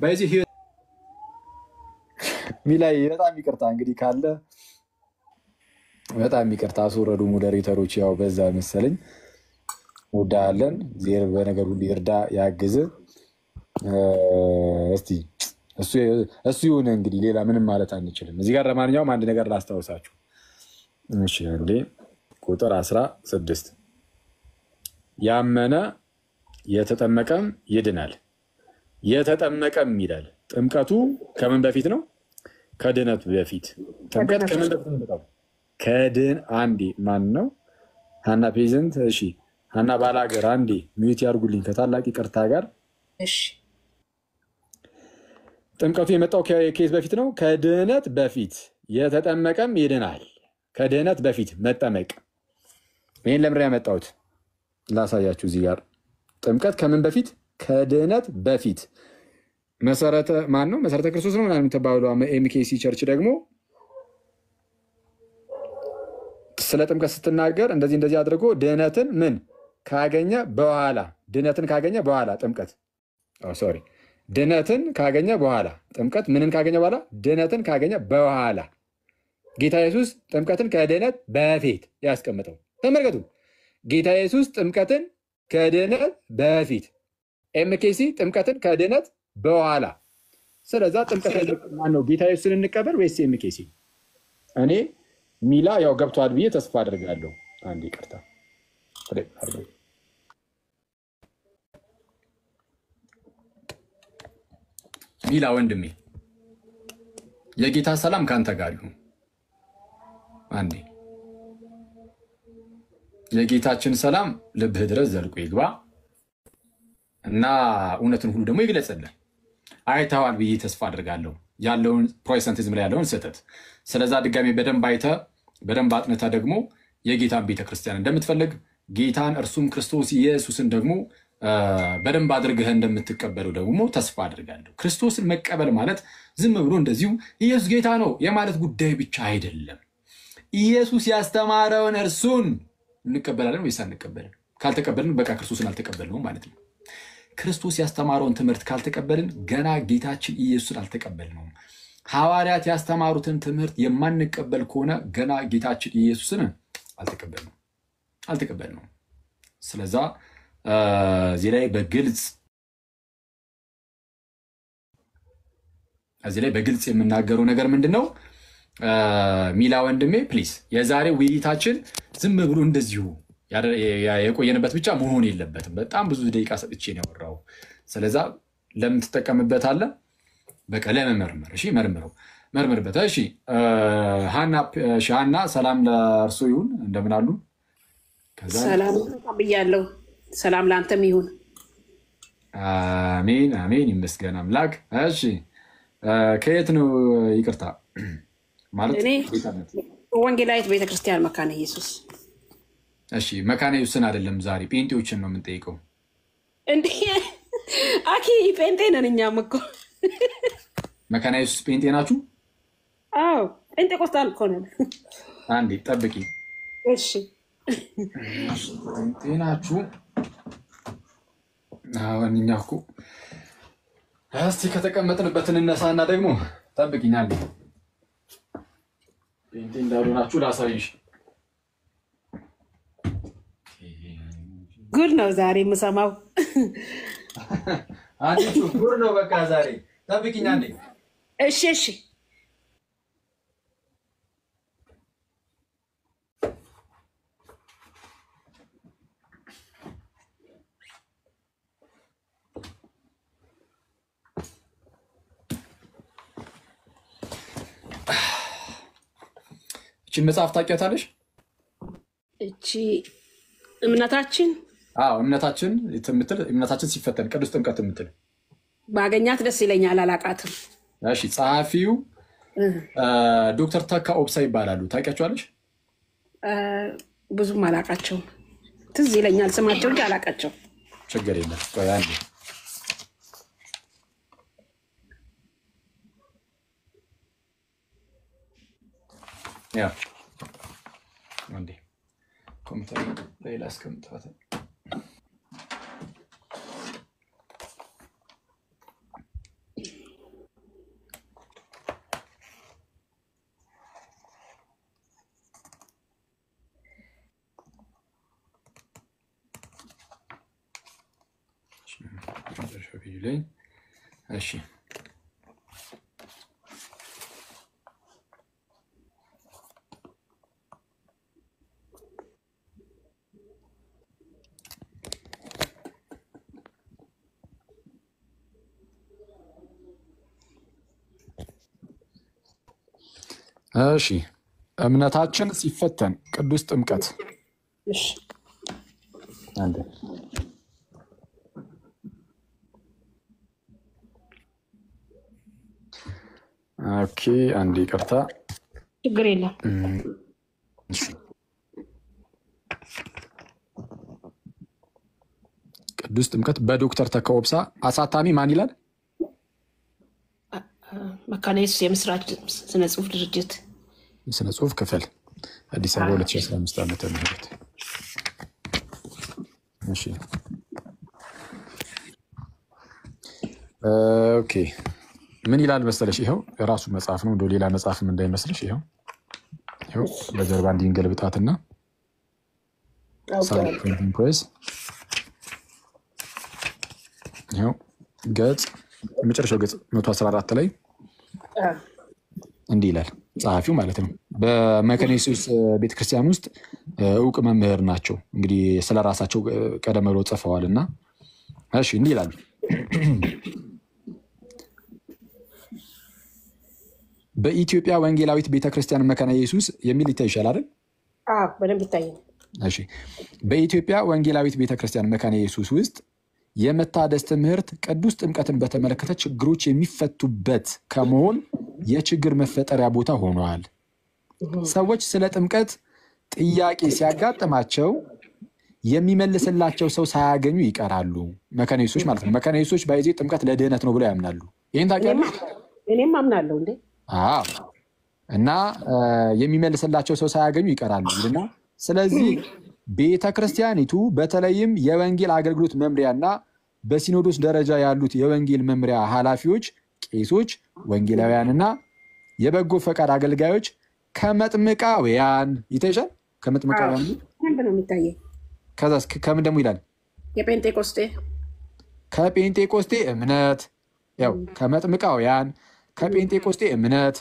በዚህ ሚላይ በጣም ይቅርታ እንግዲህ ካለ በጣም ይቅርታ አስወረዱ ሞዴሬተሮች ያው በዛ መሰለኝ ወዳለን ዜር በነገር ሁሉ ይርዳ ያግዝ እስቲ እሱ ይሁን እንግዲህ ሌላ ምንም ማለት አንችልም እዚህ ጋር ለማንኛውም አንድ ነገር ላስታውሳችሁ እሺ እንዴ ቁጥር 16 ያመነ የተጠመቀም ይድናል የተጠመቀም ይላል ጥምቀቱ ከምን በፊት ነው ከድነት በፊት ጥምቀት ከምን በፊት ነው ከድን አንዴ ማን ነው ሃና ፔዘንት እሺ ሃና ባላገር አንዴ ሚዩት ያርጉልኝ ከታላቅ ይቅርታ ጋር እሺ ጥምቀቱ የመጣው ከኬዝ በፊት ነው ከድነት በፊት የተጠመቀም ይድናል ከድነት በፊት መጠመቅ ይሄን ለምን ያመጣሁት ላሳያችሁ እዚህ ጋር ጥምቀት ከምን በፊት ከድነት በፊት መሰረተ ማን ነው መሰረተ ክርስቶስ ነው ምናምን ተባብለው ኤምኬሲ ቸርች ደግሞ ስለ ጥምቀት ስትናገር እንደዚህ አድርጎ ድነትን ምን ካገኘ በኋላ ድነትን ካገኘ በኋላ ጥምቀት ሶሪ ድነትን ካገኘ በኋላ ጥምቀት ምንን ካገኘ በኋላ ድነትን ካገኘ በኋላ ጌታ ኢየሱስ ጥምቀትን ከድነት በፊት ያስቀምጠው ተመልከቱ ጌታ ኢየሱስ ጥምቀትን ከድነት በፊት ኤምኬሲ ጥምቀትን ከድነት በኋላ ስለዛ ጥምቀት ማን ነው ጌታ ኢየሱስን እንቀበል ወይስ ኤምኬሲ እኔ ሚላ ያው ገብቷል ብዬ ተስፋ አደርጋለሁ አንድ ይቅርታ ሚላ ወንድሜ የጌታ ሰላም ካንተ ጋር ይሁን አንዴ የጌታችን ሰላም ልብህ ድረስ ዘልቆ ይግባ እና እውነትን ሁሉ ደግሞ ይግለጽልህ አይተዋል ብዬ ተስፋ አድርጋለሁ ያለውን ፕሮቴስታንቲዝም ላይ ያለውን ስህተት ስለዛ ድጋሜ በደንብ አይተህ በደንብ አጥንተህ ደግሞ የጌታን ቤተክርስቲያን እንደምትፈልግ ጌታን እርሱም ክርስቶስ ኢየሱስን ደግሞ በደንብ አድርገህ እንደምትቀበለው ደግሞ ተስፋ አድርጋለሁ ክርስቶስን መቀበል ማለት ዝም ብሎ እንደዚሁ ኢየሱስ ጌታ ነው የማለት ጉዳይ ብቻ አይደለም ኢየሱስ ያስተማረውን እርሱን እንቀበላለን ወይስ አንቀበልም ካልተቀበልን በቃ ክርስቶስን አልተቀበልነውም ማለት ነው ክርስቶስ ያስተማረውን ትምህርት ካልተቀበልን ገና ጌታችን ኢየሱስን አልተቀበልነውም ሐዋርያት ያስተማሩትን ትምህርት የማንቀበል ከሆነ ገና ጌታችን ኢየሱስን አልተቀበልነውም ስለዛ እዚህ ላይ በግልጽ የምናገረው ነገር ምንድነው ሚላ ወንድሜ ፕሊዝ የዛሬ ውይይታችን ዝም ብሎ እንደዚሁ የቆየንበት ብቻ መሆን የለበትም በጣም ብዙ ደቂቃ ሰጥቼ ነው ያወራው ስለዛ ለምን ትጠቀምበታለህ በቃ ለመመርመር እሺ መርምርበት እሺ ሃና ሰላም ለእርሶ ይሁን እንደምን አሉ ሰላም ብያለሁ ሰላም ላንተም ይሁን አሜን አሜን ይመስገን አምላክ እሺ ከየት ነው ይቅርታ ማለት እኔ ወንጌላዊት ቤተክርስቲያን መካነ ኢየሱስ እሺ መካነ ኢየሱስን አይደለም ዛሬ ጴንጤዎችን ነው የምንጠይቀው እንዴ አኪ ጴንጤ ነን እኛም እኮ መካነ ኢየሱስ ጴንጤ ናችሁ አዎ ጴንጤቆስጣል እኮ ነን አንዴ ጠብቂ እሺ ጴንጤ ናችሁ አሁን እኛ እኮ እስቲ ከተቀመጥንበት እንነሳና ደግሞ ጠብቂኝ አንዴ ጴንጤ እንዳልሆናችሁ ላሳይሽ ጉድ ነው ዛሬ የምሰማው አንቺ ጉድ ነው በቃ ዛሬ ጠብቂኝ አንዴ እሺ እቺን መጽሐፍ ታውቂያታለሽ እቺ እምነታችን እምነታችን ሲፈተን ቅዱስ ጥምቀት የምትል ባገኛት ደስ ይለኛል አላቃትም እሺ ጸሐፊው ዶክተር ተካ ኦብሳ ይባላሉ ታውቂያቸዋለሽ ብዙም አላቃቸውም ትዝ ይለኛል ስማቸው እንጂ አላቃቸው ችግር የለም ቆይ አንዴ ያ አንዴ ኮምፒውተር ላይ ላስቀምጣት በቢዩለኝ እሺ እሺ እምነታችን ሲፈተን ቅዱስ ጥምቀት እሺ አንዴ ኦኬ አንዴ ይቅርታ ችግር የለም እሺ ቅዱስ ጥምቀት በዶክተር ተካወብሳ አሳታሚ ማን ይላል መካነ ኢየሱስ የምስራች ስነ ጽሁፍ ድርጅት ስነ ጽሁፍ ክፍል አዲስ አበባ 2015 ዓመተ ምህረት እሺ ኦኬ ምን ይላል መሰለሽ ይሄው የራሱ መጽሐፍ ነው እንደው ሌላ መጽሐፍም እንዳይመስልሽ ይሄው በጀርባ እንዲንገልብጣትና ሳይት ፕሪንቲንግ ፕሬስ ይሄው ገጽ መጨረሻው ገጽ 114 ላይ እንዲህ ይላል ጸሐፊው ማለት ነው በመካነ ኢየሱስ ቤተክርስቲያን ውስጥ ዕውቅ መምህር ናቸው እንግዲህ ስለራሳቸው ቀደም ብለው ጽፈዋልና እሺ እንዲህ ይላል በኢትዮጵያ ወንጌላዊት ቤተክርስቲያን መካነ ኢየሱስ የሚል ይታይሻል አይደል በደንብ ይታያል እሺ በኢትዮጵያ ወንጌላዊት ቤተክርስቲያን መካነ ኢየሱስ ውስጥ የመታደስ ትምህርት ቅዱስ ጥምቀትን በተመለከተ ችግሮች የሚፈቱበት ከመሆን የችግር መፈጠሪያ ቦታ ሆኗል። ሰዎች ስለ ጥምቀት ጥያቄ ሲያጋጥማቸው የሚመልስላቸው ሰው ሳያገኙ ይቀራሉ። መካነ ኢየሱስ ማለት ነው። መካነ ኢየሱስ ባይዜ ጥምቀት ለድህነት ነው ብለው ያምናሉ። ይሄን ታውቂያለሽ? እኔም አምናለሁ እንዴ። እና የሚመልስላቸው ሰው ሳያገኙ ይቀራሉ እና ስለዚህ ቤተክርስቲያኒቱ በተለይም የወንጌል አገልግሎት መምሪያና በሲኖዶስ ደረጃ ያሉት የወንጌል መምሪያ ኃላፊዎች፣ ቄሶች፣ ወንጌላውያንና የበጎ ፈቃድ አገልጋዮች ከመጥምቃውያን ይተሻል ከመጥምቃውያን ነው የሚታየው። ከዛስ ከምን ደግሞ ይላል? ከጴንጤቆስጤ እምነት ያው ከመጥምቃውያን ከጴንጤቆስጤ እምነት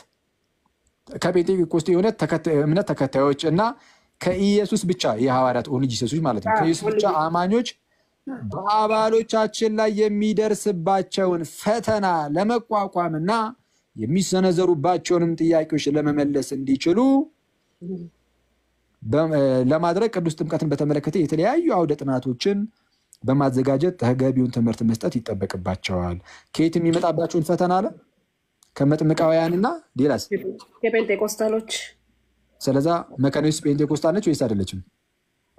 እምነት ተከታዮች እና ከኢየሱስ ብቻ የሐዋርያት ኦንሊ ጂሰሶች ማለት ነው። ከኢየሱስ ብቻ አማኞች በአባሎቻችን ላይ የሚደርስባቸውን ፈተና ለመቋቋምና የሚሰነዘሩባቸውንም ጥያቄዎች ለመመለስ እንዲችሉ ለማድረግ ቅዱስ ጥምቀትን በተመለከተ የተለያዩ አውደ ጥናቶችን በማዘጋጀት ተገቢውን ትምህርት መስጠት ይጠበቅባቸዋል። ከየት የሚመጣባቸውን ፈተና አለ? ከመጥምቃውያንና ሌላስ? ከጴንጤቆስታሎች። ስለዛ መካነ ኢየሱስ ጴንጤቆስታል ነች ወይስ አይደለችም?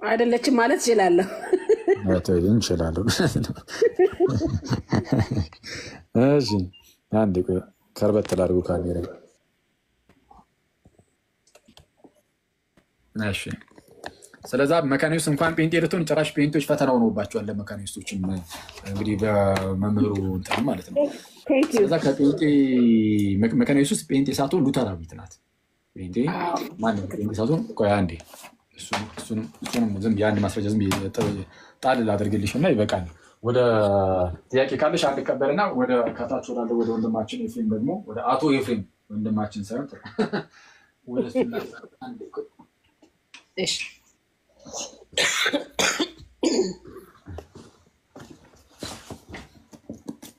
አይደለችም ማለት እችላለሁ። እንችላለን። እሺ አንዴ ከርበት ላድርጉ ካሜራ። እሺ ስለዛ መካነ ኢየሱስ እንኳን ጴንጤ ልትሆን ጭራሽ ጴንጤዎች ፈተና ሆኖባቸዋል። ለመካነ ኢየሱሶችም እንግዲህ በመምህሩ እንትን ማለት ነው። ስለዛ ከጴንጤ መካነ ኢየሱስ ጴንጤ ሳትሆን ሉተራዊት ናት። ጴንጤ ማንም ጴንጤ ሳትሆን ቆይ አንዴ እሱንም ዝም የአንድ ማስረጃ ዝም ጣል ላደርግልሽ እና ይበቃል። ወደ ጥያቄ ካለሽ አንድ ቀበልና ወደ ከታች ወዳለ ወደ ወንድማችን ኤፍሬም ደግሞ ወደ አቶ ኤፍሬም ወንድማችን ሳይሆን ወደ አንድ እሺ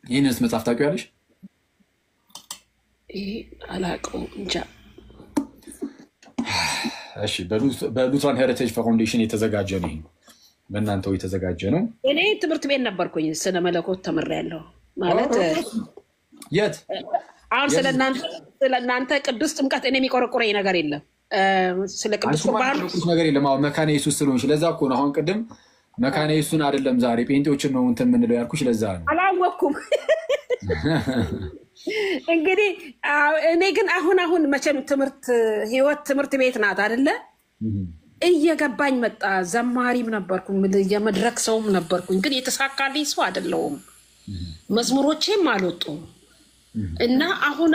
ይህንስ መጽሐፍ ታውቂዋለሽ? አላውቀውም እንጃ። እሺ በሉትራን ሄሪቴጅ ፋውንዴሽን የተዘጋጀ ነው። በእናንተው የተዘጋጀ ነው። እኔ ትምህርት ቤት ነበርኩኝ፣ ስነ መለኮት ተምሬያለሁ። ማለት የት? አሁን ስለእናንተ ቅዱስ ጥምቀት እኔ የሚቆረቁረኝ ነገር የለም። ስለ ቅዱስ ቁርባን ነገር የለም። አሁን መካነ ኢየሱስ ስለሆንሽ ለዛ እኮ ነው። አሁን ቅድም መካነ ኢየሱስን አይደለም ዛሬ ጴንጤዎችን ነው እንትን የምንለው ያልኩሽ ለዛ ነው። አላወኩም። እንግዲህ እኔ ግን አሁን መቼም ህይወት ትምህርት ቤት ናት አይደለ? እየገባኝ መጣ። ዘማሪም ነበርኩ፣ የመድረክ ሰውም ነበርኩኝ። ግን የተሳካልኝ ሰው አይደለሁም። መዝሙሮቼም አልወጡም እና አሁን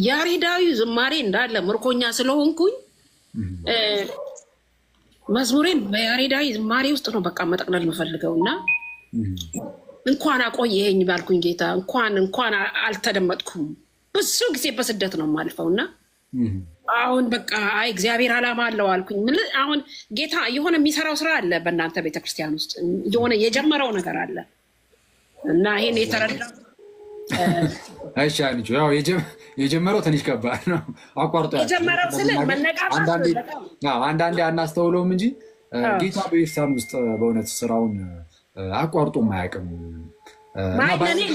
ያሬዳዊ ዝማሬ እንዳለ ምርኮኛ ስለሆንኩኝ መዝሙሬን በያሬዳዊ ዝማሬ ውስጥ ነው በቃ መጠቅለል የምፈልገው እና እንኳን አቆየኝ ባልኩኝ ጌታ እንኳን አልተደመጥኩም። ብዙ ጊዜ በስደት ነው የማልፈውና አሁን በቃ አይ እግዚአብሔር ዓላማ አለው አልኩኝ። አሁን ጌታ የሆነ የሚሰራው ስራ አለ በእናንተ ቤተክርስቲያን ውስጥ የሆነ የጀመረው ነገር አለ እና ይሄን የተረዳ አይሻልኝ ያው የጀመረው ትንሽ ከባድ ነው። አቋርጦ የጀመረው ስለ መነቃቃት አንዳንዴ አናስተውለውም እንጂ ጌታ በኢየሱስ ውስጥ በእውነት ስራውን አቋርጦ ማያውቅም። እና ባንቺ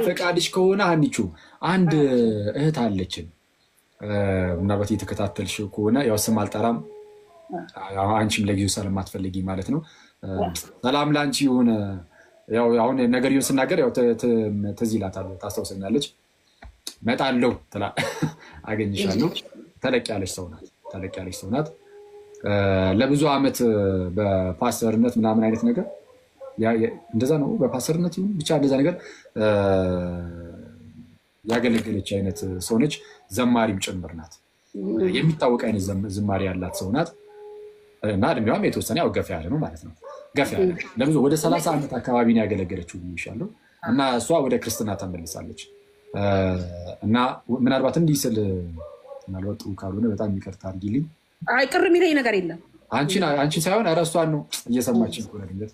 ፈቃድሽ ከሆነ አንቺ አንድ እህት አለችን ምናልባት እየተከታተልሽ ከሆነ ያው ስም አልጠራም አንቺም ለጊዜው ስለማትፈልጊ ማለት ነው። ሰላም ላንቺ ይሁን። ያው አሁን ነገርየውን ስናገር ያው ትዝ ይላታል ታስታውሰኛለች። መጣለው ትላ አገኝሻለሁ። ተለቅ ያለች ሰው ናት። ለብዙ አመት በፓስተርነት ምናምን አይነት ነገር እንደዛ ነው በፓስተርነት ይሁን ብቻ እንደዛ ነገር ያገለገለች አይነት ሰው ነች። ዘማሪም ጭምር ናት። የሚታወቅ አይነት ዝማሬ ያላት ሰው ናት እና እድሜዋም የተወሰነ ያው ገፋ ያለ ነው ማለት ነው። ገፋ ያለ ለብዙ ወደ 30 ዓመት አካባቢ ነው ያገለገለችው ይሻለው እና እሷ ወደ ክርስትና ተመልሳለች እና ምናልባት እንዲህ ስል ምናልባት ጥሩ ካልሆነ በጣም ይቅርታ አድርጊልኝ። አይ ቅር የሚለኝ ነገር የለም። አንቺን ሳይሆን እረሷን ነው እየሰማችን ነው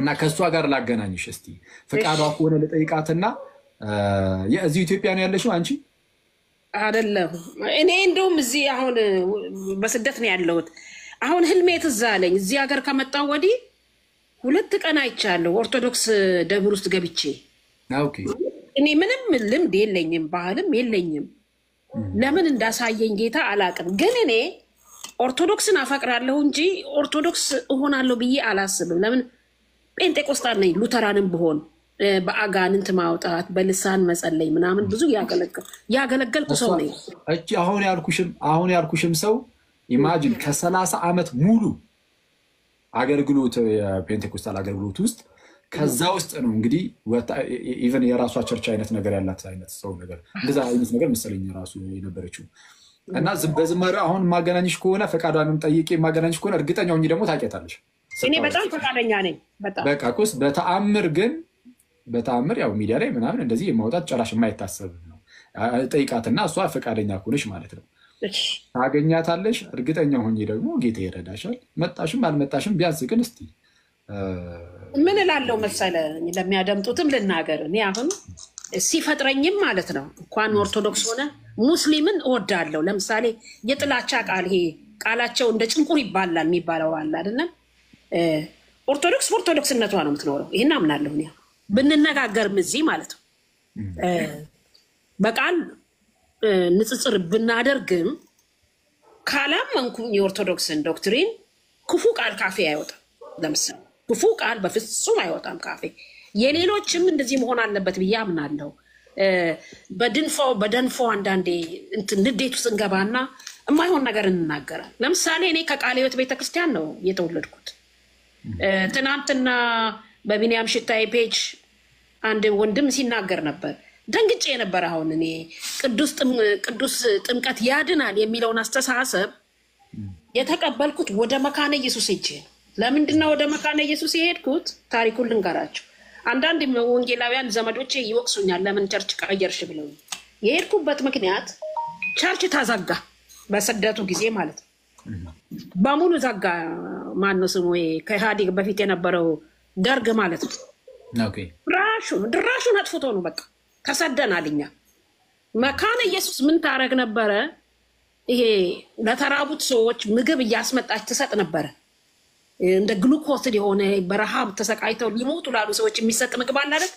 እና ከእሷ ጋር ላገናኝሽ እስቲ ፈቃዷ ከሆነ ልጠይቃትና እዚህ ኢትዮጵያ ነው ያለሽው አንቺ? አይደለም እኔ እንደውም እዚህ አሁን በስደት ነው ያለሁት። አሁን ህልሜ ትዝ አለኝ። እዚህ ሀገር ከመጣሁ ወዲህ 2 ቀን አይቻለሁ ኦርቶዶክስ ደብር ውስጥ ገብቼ። ኦኬ እኔ ምንም ልምድ የለኝም ባህልም የለኝም። ለምን እንዳሳየኝ ጌታ አላውቅም። ግን እኔ ኦርቶዶክስን አፈቅራለሁ እንጂ ኦርቶዶክስ እሆናለሁ ብዬ አላስብም። ለምን ጴንጤቆስጣን ነኝ። ሉተራንም ብሆን በአጋንንት ማውጣት በልሳን መጸለይ ምናምን ብዙ ያገለገልኩ ሰው ነኝ። እቺ አሁን ያልኩሽም ሰው ኢማጂን ከ30 ዓመት ሙሉ አገልግሎት የፔንቴኮስታል አገልግሎት ውስጥ ከዛ ውስጥ ነው እንግዲህ ኢቨን የራሷ ቸርች አይነት ነገር ያላት አይነት ሰው ነገር እንደዛ አይነት ነገር መሰለኝ ራሱ የነበረችው እና በዝማሬው አሁን ማገናኝሽ ከሆነ ፈቃዷንም ጠይቄ ማገናኝሽ ከሆነ እርግጠኛ ሆኜ ደግሞ ታውቂያታለሽ። እኔ በጣም ፈቃደኛ ነኝ። በቃ ቁስ በተአምር ያው ሚዲያ ላይ ምናምን እንደዚህ የማውጣት ጭራሽ የማይታሰብ ነው። ጠይቃትና እሷ ፈቃደኛ ከሆነች ማለት ነው ታገኛታለሽ። እርግጠኛ ሆኜ ደግሞ ጌታ ይረዳሻል። መጣሽም አልመጣሽም ቢያንስ ግን እስቲ ምን እላለሁ መሰለህ ለሚያደምጡትም ልናገር። እኔ አሁን ሲፈጥረኝም ማለት ነው እንኳን ኦርቶዶክስ ሆነ ሙስሊምን እወዳለሁ። ለምሳሌ የጥላቻ ቃል ይሄ ቃላቸው እንደ ጭንቁር ይባላል የሚባለው አለ አይደለም። ኦርቶዶክስነቷ ነው የምትኖረው። ይሄን አምናለሁ እኔ ብንነጋገርም እዚህ ማለት ነው በቃል ንጽጽር ብናደርግም ካላመንኩኝ የኦርቶዶክስን ዶክትሪን ክፉ ቃል ካፌ አይወጣም። ለምሳሌ ክፉ ቃል በፍጹም አይወጣም ካፌ። የሌሎችም እንደዚህ መሆን አለበት ብዬ አምናለሁ። በደንፎ አንዳንዴ ንዴት ውስጥ እንገባና የማይሆን ነገር እንናገራል። ለምሳሌ እኔ ከቃለ ሕይወት ቤተክርስቲያን ነው የተወለድኩት። ትናንትና በቢኒያም ሽታዬ ፔጅ አንድ ወንድም ሲናገር ነበር። ደንግጬ ነበር። አሁን እኔ ቅዱስ ጥምቀት ያድናል የሚለውን አስተሳሰብ የተቀበልኩት ወደ መካነ ኢየሱስ ሄጄ ነው። ለምንድነው ወደ መካነ ኢየሱስ የሄድኩት? ታሪኩን ልንገራቸው። አንዳንድ ወንጌላውያን ዘመዶቼ ይወቅሱኛል ለምን ቸርች ቀየርሽ ብለው። የሄድኩበት ምክንያት ቸርች ተዘጋ፣ በስደቱ ጊዜ ማለት ነው። በሙሉ ዘጋ። ማነው ስሙ ከኢህአዴግ በፊት የነበረው ደርግ ማለት ነው። ድራሹን አጥፍቶ ነው በቃ ተሰደናል። እኛ መካነ ኢየሱስ ምን ታረግ ነበረ? ይሄ ለተራቡት ሰዎች ምግብ እያስመጣች ትሰጥ ነበረ። እንደ ግሉኮስ የሆነ በረሃብ ተሰቃይተው ሊሞቱ ላሉ ሰዎች የሚሰጥ ምግብ አለ አይደል?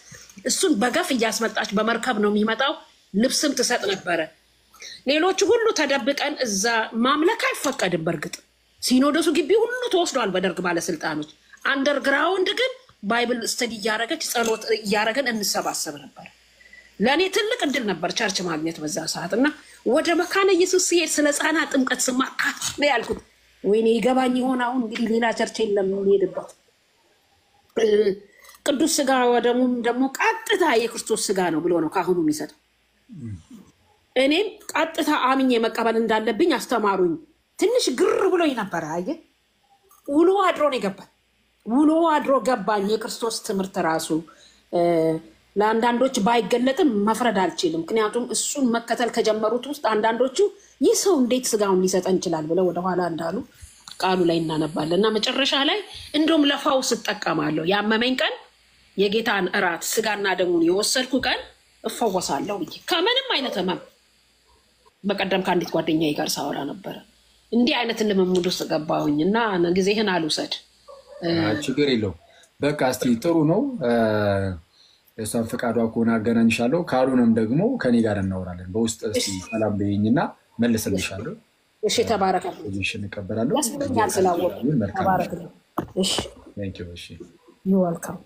እሱን በገፍ እያስመጣች በመርከብ ነው የሚመጣው። ልብስም ትሰጥ ነበረ። ሌሎቹ ሁሉ ተደብቀን እዛ ማምለክ አይፈቀድም። በእርግጥ ሲኖዶሱ ግቢ ሁሉ ተወስዷል በደርግ ባለስልጣኖች። አንደርግራውንድ ግን ባይብል ስተዲ እያረገች ጸሎት እያረገን እንሰባሰብ ነበር። ለእኔ ትልቅ እድል ነበር ቸርች ማግኘት በዛ ሰዓት እና ወደ መካነ ኢየሱስ ሲሄድ ስለ ሕፃናት ጥምቀት ስማ ነው ያልኩት። ወይኔ ይገባኝ ይሆን አሁን እንግዲህ ሌላ ቸርች የለም ሄድበት። ቅዱስ ስጋ ወደሙም ደግሞ ቀጥታ የክርስቶስ ስጋ ነው ብሎ ነው ካሁኑ የሚሰጠው። እኔም ቀጥታ አምኜ መቀበል እንዳለብኝ አስተማሩኝ። ትንሽ ግር ብሎኝ ነበር። አየህ ውሎ አድሮ ነው የገባኝ። ውሎ አድሮ ገባኝ የክርስቶስ ትምህርት ራሱ ለአንዳንዶች ባይገለጥም መፍረድ አልችልም። ምክንያቱም እሱን መከተል ከጀመሩት ውስጥ አንዳንዶቹ ይህ ሰው እንዴት ስጋውን ሊሰጠን ይችላል ብለው ወደኋላ እንዳሉ ቃሉ ላይ እናነባለን። እና መጨረሻ ላይ እንደውም ለፈውስ እጠቀማለሁ። ያመመኝ ቀን የጌታን እራት ስጋና ደሙን የወሰድኩ ቀን እፈወሳለሁ ብዬ ከምንም አይነት ህመም። በቀደም ከአንዲት ጓደኛዬ ጋር ሳወራ ነበረ። እንዲህ አይነት ልምምድ ውስጥ ገባሁኝ እና ጊዜህን አልውሰድ። ችግር የለውም። በቃ እስቲ ጥሩ ነው። የእሷን ፈቃዷ ከሆነ አገናኝሻለሁ፣ ካልሆነም ደግሞ ከኔ ጋር እናወራለን። በውስጥ እስቲ ሰላም በይኝና መልስልሻለሁ። እሺ፣ ተባረክ። እንቀበላለሁ። ያስፈልኛል ስላወቅ ተባረክ። እሺ፣ እሺ፣ ይወልካም።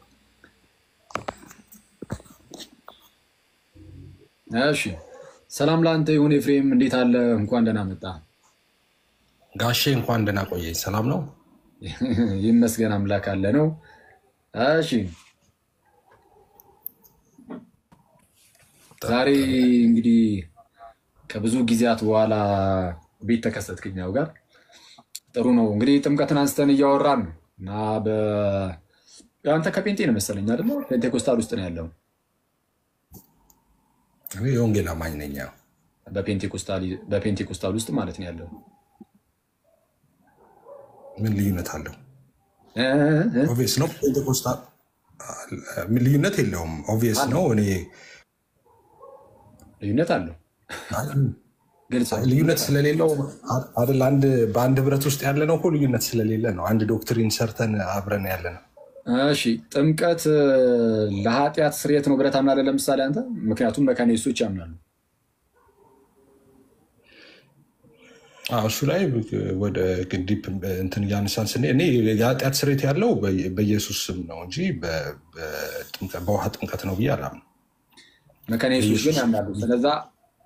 እሺ፣ ሰላም ለአንተ ይሁን ኤፍሬም፣ እንዴት አለ? እንኳን ደህና መጣ ጋሼ። እንኳን ደህና ቆየኝ። ሰላም ነው? ይመስገን አምላክ አለ ነው። እሺ፣ ዛሬ እንግዲህ ከብዙ ጊዜያት በኋላ ቤት ተከሰትክኛው ጋር ጥሩ ነው። እንግዲህ ጥምቀትን አንስተን እያወራን ነው እና አንተ ከጴንጤ ነው መሰለኝ አይደል? ፔንቴኮስታል ውስጥ ነው ያለው። የወንጌል አማኝ ነኝ። በፔንቴኮስታል ውስጥ ማለት ነው ያለው። ምን ልዩነት አለው? ኦብቪየስ ነው። ፔንቴኮስታል ምን ልዩነት የለውም። ኦብቪየስ ነው። እኔ ልዩነት አለው። ልዩነት ስለሌለው አይደል? በአንድ ህብረት ውስጥ ያለ ነው እኮ ልዩነት ስለሌለ ነው። አንድ ዶክትሪን ሰርተን አብረን ያለ ነው። እሺ፣ ጥምቀት ለኃጢአት ስርየት ነው ብለህ ታምናለህ? ለምሳሌ አንተ። ምክንያቱም መካኒስቶች ያምናሉ። እሱ ላይ ወደ ግዲፕ እንትን እያነሳን ስኔ እኔ የኃጢአት ስርየት ያለው በኢየሱስ ስም ነው እንጂ በውሃ ጥምቀት ነው ብዬ አላምንም። መካኒስቶች ግን ያምናሉ።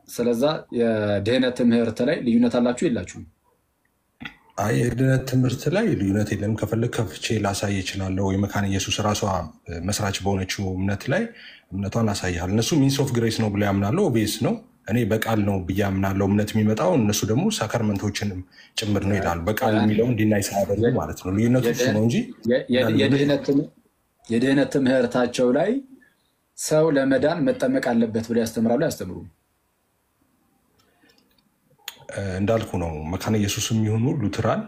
ስለዛ የድህነት ትምህርት ላይ ልዩነት አላችሁ የላችሁም? አይ የድህነት ትምህርት ላይ ልዩነት የለም። ከፈለግ ከፍቼ ላሳይ እችላለሁ። የመካነ ኢየሱስ ራሷ መስራች በሆነችው እምነት ላይ እምነቷን ላሳይሃል። እነሱ ሚንስ ኦፍ ግሬስ ነው ብሎ ያምናሉ። ኦቤስ ነው። እኔ በቃል ነው ብዬ አምናለሁ። እምነት የሚመጣው እነሱ ደግሞ ሳክራመንቶችንም ጭምር ነው ይላሉ። በቃል የሚለውን እንዲናይ ሳያደርጉ ማለት ነው። ልዩነቱ እሱ ነው እንጂ የድህነት ትምህርታቸው ላይ ሰው ለመዳን መጠመቅ አለበት ብለው ያስተምራሉ አያስተምሩም? እንዳልኩ ነው። መካነ ኢየሱስም የሚሆኑ ሉትራን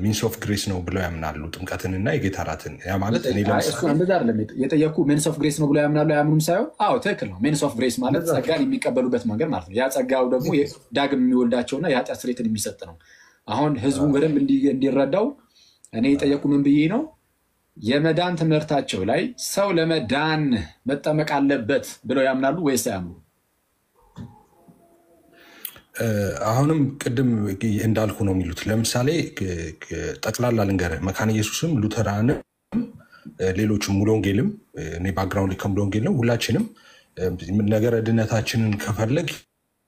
ሚንስ ኦፍ ግሬስ ነው ብለው ያምናሉ፣ ጥምቀትንና የጌታ እራትን። ያ ማለት እኔ የጠየኩ ሚንስ ኦፍ ግሬስ ነው ብለው ያምናሉ አያምኑም ሳይሆን፣ አዎ ትክክል ነው። ሚንስ ኦፍ ግሬስ ማለት ጸጋን የሚቀበሉበት መንገድ ማለት ነው። ያ ጸጋው ደግሞ ዳግም የሚወልዳቸውና የኃጢአት ስርየትን የሚሰጥ ነው። አሁን ህዝቡን በደንብ እንዲረዳው እኔ የጠየኩ ምን ብዬ ነው፣ የመዳን ትምህርታቸው ላይ ሰው ለመዳን መጠመቅ አለበት ብለው ያምናሉ ወይስ አያምኑ? አሁንም ቅድም እንዳልኩ ነው የሚሉት። ለምሳሌ ጠቅላላ ልንገርህ፣ መካነ ኢየሱስም ሉተራንም ሌሎችም ሙሉ ወንጌልም፣ እኔ ባክግራውንድ ከሙሉ ወንጌል ነው። ሁላችንም ነገረ ድነታችንን ከፈለግ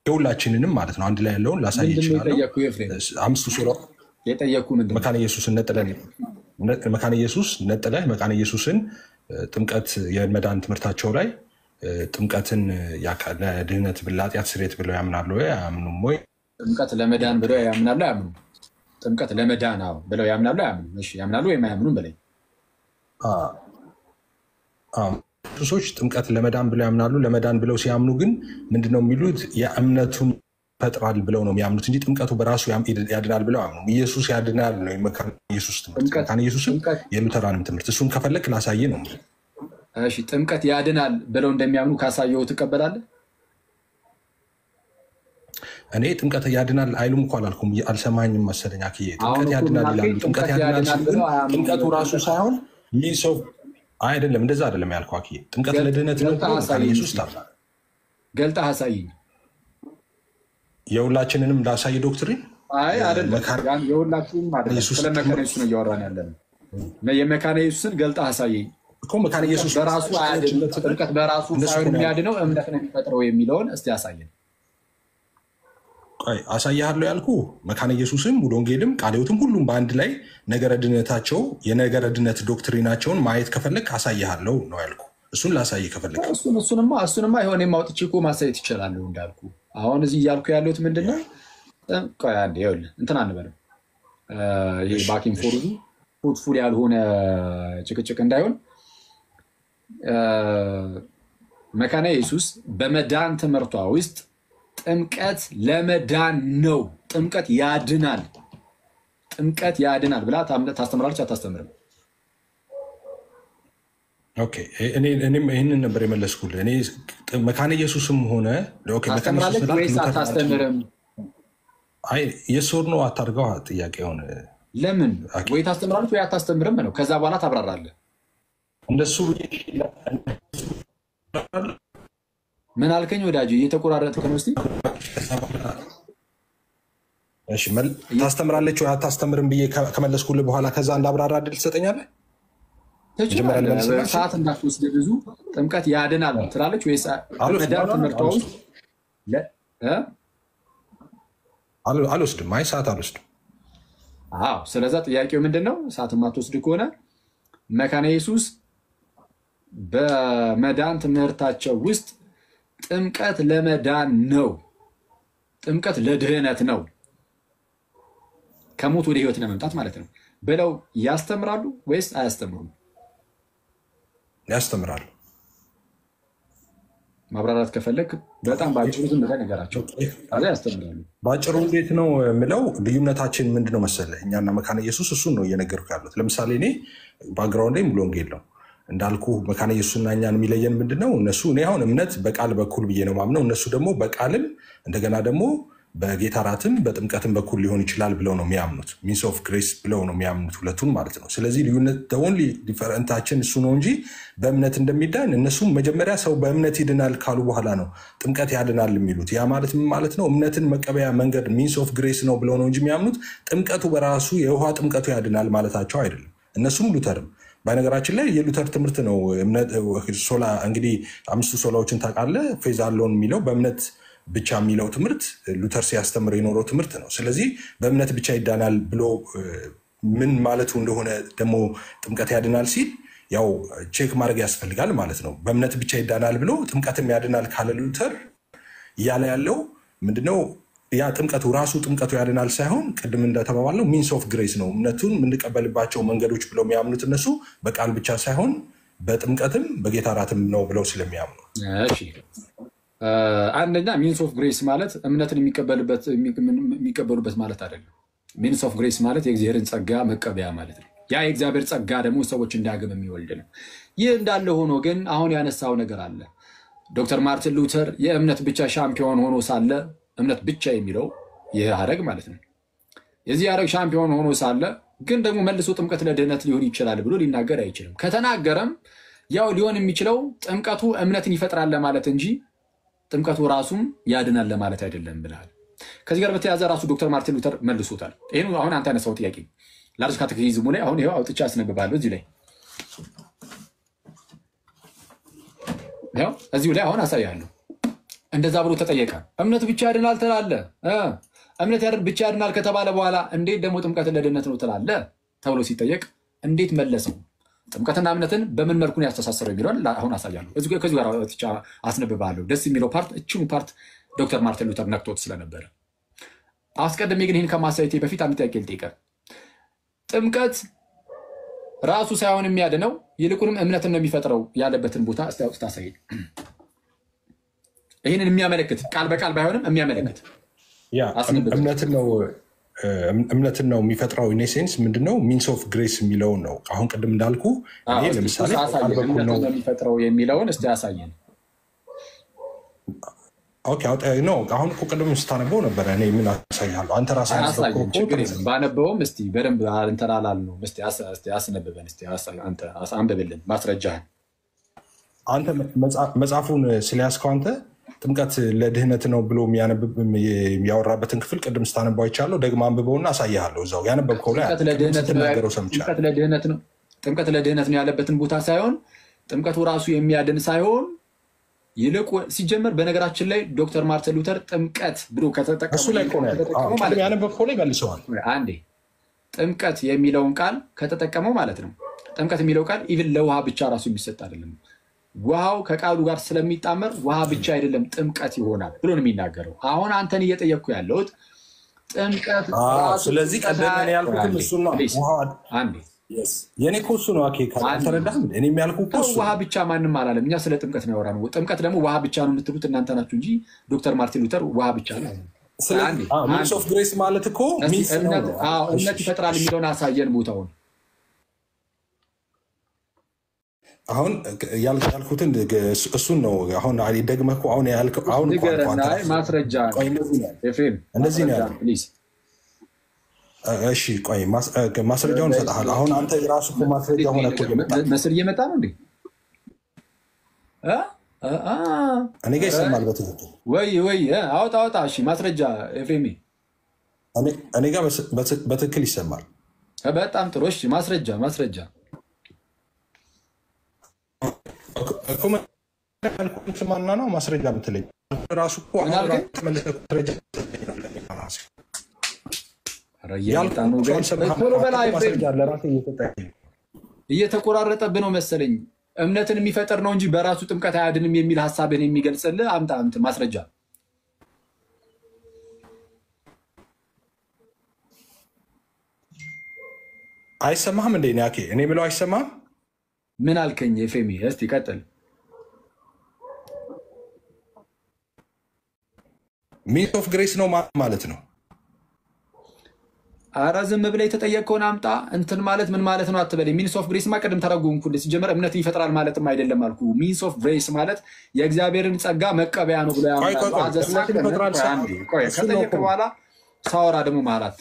የሁላችንንም ማለት ነው አንድ ላይ ያለውን ላሳይ ይችላለሁ። አምስቱ ሱራ መካነ ኢየሱስን መካነ ኢየሱስ ነጥለህ መካነ ኢየሱስን ጥምቀት የመዳን ትምህርታቸው ላይ ጥምቀትን ለድህነት ለኃጢአት ስርየት ብለው ያምናሉ ወይ አያምኑም? ወይ ጥምቀት ለመዳን ብለው ያምናሉ አያምኑም? ጥምቀት ለመዳን ብለው ያምናሉ አያምኑም? እሺ፣ ያምናሉ ወይም አያምኑም በላይ ሰዎች ጥምቀት ለመዳን ብለው ያምናሉ። ለመዳን ብለው ሲያምኑ ግን ምንድነው የሚሉት? የእምነቱን ፈጥራል ብለው ነው የሚያምኑት እንጂ ጥምቀቱ በራሱ ያድናል ብለው አያምኑም። ኢየሱስ ያድናል ነው የመካነ ኢየሱስ ትምህርት። መካነ ኢየሱስም የሉተራንም ትምህርት። እሱን ከፈለግ ላሳይ ነው። እሺ፣ ጥምቀት ያድናል ብለው እንደሚያምኑ ካሳየው ትቀበላለህ? እኔ ጥምቀት ያድናል አይሉም እኮ አላልኩም። አልሰማኝም መሰለኝ አክዬ። ጥምቀት ያድናል ይላሉ። ጥምቀት ያድናል ሲል ጥምቀቱ ራሱ ሳይሆን ሚንስ ኦፍ አይደለም። እንደዛ አይደለም ያልኩህ አክዬ። ጥምቀት ለድህነት ነው። ኢየሱስ ታምናለህ? ገልጠህ አሳይኝ። የሁላችንንም ላሳይ ዶክትሪን? አይ አይደለም፣ የሁላችንም አይደለም። ስለ መካነ ኢየሱስ ነው እያወራን ያለነው። የመካነ ኢየሱስን ገልጠህ አሳይኝ እኮ። መካነ ኢየሱስ በራሱ አይደለም፣ ጥምቀት በራሱ ሳይሆን የሚያድነው እምነት ነው የሚፈጥረው የሚለውን እስቲ አሳየን። አሳያለሁ ያልኩ መካነ ኢየሱስም ሙሉ ወንጌልም ቃለ ሕይወትም ሁሉም በአንድ ላይ ነገረ ድነታቸው የነገረ ድነት ዶክትሪናቸውን ማየት ከፈለግ አሳያለሁ ነው ያልኩ። እሱን ላሳይ ከፈለግ እሱንማ የሆነ የማውጥቼ እኮ ማሳየት ይችላሉ እንዳልኩ። አሁን እዚህ እያልኩ ያለሁት ምንድነው? ቆይ አንዴ ይኸውልህ እንትን አንበለው። ይሄ ባኪንግ ፎርዙ ፍሩትፉል ያልሆነ ጭቅጭቅ እንዳይሆን መካነ ኢየሱስ በመዳን ትምህርቷ ውስጥ ጥምቀት ለመዳን ነው፣ ጥምቀት ያድናል፣ ጥምቀት ያድናል ብላ ታስተምራለች አታስተምርም? ኦኬ እኔም ይህንን ነበር የመለስኩልህ። እኔ መካነ ኢየሱስም ሆነ ታስተምራለች ወይስ አታስተምርም? አይ የሶር ነው አታርገው ጥያቄውን። ለምን ወይ ታስተምራለች ወይ አታስተምርም ነው። ከዛ በኋላ ታብራራለህ። እንደሱ ምን አልከኝ ወዳጅ? እየተቆራረጥክ ነው። እስኪ እሺ ታስተምራለች ወይ አታስተምርም ብዬ ከመለስኩልህ በኋላ ከዛ እንዳብራራ እድል ትሰጠኛለህ? ሰዓት እንዳትወስድ ብዙ ጥምቀት ያድናል ትላለች ወይስ መዳን ትምህርቷ ውስጥ አልወስድም? አይ ሰዓት አልወስድም። አዎ ስለዛ ጥያቄው ምንድን ነው? ሰዓት የማትወስድ ከሆነ መካነ ኢየሱስ በመዳን ትምህርታቸው ውስጥ ጥምቀት ለመዳን ነው፣ ጥምቀት ለድህነት ነው፣ ከሞት ወደ ህይወት ለመምጣት ማለት ነው ብለው ያስተምራሉ ወይስ አያስተምሩም? ያስተምራሉ። ማብራራት ከፈለግ በጣም በአጭሩ ዝም ብለህ ነገራቸው። ያስተምራሉ። በአጭሩ እንዴት ነው የምለው? ልዩነታችን ምንድነው መሰለህ? እኛና መካነ ኢየሱስ እሱን ነው እየነገርኩህ ያሉት። ለምሳሌ እኔ ባክግራውንድ ሙሉ ወንጌል ነው እንዳልኩ። መካነ ኢየሱስና እኛን የሚለየን ምንድነው? እነሱ እኔ አሁን እምነት በቃል በኩል ብዬ ነው ማምነው። እነሱ ደግሞ በቃልም እንደገና ደግሞ በጌታ ራትም በጥምቀትም በኩል ሊሆን ይችላል ብለው ነው የሚያምኑት። ሚንስ ኦፍ ግሬስ ብለው ነው የሚያምኑት ሁለቱን ማለት ነው። ስለዚህ ልዩነት ኦንሊ ዲፈረንታችን እሱ ነው እንጂ በእምነት እንደሚዳን እነሱም መጀመሪያ ሰው በእምነት ይድናል ካሉ በኋላ ነው ጥምቀት ያድናል የሚሉት። ያ ማለት ምን ማለት ነው? እምነትን መቀበያ መንገድ ሚንስ ኦፍ ግሬስ ነው ብለው ነው እንጂ የሚያምኑት ጥምቀቱ በራሱ የውሃ ጥምቀቱ ያድናል ማለታቸው አይደለም። እነሱም ሉተርም በነገራችን ላይ የሉተር ትምህርት ነው። ሶላ እንግዲህ 5 ሶላዎችን ታውቃለህ። ፌዝ አለውን የሚለው በእምነት ብቻ የሚለው ትምህርት ሉተር ሲያስተምር የኖረው ትምህርት ነው። ስለዚህ በእምነት ብቻ ይዳናል ብሎ ምን ማለቱ እንደሆነ ደግሞ ጥምቀት ያድናል ሲል ያው ቼክ ማድረግ ያስፈልጋል ማለት ነው። በእምነት ብቻ ይዳናል ብሎ ጥምቀትም ያድናል ካለ ሉተር እያለ ያለው ምንድነው? ያ ጥምቀቱ ራሱ ጥምቀቱ ያድናል ሳይሆን ቅድም እንደተባባለው ሚንስ ኦፍ ግሬስ ነው። እምነቱን የምንቀበልባቸው መንገዶች ብለው የሚያምኑት እነሱ በቃል ብቻ ሳይሆን በጥምቀትም በጌታ ራትም ነው ብለው ስለሚያምኑ አንደኛ ሚንስ ኦፍ ግሬስ ማለት እምነትን የሚቀበሉበት ማለት አይደለም። ሚንስ ኦፍ ግሬስ ማለት የእግዚአብሔርን ጸጋ መቀበያ ማለት ነው። ያ የእግዚአብሔር ጸጋ ደግሞ ሰዎች እንዲያገብ የሚወልድ ነው። ይህ እንዳለ ሆኖ ግን አሁን ያነሳው ነገር አለ። ዶክተር ማርቲን ሉተር የእምነት ብቻ ሻምፒዮን ሆኖ ሳለ እምነት ብቻ የሚለው ይህ ሐረግ ማለት ነው። የዚህ ሐረግ ሻምፒዮን ሆኖ ሳለ ግን ደግሞ መልሶ ጥምቀት ለድህነት ሊሆን ይችላል ብሎ ሊናገር አይችልም። ከተናገረም ያው ሊሆን የሚችለው ጥምቀቱ እምነትን ይፈጥራል ለማለት እንጂ ጥምቀቱ ራሱም ያድናል ለማለት አይደለም ብለሃል። ከዚህ ጋር በተያያዘ ራሱ ዶክተር ማርቲን ሉተር መልሶታል። ይህን አሁን አንተ ያነሳው ጥያቄ ላርጅ ካቴኪዝሙ ላይ አሁን ይኸው አውጥቼ አስነብባለሁ። እዚሁ ላይ አሁን አሳያለሁ። እንደዛ ብሎ ተጠየቀ። እምነት ብቻ ያድናል ትላለህ፣ እምነት ብቻ ያድናል ከተባለ በኋላ እንዴት ደግሞ ጥምቀት ለድህነት ነው ትላለህ ተብሎ ሲጠየቅ እንዴት መለሰው? ጥምቀትና እምነትን በምን መልኩ ነው ያስተሳሰረው የሚለውን አሁን አሳያለሁ። ከዚህ ጋር ብቻ አስነብባለሁ። ደስ የሚለው ፓርት እችኑ ፓርት ዶክተር ማርቲን ሉተር ነክቶት ስለነበረ አስቀድሜ ግን ይህን ከማሳየቴ በፊት አንድ ጥያቄ ልጠይቅህ። ጥምቀት ራሱ ሳይሆን የሚያድነው ይልቁንም እምነትን ነው የሚፈጥረው ያለበትን ቦታ እስቲ አውጥተህ ታሳየኝ። ይህንን የሚያመለክት ቃል በቃል ባይሆንም የሚያመለክት እምነትን ነው የሚፈጥረው። ኢኔሴንስ ምንድነው? ሚንስ ኦፍ ግሬስ የሚለውን ነው። አሁን ቅድም እንዳልኩ ለምሳሌ የሚፈጥረው የሚለውን እስቲ ያሳየን። አሁን እኮ ቅድም ስታነበው ነበረ። እኔ ምን አሳያለሁ? አንተ ራስህ ባነበውም እስቲ በደንብ እንትን አላልነውም። እስቲ አስነብበን፣ እስቲ አንብብልን ማስረጃህን። አንተ መጽሐፉን ስለያዝከው አንተ ጥምቀት ለድህነት ነው ብሎ የሚያወራበትን ክፍል ቅድም ስታነባው አይቻለሁ። ደግሞ አንብበውና አሳያለሁ። እዛው ያነበብከው ላይ ጥምቀት ለድህነት ነው ያለበትን ቦታ ሳይሆን ጥምቀቱ ራሱ የሚያድን ሳይሆን ይልቅ ሲጀመር በነገራችን ላይ ዶክተር ማርቲን ሉተር ጥምቀት ብሎ ከተጠቀመው ያነበብከው ላይ መልሰዋል። አንዴ ጥምቀት የሚለውን ቃል ከተጠቀመው ማለት ነው። ጥምቀት የሚለው ቃል ኢቭን ለውሃ ብቻ ራሱ የሚሰጥ አይደለም። ውሃው ከቃሉ ጋር ስለሚጣመር ውሃ ብቻ አይደለም ጥምቀት ይሆናል ብሎ ነው የሚናገረው። አሁን አንተን እየጠየቅኩ ያለሁት ጥምቀት ስለዚህ ቀደም ያልኩት እሱና የኔ ኮሱ ነው አኬ ካልተረዳህ እኔ የሚያልኩ ኮሱ ውሃ ብቻ ማንም አላለም። እኛ ስለ ጥምቀት ነው ያወራነው። ጥምቀት ደግሞ ውሃ ብቻ ነው የምትሉት እናንተ ናችሁ እንጂ ዶክተር ማርቲን ሉተር ውሃ ብቻ ነው። ሚንስ ኦፍ ግሬስ ማለት እኮ እምነት ይፈጥራል የሚለውን አሳየን ቦታውን። አሁን ያልኩትን እሱን ነው አሁን ደግመህ እኮ አሁን ያልከው አሁን ማስረጃ ኤፍሬም እንደዚህ ነው ያለው። እሺ ቆይ ማስረጃውን እሰጥሃለሁ። አሁን አንተ የራሱ ማስረጃ ሆነ እኮ መስል እየመጣ ነው እንዴ? እኔ ጋር ይሰማል በትክክል ወይ አውጣ። እሺ ማስረጃ ኤፍሬም እኔ ጋር በትክክል ይሰማል። በጣም ጥሩ። እሺ ማስረጃ እኮ ማና ነው ማስረጃ የምትለኝ ራሱ እኮ እየተቆራረጠብህ ነው መሰለኝ። እምነትን የሚፈጠር ነው እንጂ በራሱ ጥምቀት አያድንም የሚል ሀሳብን የሚገልጽልህ አምጣ ማስረጃ። አይሰማህም እንዴ? ያኬ እኔ ብለው አይሰማህም? ምን አልከኝ ኤፍሬም? እስቲ ቀጥል። ሚንስ ኦፍ ግሬስ ነው ማለት ነው። ኧረ ዝም ብለህ የተጠየቅከውን አምጣ። እንትን ማለት ምን ማለት ነው አትበለኝ። ሚንስ ኦፍ ግሬስ ማ ቅድም ተረጎምኩልህ። ሲጀመር እምነትን ይፈጥራል ማለትም አይደለም አልኩ። ሚንስ ኦፍ ግሬስ ማለት የእግዚአብሔርን ጸጋ መቀበያ ነው ብሎ ከጠየቅ በኋላ ሳወራ ደግሞ መሀላት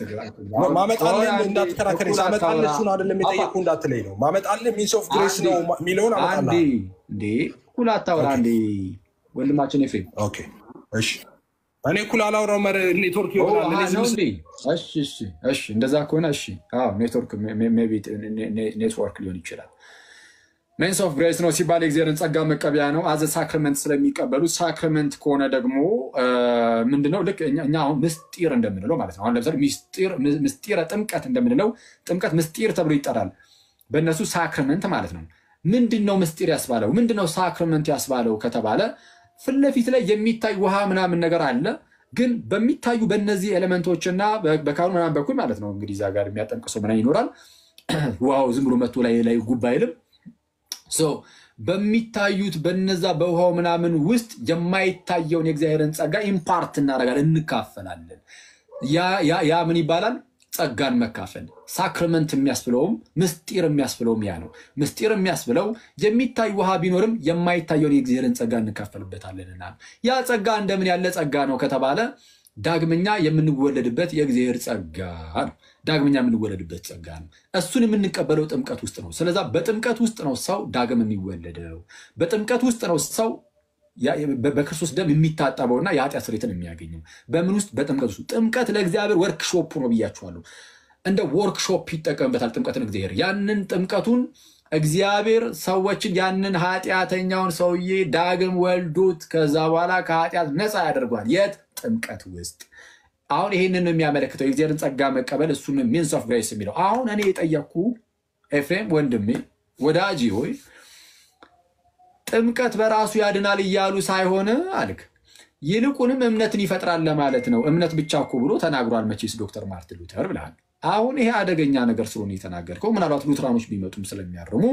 ማመጣልህ እንዳትከራከር ሳመጣልህ እሱን አይደለም የጠየቅኩህ እንዳትለኝ ነው። ማመጣልህ ሚንስ ኦፍ ግሬስ ነው የሚለውን አመጣልህ እንዴ። እኩል አታውራ እንዴ ወንድማችን ኤፍሬም። ኦኬ እሺ እኔ እኩል አላወራው ኔትወርክ ይሆናል። እሺ እንደዛ ከሆነ እሺ ኔትወርክ ሊሆን ይችላል። ሚንስ ኦፍ ግሬስ ነው ሲባል የእግዚአብሔርን ጸጋ መቀበያ ነው። አዘ ሳክራመንት ስለሚቀበሉ ሳክራመንት ከሆነ ደግሞ ምንድነው? ልክ እኛ አሁን ምስጢር እንደምንለው ማለት ነው። አሁን ለምሳሌ ምስጢረ ጥምቀት እንደምንለው ጥምቀት ምስጢር ተብሎ ይጠራል። በእነሱ ሳክራመንት ማለት ነው። ምንድነው ምስጢር ያስባለው? ምንድነው ሳክራመንት ያስባለው ከተባለ ፊት ለፊት ላይ የሚታይ ውሃ ምናምን ነገር አለ። ግን በሚታዩ በእነዚህ ኤሌመንቶችና በካህኑ ምናምን በኩል ማለት ነው እንግዲህ እዛ ጋር የሚያጠምቅ ሰው ምናምን ይኖራል። ውሃው ዝም ብሎ መቶ ላይ ጉባ አይልም። በሚታዩት በነዛ በውሃው ምናምን ውስጥ የማይታየውን የእግዚአብሔርን ጸጋ ኢምፓርት እናደርጋለን፣ እንካፈላለን። ያ ምን ይባላል? ጸጋን መካፈል። ሳክራመንት የሚያስብለውም ምስጢር የሚያስብለውም ያ ነው። ምስጢር የሚያስብለው የሚታይ ውሃ ቢኖርም የማይታየውን የእግዚአብሔርን ጸጋ እንካፈልበታለንና ያ ጸጋ እንደምን ያለ ጸጋ ነው ከተባለ ዳግመኛ የምንወለድበት የእግዚአብሔር ጸጋ ነው። ዳግመኛ የምንወለድበት ጸጋ ነው። እሱን የምንቀበለው ጥምቀት ውስጥ ነው። ስለዛ በጥምቀት ውስጥ ነው ሰው ዳግም የሚወለደው። በጥምቀት ውስጥ ነው ሰው በክርስቶስ ደም የሚታጠበውና የኃጢአት ስርየትን የሚያገኘው። በምን ውስጥ? በጥምቀት ውስጥ። ጥምቀት ለእግዚአብሔር ወርክሾፕ ነው ብያችኋለሁ። እንደ ወርክሾፕ ይጠቀምበታል ጥምቀትን እግዚአብሔር። ያንን ጥምቀቱን እግዚአብሔር ሰዎችን ያንን ኃጢአተኛውን ሰውዬ ዳግም ወልዶት ከዛ በኋላ ከኃጢአት ነፃ ያደርጓል። የት? ጥምቀት ውስጥ። አሁን ይህንን የሚያመለክተው የእግዚአብሔርን ጸጋ መቀበል፣ እሱን ሚንስ ኦፍ ግሬስ የሚለው። አሁን እኔ የጠየቅኩ ኤፍሬም ወንድሜ ወዳጅ ሆይ ጥምቀት በራሱ ያድናል እያሉ ሳይሆን አልክ፣ ይልቁንም እምነትን ይፈጥራል ለማለት ነው። እምነት ብቻ እኮ ብሎ ተናግሯል መቼስ ዶክተር ማርቲን ሉተር ብለሃል። አሁን ይሄ አደገኛ ነገር ስለሆነ የተናገርከው ምናልባት ሉትራኖች ቢመጡም ስለሚያርሙ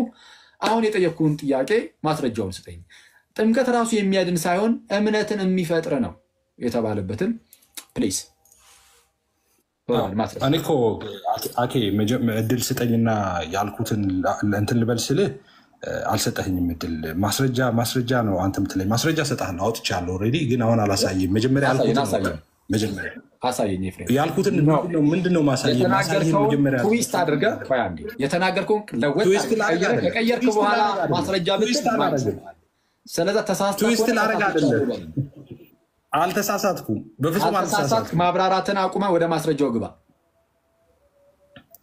አሁን የጠየቅኩህን ጥያቄ ማስረጃውን ስጠኝ። ጥምቀት ራሱ የሚያድን ሳይሆን እምነትን የሚፈጥር ነው የተባለበትን ፕሊስ። እኔ እኮ አኬ እድል ስጠኝና ያልኩትን እንትን ልበል ስልህ አልሰጠኝም እድል። ማስረጃ ነው አንተ የምትለኝ። ማስረጃ እሰጥሃለሁ፣ አውጥቻለሁ ኦልሬዲ። ግን አሁን አላሳይም። መጀመሪያ ያልኩትን ምንድነው ማሳየህ? ትዊስት አድርገህ የተናገርከውን ለወጥ ከቀየርክ በኋላ ማስረጃ ብትል ስለዛ ተሳስተህ ትዊስት ላደርግ አይደለም። አልተሳሳትኩም፣ በፍጹም አልተሳሳትኩም። ማብራራትን አቁመ ወደ ማስረጃው ግባ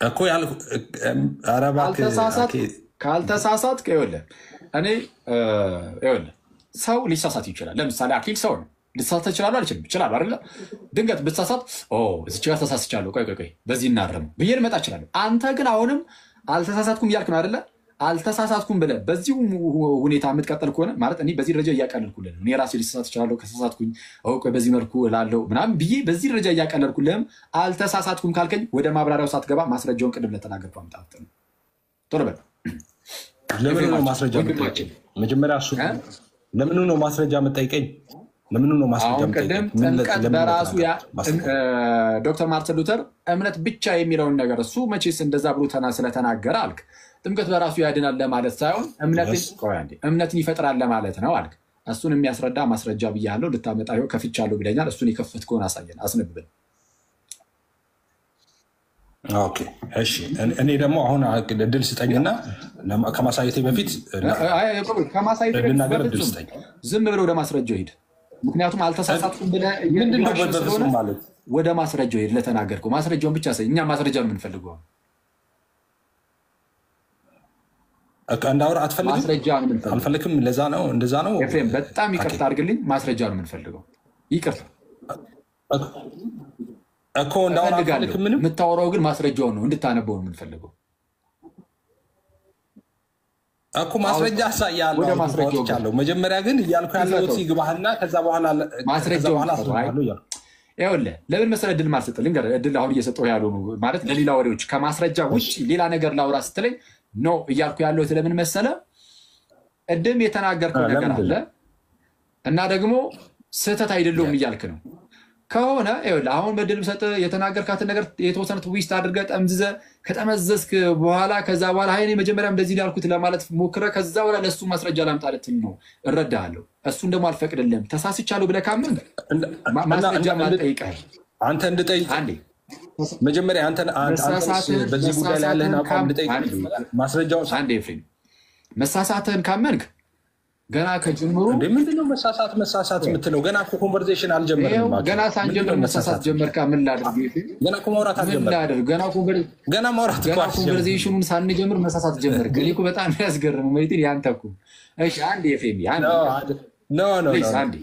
እኮ ያልኩህ። ኧረ እባክህ ካልተሳሳትክ ይኸውልህ እኔ ሰው ሊሳሳት ይችላል። ለምሳሌ አክሊል ሰው ነው፣ ሊሳሳት ይችላል። አልችልም ይችላል አይደለ? ድንገት ብትሳሳት እዚች ጋር ተሳስቻለሁ፣ ቆይ በዚህ እናርም ብዬ ልመጣ እችላለሁ። አንተ ግን አሁንም አልተሳሳትኩም እያልክ ነው አይደለ? አልተሳሳትኩም ብለህ በዚሁ ሁኔታ የምትቀጠል ከሆነ ማለት እኔ በዚህ ደረጃ እያቀለልኩልህ ነው። እኔ ራሴ ሊሳሳት እችላለሁ፣ ከተሳሳትኩኝ በዚህ መልኩ እላለሁ ምናምን ብዬ በዚህ ደረጃ እያቀለልኩልህም አልተሳሳትኩም ካልከኝ ወደ ማብራሪያው ሳትገባ ማስረጃውን ቅድም ለተናገርኩህ አምጣት ነው። ቶሎ በል። ለምን ነው ማስረጃ የምጠይቀኝ? መጀመሪያ እሱ ለምን ነው ማስረጃ የምጠይቀኝ? ለምን ነው ማስረጃ የምጠይቀኝ? ጥምቀት በራሱ ዶክተር ማርቲን ሉተር እምነት ብቻ የሚለውን ነገር እሱ መቼስ እንደዛ ብሎ ስለተናገረ አልክ። ጥምቀት በራሱ ያድናል ለማለት ሳይሆን እምነትን ይፈጥራል ለማለት ነው አልክ። እሱን የሚያስረዳ ማስረጃ ብያለሁ፣ ልታመጣ ከፍቻለሁ ብለኛል። እሱን የከፈትከውን አሳየን፣ አስነብበን። ኦኬ እሺ። እኔ ደግሞ አሁን እድል ስጠኝና ከማሳየቴ በፊት ዝም ብለህ ወደ ማስረጃው ሂድ። ምክንያቱም አልተሳሳትኩም ብለህ ምንድነው በፍጹም ማለት ወደ ማስረጃው ሂድ። ለተናገርከው ማስረጃውን ብቻ ሳይ። እኛ ማስረጃ ነው የምንፈልገው። እንዳወራ አትፈልግም? ማስረጃ ነው የምንፈልገው። አልፈልግም። ለዛ ነው እንደዛ ነው። ኤፍሬም በጣም ይቅርታ አድርግልኝ። ማስረጃ ነው የምንፈልገው። ይቅርታ እኮ እንዳወራ አልፈልግም። ምንም የምታወራው ግን ማስረጃውን ነው እንድታነበው ነው የምንፈልገው እኮ። ማስረጃ አሳያለሁ። ወደ ማስረጃው ይቻላል። መጀመሪያ ግን እያልኩ ያለሁት ይግባህና ከዛ በኋላ ማስረጃውን ይኸውልህ። ለምን መሰለህ እድል ማልሰጥህ ልንገርህ። እድል አሁን እየሰጠሁ ያለው ማለት ለሌላ ወሬዎች ከማስረጃ ውጭ ሌላ ነገር ላውራ ስትለኝ ኖ እያልኩ ያለሁት ለምን መሰለህ? እድም የተናገርከው ነገር አለ እና ደግሞ ስህተት አይደለውም እያልክ ነው ከሆነ ይኸውልህ፣ አሁን በድል ሰጥህ የተናገርካትን ነገር የተወሰነ ትዊስት አድርገህ ጠምዝዘህ ከጠመዘዝክ በኋላ ከዛ በኋላ እኔ መጀመሪያም እንደዚህ ላልኩት ለማለት ሞክረህ ከዛ በኋላ ለእሱ ማስረጃ ላምጣልህ ነው እረዳሃለሁ። እሱን ደግሞ አልፈቅድልህም። ተሳስቻለሁ ብለህ ካመንክ ማስረጃ ማልጠይቅህ አንተ እንድጠይቅ መጀመሪያ አንተ በዚህ ጉዳይ ላይ ያለህን አቋም እንድጠይቅ ማስረጃውን አንዴ ኤፍሬም፣ መሳሳትህን ካመንክ ገና ከጅምሩ ምንድነው መሳሳት የምትለው? ገና እኮ ኮንቨርሴሽን አልጀመርንም። ገና ሳንጀምር መሳሳት ጀመርካ። ምን ላድርግ? ገና እኮ ማውራት አልጀመርንም። ገና ማውራት እኮ ኮንቨርሴሽኑን ሳንጀምር መሳሳት ጀመርክ። እኔ እኮ በጣም ያስገርመው ማለት ያንተ እኮ። እሺ አንዴ ኤፍሬም አንዴ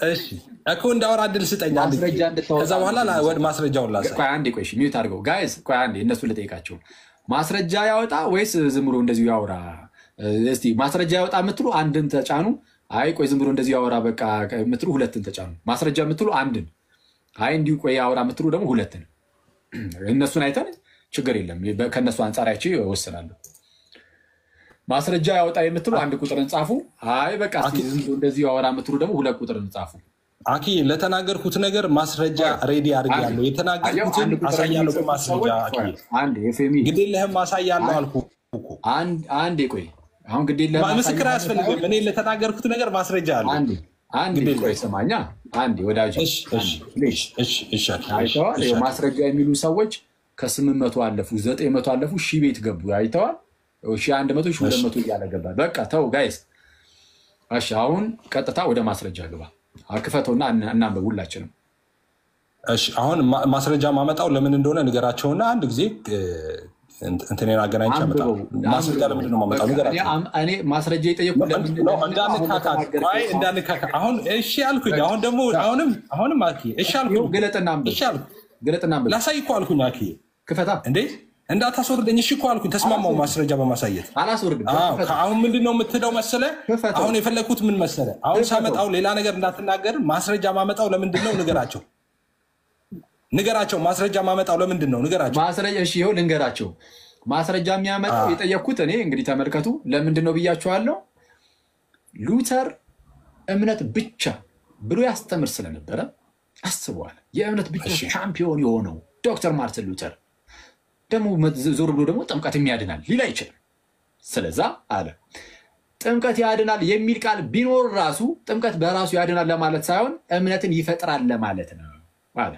እሺ እኮ እንዳወራ እድል ስጠኝ። ከዛ በኋላ ወደ ማስረጃውን ላሳይ። ቆይ አንዴ ቆይ ሚዩት አድርገው ጋይስ። ቆይ አንዴ እነሱ ልጠይቃቸው። ማስረጃ ያወጣ ወይስ ዝም ብሎ እንደዚሁ ያወራ? እስቲ ማስረጃ ያወጣ የምትሉ አንድን ተጫኑ። አይ ቆይ ዝም ብሎ እንደዚሁ ያወራ በቃ የምትሉ ሁለትን ተጫኑ። ማስረጃ የምትሉ አንድን፣ አይ እንዲሁ ቆይ ያወራ የምትሉ ደግሞ ሁለትን። እነሱን አይተን ችግር የለም ከእነሱ አንጻራቸው ይወስናሉ። ማስረጃ ያወጣ የምትሉ አንድ ቁጥርን ጻፉ። አይ በቃ ዝም ብሎ እንደዚሁ ያወራ የምትሉ ደግሞ ሁለት ቁጥርን ጻፉ። አኪ ለተናገርኩት ነገር ማስረጃ ሬዲ አድርጌያለሁ። የተናገርኩትን አሳያለሁ በማስረጃ። አኪ አንዴ ኤፍኤም ግድ የለህም አሳያለሁ አልኩህ እኮ። አንዴ ቆይ አሁን ግድ የለህም ምስክር አያስፈልግም። እኔ ለተናገርኩት ነገር ማስረጃ አለ። አንዴ ቆይ ስማኛ አንዴ ወዳጅ። ማስረጃ የሚሉ ሰዎች ከ800 አለፉ፣ 900 አለፉ፣ 1000 ቤት ገቡ። አይተዋል። 100 200 እያለ ገባ። በቃ ተው ጋይስ። እሺ አሁን ቀጥታ ወደ ማስረጃ ግባ። አክፈተውና እናንበብ ሁላችንም። እሺ አሁን ማስረጃ ማመጣው ለምን እንደሆነ ንገራቸውና አንድ ጊዜ እንትኔን አገናኝቼ አመጣው። ማስረጃ ለምንድን ነው ማመጣው ንገራቸው። እኔ ማስረጃ የጠየኩት ለምንድን ነው እንዳንካካ። አሁን እሺ አልኩኝ። አሁን ደግሞ አሁንም አኪ እሺ አልኩኝ። ገለጥና አንብብ ላሳይ እኮ አልኩኝ። አኪ ክፈታ እንዴ እንዳታስወርደኝ። እሺ እኮ አልኩኝ። ተስማማው ማስረጃ በማሳየት አላስወርድም። አሁን ምንድን ነው የምትለው መሰለህ? አሁን የፈለግኩት ምን መሰለህ? አሁን ሳመጣው ሌላ ነገር እንዳትናገር። ማስረጃ ማመጣው ለምንድን ነው ንገራቸው። ማስረጃ ማመጣው ለምንድን ነው ንገራቸው። ማስረጃ እሺ ይኸው ልንገራቸው። ማስረጃ የሚያመጣው የጠየቅኩት እኔ እንግዲህ ተመልከቱ፣ ለምንድን ነው ብያቸዋለሁ። ሉተር እምነት ብቻ ብሎ ያስተምር ስለነበረ አስበዋል። የእምነት ብቻ ቻምፒዮን የሆነው ዶክተር ማርቲን ሉተር ደግሞ ዞር ብሎ ደግሞ ጥምቀት የሚያድናል ሊል አይችልም። ስለዛ አለ ጥምቀት ያድናል የሚል ቃል ቢኖር ራሱ ጥምቀት በራሱ ያድናል ለማለት ሳይሆን እምነትን ይፈጥራል ለማለት ነው አለ።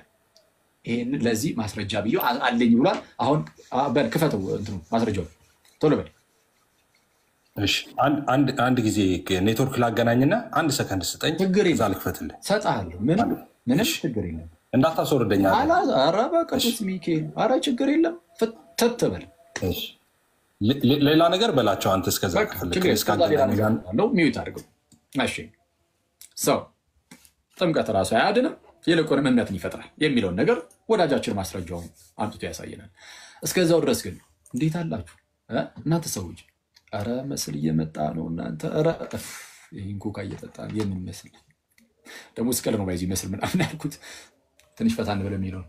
ይህን ለዚህ ማስረጃ ብዬ አለኝ ብሏል። አሁን በል ክፈተው እንትኑ ማስረጃው ቶሎ በል። እሺ አንድ ጊዜ ኔትወርክ ላገናኝና አንድ ሰከንድ ስጠኝ። እዛ ልክፈትልህ። እሰጥሃለሁ። ምንም ችግር የለም። እንዳታስወርደኛ። ኧረ በቅዱስ ሚካኤል ኧረ ችግር የለም። ፍትት በል። ሌላ ነገር በላቸው አንተ እስከዛ ክፍል ሚዩት አድርገው። እሺ ሰው ጥምቀት ራሱ አያድንም ይልቁንም እምነትን ይፈጥራል የሚለውን ነገር ወዳጃችን ማስረጃውን አምጥቶ ያሳየናል። እስከዛው ድረስ ግን እንዴት አላችሁ እናንተ ሰዎች? ኧረ መስል እየመጣ ነው እናንተ። ኧረ ይህን ኮካ እየጠጣ የምን መስል ደግሞ ስቀል ነው ባይዚ መስል ምናምን ያልኩት ትንሽ ፈታ እንበል የሚለው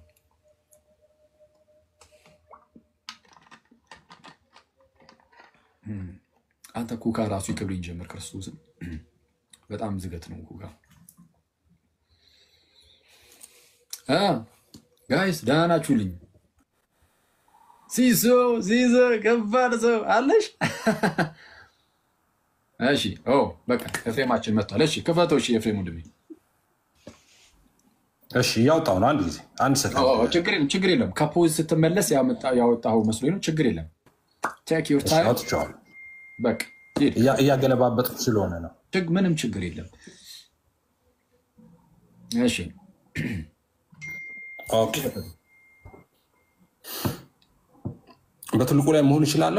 አንተ ኩካ ራሱ ይከብልኝ ጀመር ክርስቶስን በጣም ዝገት ነው ኩካ ጋይስ ደህና ናችሁልኝ ሲሶ ከባድ ሰው አለሽ እሺ በቃ ኤፍሬማችን መጥቷል እሺ ክፈተው እሺ ኤፍሬም ወንድሜ እሺ ያውጣው ነው አንድ ጊዜ አንድ ሰከንድ ችግር የለም ከፖዝ ስትመለስ ያወጣው መስሎኝ ነው ችግር የለም ቴክ ዩር ታይም በቃ እያገለባበጥኩ ስለሆነ ነው ምንም ችግር የለም እሺ ኦኬ በትልቁ ላይ መሆን ይችላል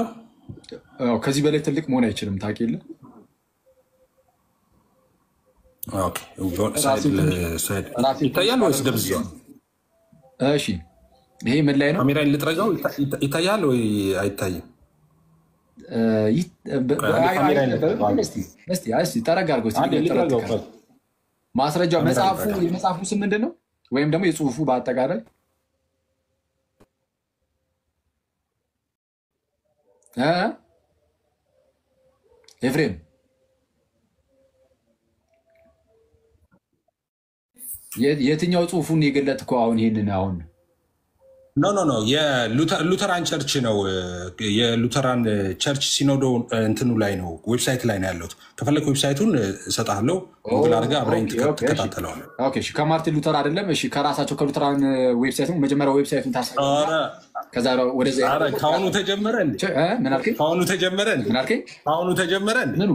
ከዚህ በላይ ትልቅ መሆን አይችልም ታውቂልህ ኦኬ ሳይድ ይታያል ወይስ ደብዝዟል እሺ ይሄ ምን ላይ ነው ካሜራን ልጥረጋው ይታያል ወይ አይታይም እስቲ ጠረግ አድርገው ማስረጃው የመጽሐፉ ስም ምንድን ነው ወይም ደግሞ የጽሁፉ በአጠቃላይ ኤፍሬም የትኛው ጽሁፉን የገለጥከው አሁን ይሄንን አሁን ኖ የሉተራን ቸርች ነው የሉተራን ቸርች ሲኖዶ እንትኑ ላይ ነው ዌብሳይት ላይ ነው ያለው ከፈለክ ዌብሳይቱን እሰጥሃለሁ ጉግል አድርገህ አብረን ትከታተለዋለህ ኦኬ እሺ ከማርቲን ሉተር አይደለም እሺ ከራሳቸው ከሉተራን ዌብሳይት ነው መጀመሪያ ዌብሳይቱን ታሳየው ከዛ ወደዛ ካሁኑ ተጀመረ እንዴ ምን አልከኝ ካሁኑ ተጀመረ እንዴ ምን አልከኝ ካሁኑ ተጀመረ እንዴ ምኑ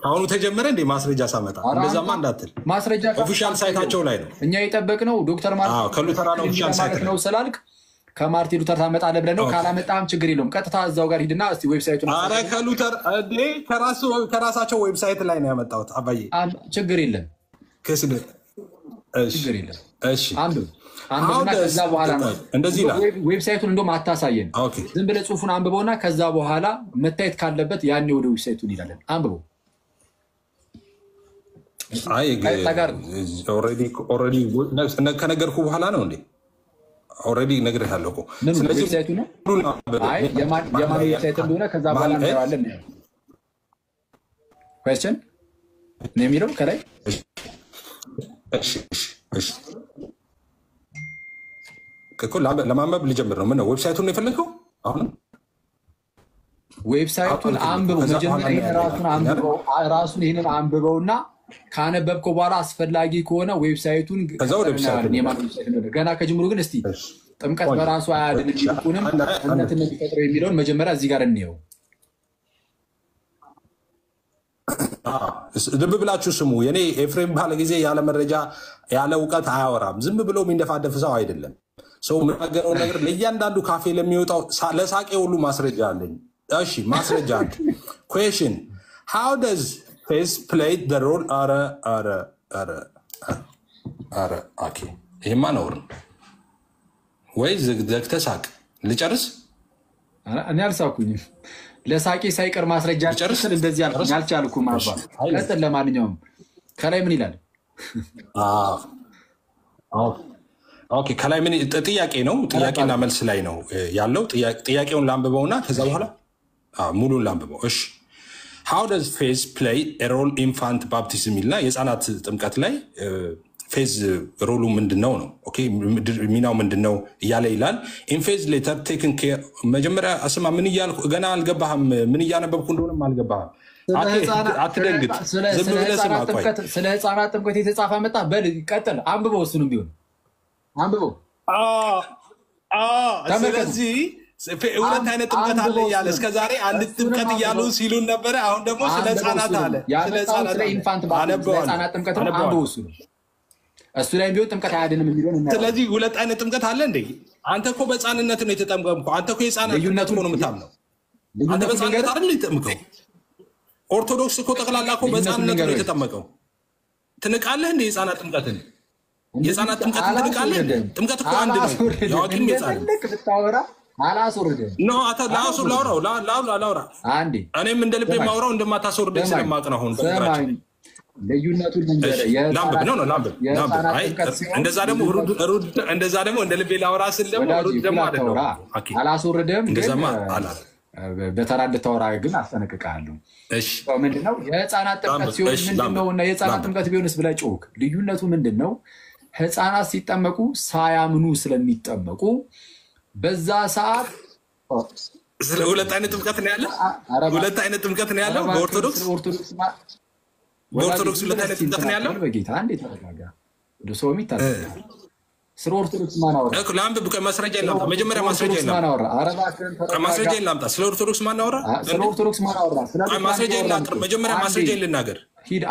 ካሁኑ ተጀመረ እንዴ ማስረጃ ሳመጣ እንደዛማ እንዳትል ማስረጃ ኦፊሻል ሳይታቸው ላይ ነው እኛ የጠበቅነው ዶክተር ማርቲን ከሉተራን ኦፊሻል ሳይት ነው ስላልክ ከማርቲን ሉተር ታመጣለህ ብለህ ነው ካላመጣህም ችግር የለውም ቀጥታ እዛው ጋር ሂድና እስቲ ዌብሳይቱን አረ ከሉተር እንዴ ከራሳቸው ዌብሳይት ላይ ነው ያመጣሁት አባዬ ችግር የለም ከስለ ችግር የለም እሺ አንብብና ከዛ በኋላ ነው እንደዚህ ይላል ዌብሳይቱን እንደውም አታሳየን ዝም ብለህ ጽሁፉን አንብበውና ከዛ በኋላ መታየት ካለበት ያኔ ወደ ዌብሳይቱን እንሄዳለን አንብበው አይ ኦልሬዲ ከነገርኩ በኋላ ነው እንዴ ኦልሬዲ ነግሬሃለሁ እኮ ስለዚህ ዌብሳይቱ ነው አይ የማን ዌብሳይት እንደሆነ ከዛ በኋላ እናያለን question ነው የሚለው ከላይ እሺ ለማንበብ ልጀምር ነው ምነው ዌብሳይቱን ነው የፈለግከው አሁን ዌብሳይቱን አንብበው መጀመሪያ ራሱን ይሄንን አንብበውና ካነበብከው በኋላ አስፈላጊ ከሆነ ዌብሳይቱን ገና ከጅምሩ ግን እስቲ ጥምቀት በራሱ አያድንም ይልቁንም እምነትን የሚፈጥረው የሚለውን መጀመሪያ እዚህ ጋር እንየው ልብ ብላችሁ ስሙ የኔ ኤፍሬም ባለ ጊዜ ያለ መረጃ ያለ እውቀት አያወራም ዝም ብሎ የሚንደፋደፍ ሰው አይደለም ሰው የምናገረው ነገር ለእያንዳንዱ ካፌ ለሚወጣው ለሳቄ ሁሉ ማስረጃ አለኝ እሺ ማስረጃ አለ question how does face play the role አረ ኦኬ ይሄማ ነውር ወይ ዘግተህ ሳቅ ልጨርስ እኔ አልሳኩኝም ለሳቂ ሳይቀር ማስረጃ ጨርስን እንደዚህ አልቻልኩም አባ ቀጥል ለማንኛውም ከላይ ምን ይላል ኦኬ ከላይ ምን ጥያቄ ነው ጥያቄና መልስ ላይ ነው ያለው ጥያቄውን ላንብበውና ከዛ በኋላ ሙሉን ላንብበው እሺ how does faith play a role in infant baptism ይልና የህፃናት ጥምቀት ላይ ፌዝ ሮሉ ምንድነው ነው ኦኬ ሚናው ምንድነው እያለ ይላል in faith later taken care መጀመሪያ አስማ ምን እያልኩ ገና አልገባህም ምን እያነበብኩ እንደሆነም አልገባህም አትደንግጥ ዝም ብለህ ስማ ቆይ ስለ ህፃናት ጥምቀት የተጻፈ መጣ በል ቀጥል አንብበው እሱንም ቢሆን አንብበው ስለዚህ ሁለት አይነት ጥምቀት አለ እያለ እስከዛሬ አንድ ጥምቀት እያሉ ሲሉን ነበረ አሁን ደግሞ ስለ ህፃናት አለ ስለ ኢንፋንት ህፃናት ጥምቀት ነው አንብበው እሱ ላይ ቢሆን ጥምቀት አያድንም የሚለውን እና ስለዚህ ሁለት አይነት ጥምቀት አለ እንዴ አንተ እኮ በህፃንነት ነው የተጠመቀው አንተ እኮ የህፃናት ጥምቀት ነው የምታምነው አንተ በህፃንነት አይደል የተጠመቀው ኦርቶዶክስ እኮ ጠቅላላ እኮ በህፃንነት ነው የተጠመቀው ትንቃለህ እንዴ የህፃናት ጥምቀትን የህፃናት ጥምቀት ትንቃለህ ጥምቀት እኮ አንድ ነው ያውቂም የህፃናት ብታወራ አላስወርደም ኖ አታ ላውራ አንዴ እኔም እንደ ልቤ ማውራው እንደማታስወርደኝ ስለማቅ ነው አሁን ልዩነቱን ላምብ እንደዛ ደግሞ እንደ ልቤ ላውራ ስል ደግሞ ሩድ ደግሞ አይደለም አላስወርደም እንደዛማ በተራ እንድታወራ ግን አስጠነቅቃለሁ። እሺ ምንድነው የህፃናት ጥምቀት ሲሆን ምንድነው እና የህፃናት ጥምቀት ቢሆንስ ብለህ ጮክ። ልዩነቱ ምንድነው? ህፃናት ሲጠመቁ ሳያምኑ ስለሚጠመቁ በዛ ሰዓት ስለ ሁለት አይነት ጥምቀት ነው ያለው። ሁለት አይነት ጥምቀት ነው ያለው በኦርቶዶክስ ሁለት አይነት ጥምቀት ነው ያለው። በጌታ አንዴ ተረጋጋ። ወደ ሰው የሚታረጋ ስለ ኦርቶዶክስ ማን አወራ? ለአንብብ ማስረጃ የለም። መጀመሪያ ማስረጃ የለም። ማስረጃ የለም። ስለ ኦርቶዶክስ ማን አወራ? ስለ ኦርቶዶክስ ማን አወራ? ማስረጃ የለም። መጀመሪያ ማስረጃ ልናገር። ሂድ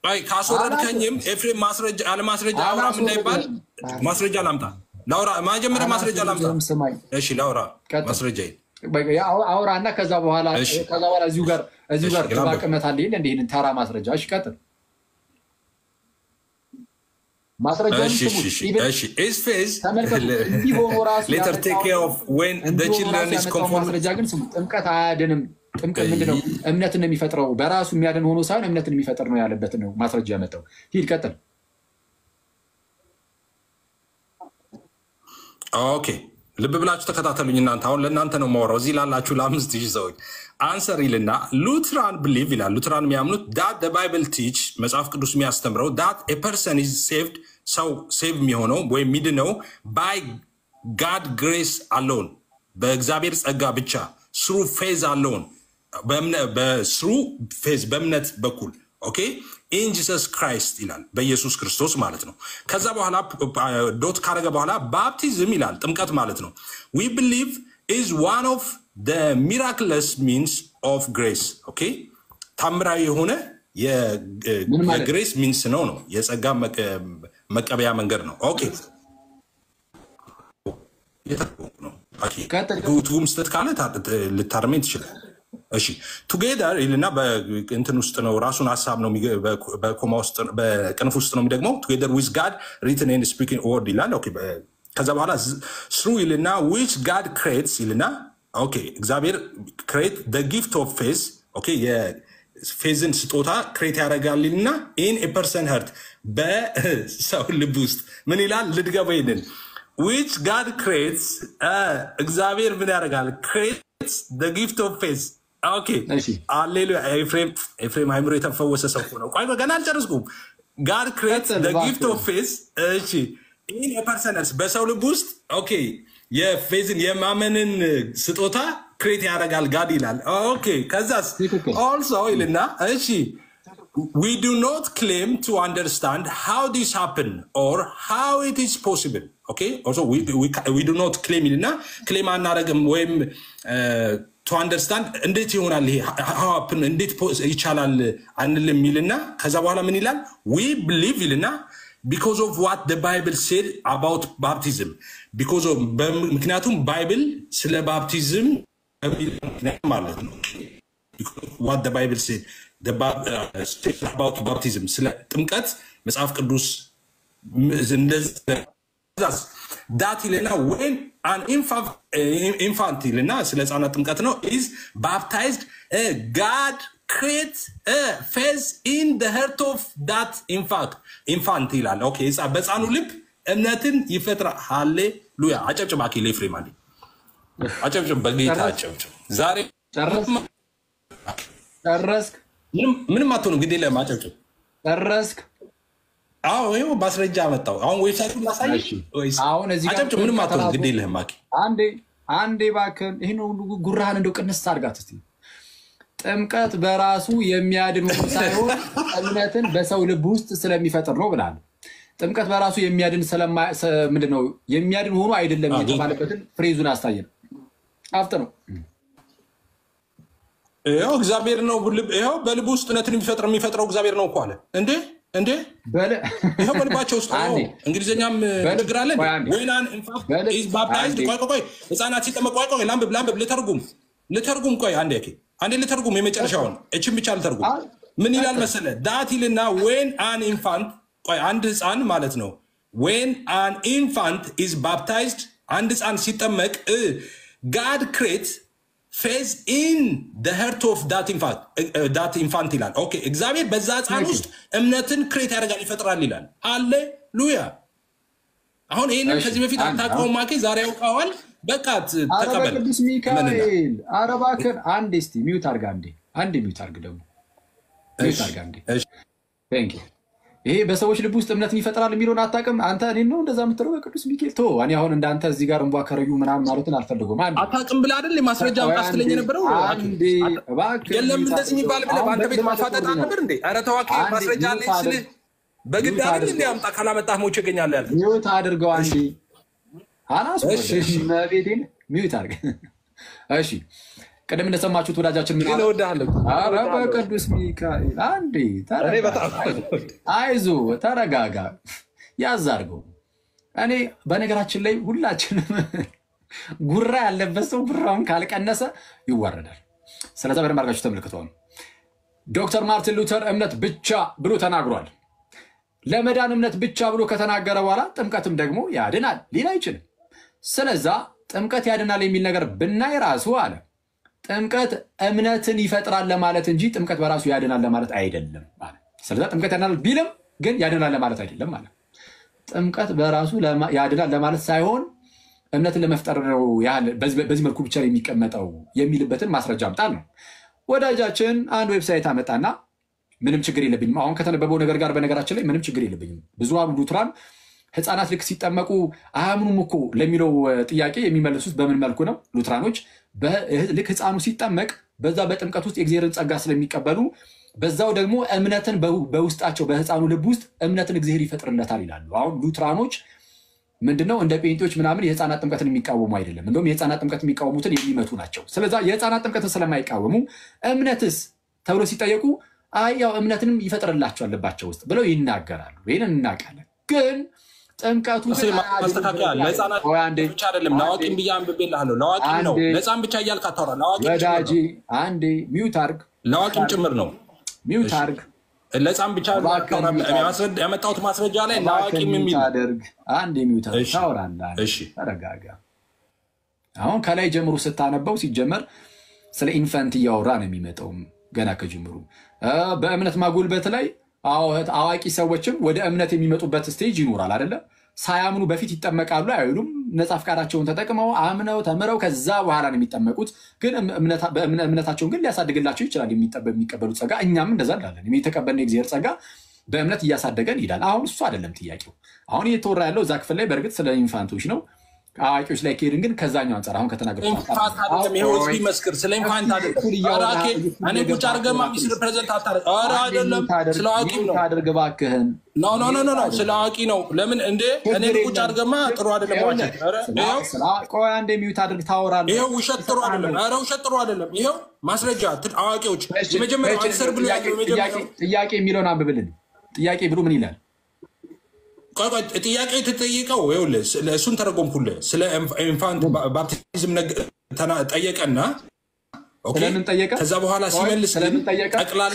አይ ካስወረድከኝም ኤፍሬም ማስረጃ አለ ማስረጃ አውራም እንዳይባል ማስረጃ ላምጣ። ላውራ መጀመሪያ ማስረጃ ላምጣ። እሺ ላውራ ማስረጃ አውራና ከዛ በኋላ እዚሁ ጋር ተባቀመት አለ እንዴ? ይሄን ተራ ማስረጃ እሺ ቀጥል። ማስረጃውን እሺ is phase later take care of when the children is conformed. ማስረጃ ግን ስሙ ጥምቀት አያድንም። ጥምቀት ምንድነው? እምነትን ነው የሚፈጥረው። በራሱ የሚያድን ሆኖ ሳይሆን እምነትን የሚፈጥር ነው ያለበት ነው ማስረጃ ያመጣው። ሂድ ቀጥል። ኦኬ ልብ ብላችሁ ተከታተሉኝ። እናንተ አሁን ለእናንተ ነው የማወራው። እዚህ ላላችሁ ለ5000 ሰዎች አንሰር ይልና ሉትራን ብሊቭ ይላል። ሉትራን የሚያምኑት that the Bible teach መጽሐፍ ቅዱስ የሚያስተምረው that a person is saved ሰው ሴቭ የሚሆነው ወይም ሚድነው by God grace alone በእግዚአብሔር ጸጋ ብቻ through faith alone through faith በእምነት በኩል ኦኬ in Jesus Christ ይላል በኢየሱስ ክርስቶስ ማለት ነው። ከዛ በኋላ ዶት ካረገ በኋላ ባፕቲዝም ይላል ጥምቀት ማለት ነው። we believe is one of the miraculous means of grace ኦኬ ታምራዊ የሆነ የግሬስ ሚንስ ነው የጸጋ መቀበያ መንገድ ነው። ኦኬ ቱም ስተት ካለ ልታርመኝ ትችላል። እሺ ቱጌዘር ይልና በእንትን ውስጥ ነው ራሱን ሐሳብ ነው በኮማ ውስጥ በቅንፍ ውስጥ ነው የሚደግመው ቱጌዘር ዊዝ ጋድ ሪትን ኤንድ ስፒኪንግ ወርድ ይላል። ኦኬ ከዛ በኋላ ስሩ ይልና which God creates ይልና ኦኬ እግዚአብሔር create the gift of faith ኦኬ የፌዝን ስጦታ ክሬት ያደርጋል ይልና in a person heart በሰው ልብ ውስጥ ምን ይላል? ልድገመው ይሄንን which God creates እግዚአብሔር ምን ያደርጋል? creates the gift of faith ኦኬ ሃሌሉያ። ኤፍሬም አይምሮ የተፈወሰ ሰው ነው። ቆይ ገና አልጨረስኩም። God creates the gift of faith እሺ in a person በሰው ልብ ውስጥ ኦኬ የፌዝን የማመንን ስጦታ ክሬት ያደርጋል ጋድ ይላል። ኦኬ ከዛስ also ይልና እሺ we do not claim to understand how this happened or how it is possible okay also we do not claim ይልና ክሌም አናረግም ወይም to understand እንዴት ይሆናል ይሄ how happen እንዴት ይቻላል አንልም ይልና ከዛ በኋላ ምን ይላል? we believe ይልና because of what the Bible said about baptism because of ምክንያቱም ባይብል ስለ ባፕቲዝም ማለት ነው። because of what the Bible said about baptism ስለ ጥምቀት መጽሐፍ ቅዱስ እንደዚህ that ይልና when an infant ይልና ስለ ሕፃናት ጥምቀት ነው is baptized God create faith in the heart of that infant ይላል። ኦኬ በሕፃኑ ልብ እምነትን ይፈጥራል። ሃሌሉያ። አጨብጭብ አኪ ለኤፍሬም አለ አጨብጭብ በጌታ አጨብጭብ። ዛሬ ጨረስክ? ምንም አትሆንም ግዴ ለማጨብጭብ ጨረስክ? አዎ ይሄው ማስረጃ መጣው። አሁን ዌብሳይቱን ላሳይ ወይስ አሁን እዚህ ጋር አጨብጭብ? ምንም አትሆንም ግዴ ለማኪ አንዴ ባክን ይሄን ሁሉ ጉራህን እንደው ቅንስ አድርጋት እስቲ። ጥምቀት በራሱ የሚያድን ሆኖ ሳይሆን እምነትን በሰው ልብ ውስጥ ስለሚፈጥር ነው ብላል። ጥምቀት በራሱ የሚያድን ምንድነው የሚያድን ሆኖ አይደለም የተባለበትን ፍሬዙን አስተያየን አፍጥ ነው። ይሄው እግዚአብሔር ነው ይሄው በልብ ውስጥ እምነትን የሚፈጥረው እግዚአብሔር ነው እኮ አለ እንዴ ይሄው በልባቸው ውስጥ ነው። እንግሊዘኛም ችግር አለ ወይናን ኢንፋክት ኢዝ ባፕታይዝድ ቆይ ሕፃናት ሲጠመቁ ቆይ ላምብ ልተርጉም ቆይ አንዴ ልተርጉም የመጨረሻውን እቺን ብቻ ልተርጉም። ምን ይላል መሰለ ዳት ይልና when an infant ቆይ አንድ ሕፃን ማለት ነው when an infant is baptized አንድ ሕፃን ሲጠመቅ God creates faith in the heart of that infant ይላል። ኦኬ እግዚአብሔር በዛ ሕፃን ውስጥ እምነትን ክሬት ያደርጋል ይፈጥራል ይላል። ሃሌሉያ። አሁን ይሄንን ከዚህ በፊት አታውቀውም ማኬ ዛሬ ያውቀዋል። በቃ ኧረ ተቀበል። በቅዱስ ሚካኤል ኧረ እባክህን አንዴ እስኪ ሚውት አድርግ አንዴ ሚውት አድርግ ደግሞ ሚውት አድርግ አንዴ። ቴንክ ዩ። ይሄ በሰዎች ልብ ውስጥ እምነትን ይፈጥራል የሚለውን አታውቅም አንተ። እኔን ነው እንደዛ የምትለው? በቅዱስ ሚካኤል ቶ እኔ አሁን እንዳንተ እዚህ ጋር እንቧ ከረዩ ምናምን ማለትን አልፈልጉም። አታውቅም ብለህ አይደል ማስረጃ አምጣስትለኝ የነበረው? አንዴ እባክህ የለም እንደዚህ የሚባል ብለህ በአንተ ቤት ማፋጠጥ አልነበር እንዴ? ኧረ ተዋቂ ማስረጃ አለኝ ስልህ በግድ አይደል እንዴ? አምጣ ካላመጣህ ሞቼ እገኛለሁ ያልኩት። ሚውት አድርገው አንዴ አላስወደድም ቤቴን ሚውት አድርግ። እሺ ቀደም እንደሰማችሁት ወዳጃችን ምን እወድሃለሁ። ኧረ በቅዱስ ሚካኤል አንዴ ተረጋጋ፣ አይዞህ ተረጋጋ፣ ያዝ አድርገው። እኔ በነገራችን ላይ ሁላችንም ጉራ ያለበት ሰው ጉራውን ካልቀነሰ ይዋረዳል። ስለዛ በደንብ አድርጋችሁ ተመልክተዋል። ዶክተር ማርቲን ሉተር እምነት ብቻ ብሎ ተናግሯል። ለመዳን እምነት ብቻ ብሎ ከተናገረ በኋላ ጥምቀትም ደግሞ ያድናል ሊል አይችልም። ስለዛ ጥምቀት ያድናል የሚል ነገር ብናይ ራሱ አለ ጥምቀት እምነትን ይፈጥራል ለማለት እንጂ ጥምቀት በራሱ ያድናል ለማለት አይደለም ማለት። ስለዛ ጥምቀት ያድናል ቢልም ግን ያድናል ለማለት አይደለም ማለት። ጥምቀት በራሱ ያድናል ለማለት ሳይሆን እምነትን ለመፍጠር ነው ያህል በዚህ መልኩ ብቻ የሚቀመጠው የሚልበትን ማስረጃ አምጣል ነው። ወዳጃችን አንድ ዌብሳይት አመጣና ምንም ችግር የለብኝም አሁን ከተነበበው ነገር ጋር በነገራችን ላይ ምንም ችግር የለብኝም። ብዙሃኑ ሉትራን ህፃናት ልክ ሲጠመቁ አያምኑም እኮ ለሚለው ጥያቄ የሚመልሱት በምን መልኩ ነው? ሉትራኖች ልክ ህፃኑ ሲጠመቅ በዛ በጥምቀት ውስጥ የእግዚአብሔርን ጸጋ ስለሚቀበሉ በዛው ደግሞ እምነትን በውስጣቸው በህፃኑ ልብ ውስጥ እምነትን እግዚአብሔር ይፈጥርለታል ይላሉ። አሁን ሉትራኖች ምንድነው እንደ ጴንጤዎች ምናምን የህፃናት ጥምቀትን የሚቃወሙ አይደለም። እንደውም የህፃናት ጥምቀት የሚቃወሙትን የሚመቱ ናቸው። ስለዛ የህፃናት ጥምቀትን ስለማይቃወሙ እምነትስ ተብሎ ሲጠየቁ አይ ያው እምነትንም ይፈጥርላቸዋል ልባቸው ውስጥ ብለው ይናገራሉ። ይሄንን እናውቃለን። ግን ጥምቀቱ ማስተካከያ ለህፃናት ብቻ አይደለም ለአዋቂም ብዬ አንብቤልሃለሁ። ለአዋቂም ነው ለህፃን ብቻ እያልክ አታውራ። ወዳጄ አንዴ ሚውት አድርግ። ለአዋቂም ጭምር ነው ሚውት አድርግ። ለህፃን ብቻ ያመጣሁት ማስረጃ ላይ ለአዋቂም የሚል አድርግ። አንዴ ሚውት አድርግ። ታወራለህ። እሺ ተረጋጋ። አሁን ከላይ ጀምሮ ስታነበው ሲጀመር ስለ ኢንፋንት እያወራ ነው የሚመጣው ገና ከጅምሩ በእምነት ማጎልበት ላይ አዋቂ ሰዎችም ወደ እምነት የሚመጡበት ስቴጅ ይኖራል አይደለ? ሳያምኑ በፊት ይጠመቃሉ አይሉም። ነፃ ፍቃዳቸውን ተጠቅመው አምነው ተምረው ከዛ በኋላ ነው የሚጠመቁት። ግን እምነታቸውን ግን ሊያሳድግላቸው ይችላል የሚቀበሉት ጸጋ። እኛም እንደዛ እንላለን። የተቀበልነው የእግዚአብሔር ጸጋ በእምነት እያሳደገን ይሄዳል። አሁን እሱ አይደለም ጥያቄው። አሁን እየተወራ ያለው እዛ ክፍል ላይ በእርግጥ ስለ ኢንፋንቶች ነው። አዋቂዎች ላይ ከሄድን ግን ከዛኛው አንጻር አሁን ከተናገሩት መስክር ስለ ኢንፋንት አይደለም። እኔ ቁጭ አድርገማ ሚስር ፕሬዘንት አታደርግ። ኧረ አይደለም ስለ አዋቂ ነው ታደርግ እባክህን። ኖ ስለ አዋቂ ነው። ለምን እንዴ እኔ ቁጭ አድርገማ ጥሩ አይደለም። ዋቸት ቆይ አንዴ ሚውት አድርግ ታወራለህ። ይሄው ውሸት ጥሩ አይደለም። ኧረ ውሸት ጥሩ አይደለም። ይሄው ማስረጃ አዋቂዎች የመጀመሪያው አንሰር ብሎ ጥያቄ የሚለውን አንብብልን። ጥያቄ ብሎ ምን ይላል? ጥያቄ የተጠየቀው ይኸውልህ እሱን ተረጎምኩልህ። ስለ ኢንፋንት ባፕቲዝም ጠየቀና ስለምን ጠየቀ? ከዛ በኋላ ሲመልስ ጠቅላላ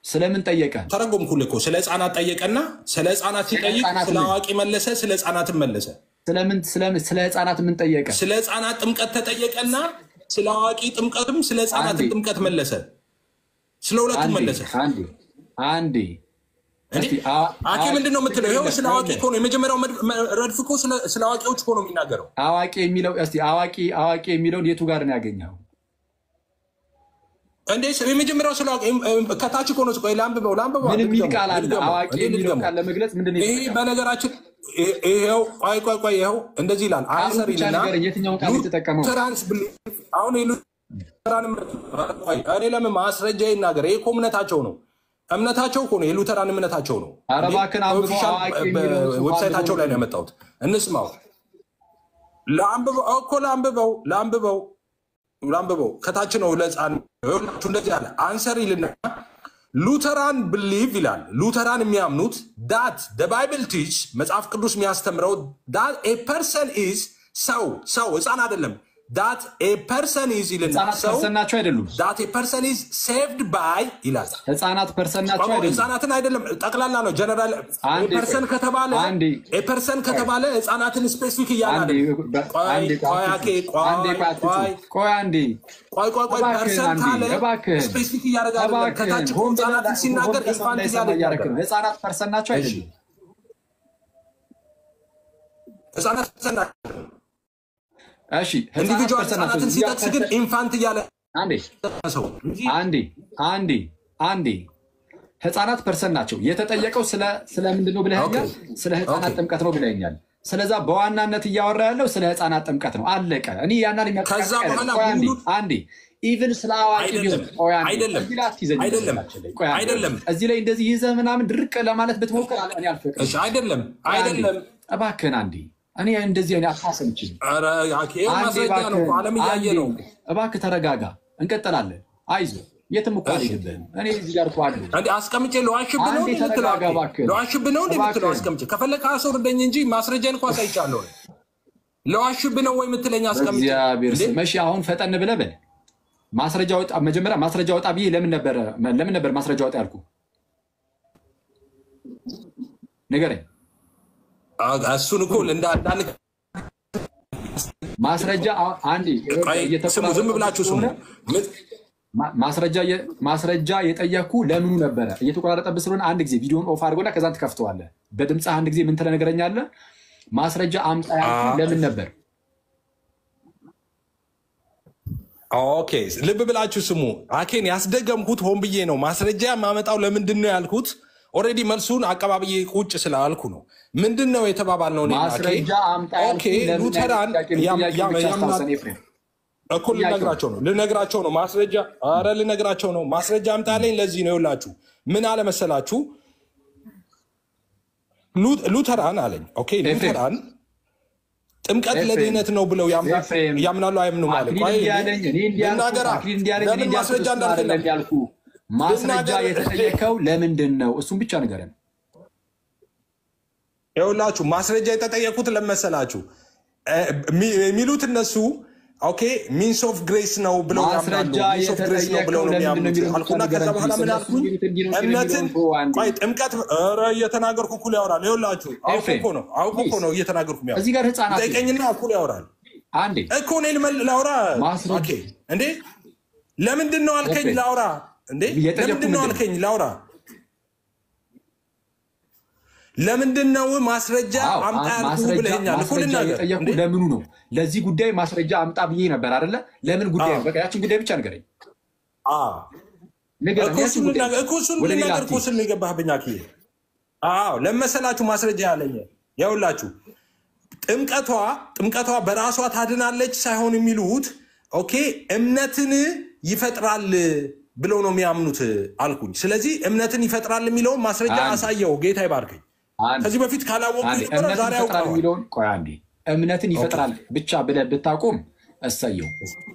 ስለምን ጠየቀ? ተረጎምኩልህ እኮ ስለ ህፃናት ጠየቀና ስለ ህፃናት ሲጠይቅ ስለ አዋቂ መለሰ፣ ስለ ህፃናትም መለሰ። ስለ ህፃናት ምን ጠየቀ? ስለ ህፃናት ጥምቀት ተጠየቀና ስለ አዋቂ ጥምቀትም ስለ ህፃናት ጥምቀት መለሰ። ስለ ሁለቱም መለሰ። አንዴ አዋቂ ምንድን ነው የምትለው? ይኸው ስለ አዋቂ እኮ ነው የመጀመሪያው ረድፍ እኮ ስለ አዋቂዎች እኮ ነው የሚናገረው። አዋቂ የሚለው እስቲ አዋቂ የሚለውን የቱ ጋር ነው ያገኘው እንዴ? የመጀመሪያው ስለ አዋቂ ከታች እኮ ነው። ቆይ ላንብበው። ምን የሚል ቃል አለ? አዋቂ የሚለው ቃል ለመግለጽ ምንድን ነው? ይሄ በነገራችን ይኸው ቆይ ይኸው እንደዚህ ይላል። አንሰር ይልና የትኛውን ቃል የተጠቀመው? አሁን እኔ ለምን ማስረጃ ይናገር? ይሄ እኮ እምነታቸው ነው። እምነታቸው እኮ ነው። የሉተራን እምነታቸው ነው። ዌብሳይታቸው ላይ ነው ያመጣሁት። እንስማው። ለአንብበው ከታች ነው። ለህፃን እንደዚህ ያለ አንሰር ይልና ሉተራን ብሊቭ ይላል። ሉተራን የሚያምኑት ዳት ባይብል ቲች መጽሐፍ ቅዱስ የሚያስተምረው ዳት ኤ ፐርሰን ኢዝ ሰው ህፃን አይደለም። that a person is ይልና ናቸው አይደሉም። that a person is saved by ይላል። ህፃናት ፐርሰን ናቸው አይደሉም። ህፃናትን አይደለም ጠቅላላ ነው። ጀነራል ፐርሰን ከተባለ ህፃናትን ስፔሲፊክ እያለ ፐርሰን ካለ ስፔሲፊክ እያደረገ ከታች ህፃናትን ሲናገር ኢንፋንት እያለ ህፃናት ፐርሰን ናቸው አይደሉም። ህፃናት እሺ ኢንዲቪጁዋል ህፃናትን ሲጠቅስ ግን ኢንፋንት እያለ አንዴ ህፃናት ፐርሰን ናቸው። የተጠየቀው ስለ ምንድነው ብለኸኛል? ስለ ህፃናት ጥምቀት ነው ብለኸኛል። ስለዛ በዋናነት እያወራ ያለው ስለ ህፃናት ጥምቀት ነው። አለቀ። እኔ ያናል ከዛ በኋላ አንዴ ኢቭን ስለ አዋቂ ቢሆን አይደለም እዚህ ላይ እንደዚህ ይዘህ ምናምን ድርቅ ለማለት ብትሞክር እኔ አልፈቅድም። እሺ አይደለም እባክህን አንዴ እኔ እንደዚህ አይነት አታሰምችኝ። ኧረ ያኬ ማስረጃ ነው ዓለም እያየ ነው። እባክህ ተረጋጋ፣ እንቀጥላለን። አይዞህ የትም እኮ አልሄድብህም። እኔ እዚህ ጋር እኮ አለ እንዴ አስቀምጬ ለዋሽብህ ነው ለዋሽብህ ነው እንደምትለው አስቀምጬ ከፈለክ አስወርደኝ እንጂ ማስረጃን እንኳን ሳይቻለው ለዋሽብህ ነው ወይ የምትለኝ አስቀምጬ እግዚአብሔር ስመሽ አሁን ፈጠን ብለህ በል ማስረጃ ወጣ። መጀመሪያ ማስረጃ ወጣ ብዬ ለምን ነበር ማስረጃ ወጣ ያልኩህ? ንገረኝ። እሱን እኮ እንዳለ ማስረጃ አንዴ ስሙ፣ ዝም ብላችሁ ስሙ። ማስረጃ የጠየኩ ለምኑ ነበረ? እየተቆራረጠብህ ስለሆነ አንድ ጊዜ ቪዲዮን ኦፍ አድርጎና ከዛ ትከፍተዋለህ። በድምፅህ አንድ ጊዜ ምን ትነግረኛለህ? ማስረጃ አምጣ ያልኩህ ለምን ነበር? ኦኬ ልብ ብላችሁ ስሙ። አኬን ያስደገምኩት ሆን ብዬ ነው። ማስረጃ የማመጣው ለምንድን ነው ያልኩት ኦልሬዲ መልሱን አቀባብዬ ቁጭ ስላልኩ ነው። ምንድን ነው የተባባልነው? ማስረጃ አምጣ ሉተራን እኩል ልነግራቸው ነው ማስረጃ። ኧረ ልነግራቸው ነው ማስረጃ አምጣለኝ። ለዚህ ነው ይኸውላችሁ ምን አለመሰላችሁ ሉተራን አለኝ። ኦኬ ሉተራን ጥምቀት ለድህነት ነው ብለው ያምናሉ አያምኑም? ማለት ለምን ማስረጃ እንዳልኩ ማስረጃ የተጠየቀው ለምንድን ነው? እሱም ብቻ ንገረን። ይኸውላችሁ ማስረጃ የተጠየቁት ለመሰላችሁ የሚሉት እነሱ ኦኬ ሚንስ ኦፍ ግሬስ ነው ብለው ያምናሉ። ሚንስ ኦፍ ግሬስ ነው ብለው ነው የሚያምኑት አልኩና ከዛ በኋላ ምን አልኩኝ? እምነትን ቆይ ጥምቀት ኧረ እየተናገርኩ እኩል ያወራል። ይኸውላችሁ አውቆ እኮ ነው እየተናገርኩ የሚያወራው። እዚህ ጋር ህፃናት ጠይቀኝና እኩል ያወራል አንዴ እኮ እኔ ላውራ። ኦኬ እንዴ ለምንድን ነው አልከኝ ላውራ? እንዴ ለምንድን ነው አልከኝ ላውራ? ለምንድን ነው ማስረጃ አምጣ ያልኩህ ብለኸኛል እኮ ልናገር። ለምኑ ነው? ለዚህ ጉዳይ ማስረጃ አምጣ ብዬ ነበር አይደለ? ለምን ጉዳይ ነው? በቃ ያችን ጉዳይ ብቻ ንገረኝ። እሱን ልናገር እኮ ስል ነው የገባህብኝ አክዬ። ለመሰላችሁ ማስረጃ ያለኝ ያውላችሁ ጥምቀቷ በራሷ ታድናለች ሳይሆን የሚሉት ኦኬ እምነትን ይፈጥራል ብለው ነው የሚያምኑት አልኩኝ። ስለዚህ እምነትን ይፈጥራል የሚለውን ማስረጃ አሳየው። ጌታ ይባርከኝ። ከዚህ በፊት ካላወቁኝ ዛሬ አውቀዋለሁ። ቆይ አንዴ እምነትን ይፈጥራል ብቻ ብለህ ብታቆም እሰየው።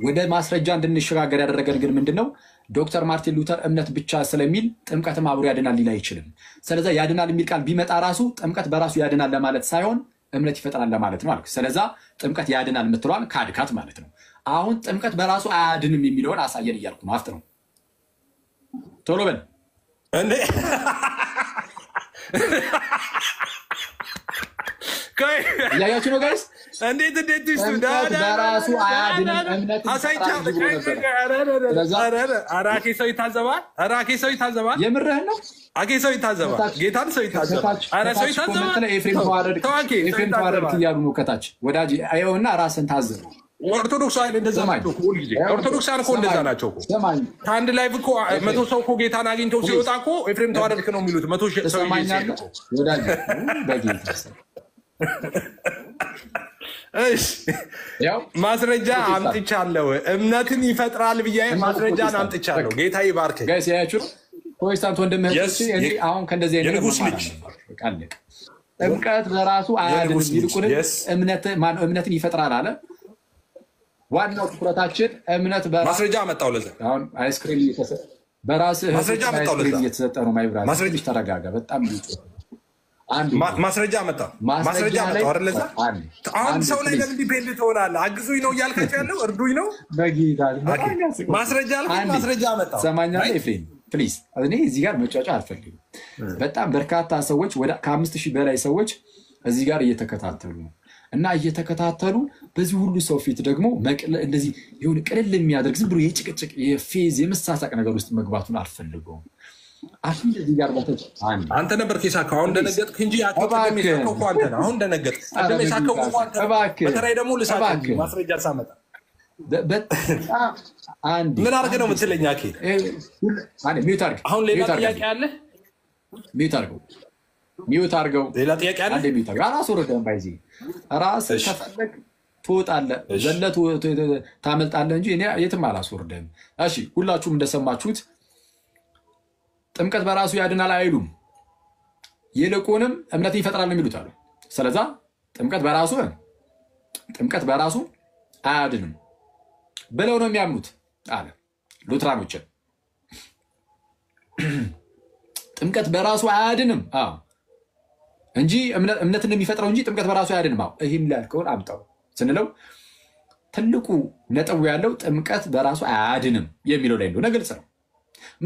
ወደ ማስረጃ እንድንሸጋገር ያደረገን ግን ምንድነው? ዶክተር ማርቲን ሉተር እምነት ብቻ ስለሚል ጥምቀትም አብሮ ያድናል ሊል አይችልም። ስለዚህ ያድናል የሚል ቃል ቢመጣ ራሱ ጥምቀት በራሱ ያድናል ለማለት ሳይሆን እምነት ይፈጥራል ለማለት ነው አልክ። ስለዚህ ጥምቀት ያድናል የምትለዋን ካድካት ማለት ነው። አሁን ጥምቀት በራሱ አያድንም የሚለውን አሳየን እያልኩ ነው። አፍጥ ነው ቶሎ በል እንዴ እያያችሁ ነው ጋይስ? እንዴት በራሱ አያድንም እምነት አራኬ ሰው ይታዘባል። የምርህን ነው? አኬ ሰው ይታዘባል። ጌታን ሰው ይታዘባል። ሰው ይታዘባል። ኤፍሬም ተዋረድክ እያሉ ነው ከታች ወዳጅ ይኸውና ራስን ታዘብ። ኦርቶዶክሳውያን እንደዛ ናቸው። ኦርቶዶክሳውያን እኮ እንደዛ ናቸው። ከአንድ ላይ እኮ 100 ሰው እኮ ጌታን አግኝቶ ሲወጣ እኮ ኤፍሬም ተዋረድክ ነው የሚሉት። 100 ሰው ማስረጃ አምጥቻለሁ። እምነትን ይፈጥራል ብዬ ማስረጃን አምጥቻለሁ። ጌታ ይባርክ። ጋይስ ያያችሁ ፕሮቴስታንት ወንድምህቶች አሁን ከእንደዚህ አይነት የንጉስ ልጅ ጥምቀት በራሱ አያድንም ይልቁንም እምነትን ይፈጥራል አለ። ዋናው ትኩረታችን እምነት ማስረጃ አመጣው። ለዛ አሁን አይስክሪም በራስህ ማስረጃ አመጣው። ለዛ እየተሰጠ ነው። ማይብራል ማስረጃ ተረጋጋ። በጣም አንዱ ማስረጃ አመጣው አይደል? ለዛ አሁን ሰው ላይ ለምን ዲፔንድ ትሆናለህ? አግዙኝ ነው እያልካቸው ያለው እርዱኝ ነው በጌታ ማስረጃ አልኩኝ። ማስረጃ አመጣው። ሰማኛለህ ኤፍሬም ፕሊዝ። እኔ እዚህ ጋር መጫጫ አልፈልግም። በጣም በርካታ ሰዎች ወደ ከ5000 በላይ ሰዎች እዚህ ጋር እየተከታተሉ ነው እና እየተከታተሉ በዚህ ሁሉ ሰው ፊት ደግሞ እንደዚህ የሆነ ቅልል የሚያደርግ ዝም ብሎ የጭቅጭቅ የፌዝ የመሳሳቅ ነገር ውስጥ መግባቱን አልፈልገውም። አሁን እዚህ ጋር ባተች አንተ ነበር ከሳከው አሁን እንደነገጥክ እንጂ አጥቶከም የሳከው እኮ አንተ ነው። አሁን እንደነገጥክ ቀደም የሳከው እኮ አንተ በተራይ ደግሞ ልሳከክ ማስረጃ ሳመጣ አንዴ ምን አድርገህ ነው የምትለኝ? አኬ አንዴ ሚውት አድርግ። አሁን ሌላ ጥያቄ አለ? ሚውት አድርገው። ሌላ ጥያቄ አለ? አንዴ ሚውት አድርግ። ራስ ወረደን ባይዚ ራስ ከፈለክ ትወጣለህ፣ ዘለቱ ታመልጣለህ እንጂ እኔ የትም አላስወርደህም። እሺ ሁላችሁም እንደሰማችሁት ጥምቀት በራሱ ያድናል አይሉም፣ ይልቁንም እምነትን ይፈጥራል የሚሉት አሉ። ስለዛ ጥምቀት በራሱ አያድንም ብለው ነው የሚያምኑት አለ ሉትራኖችን። ጥምቀት በራሱ አያድንም እንጂ እምነትን የሚፈጥረው እንጂ ጥምቀት በራሱ አያድንም። ይህን ላልከውን አምጣው ስንለው ትልቁ ነጥቡ ያለው ጥምቀት በራሱ አያድንም የሚለው ላይ እንደሆነ ግልጽ ነው።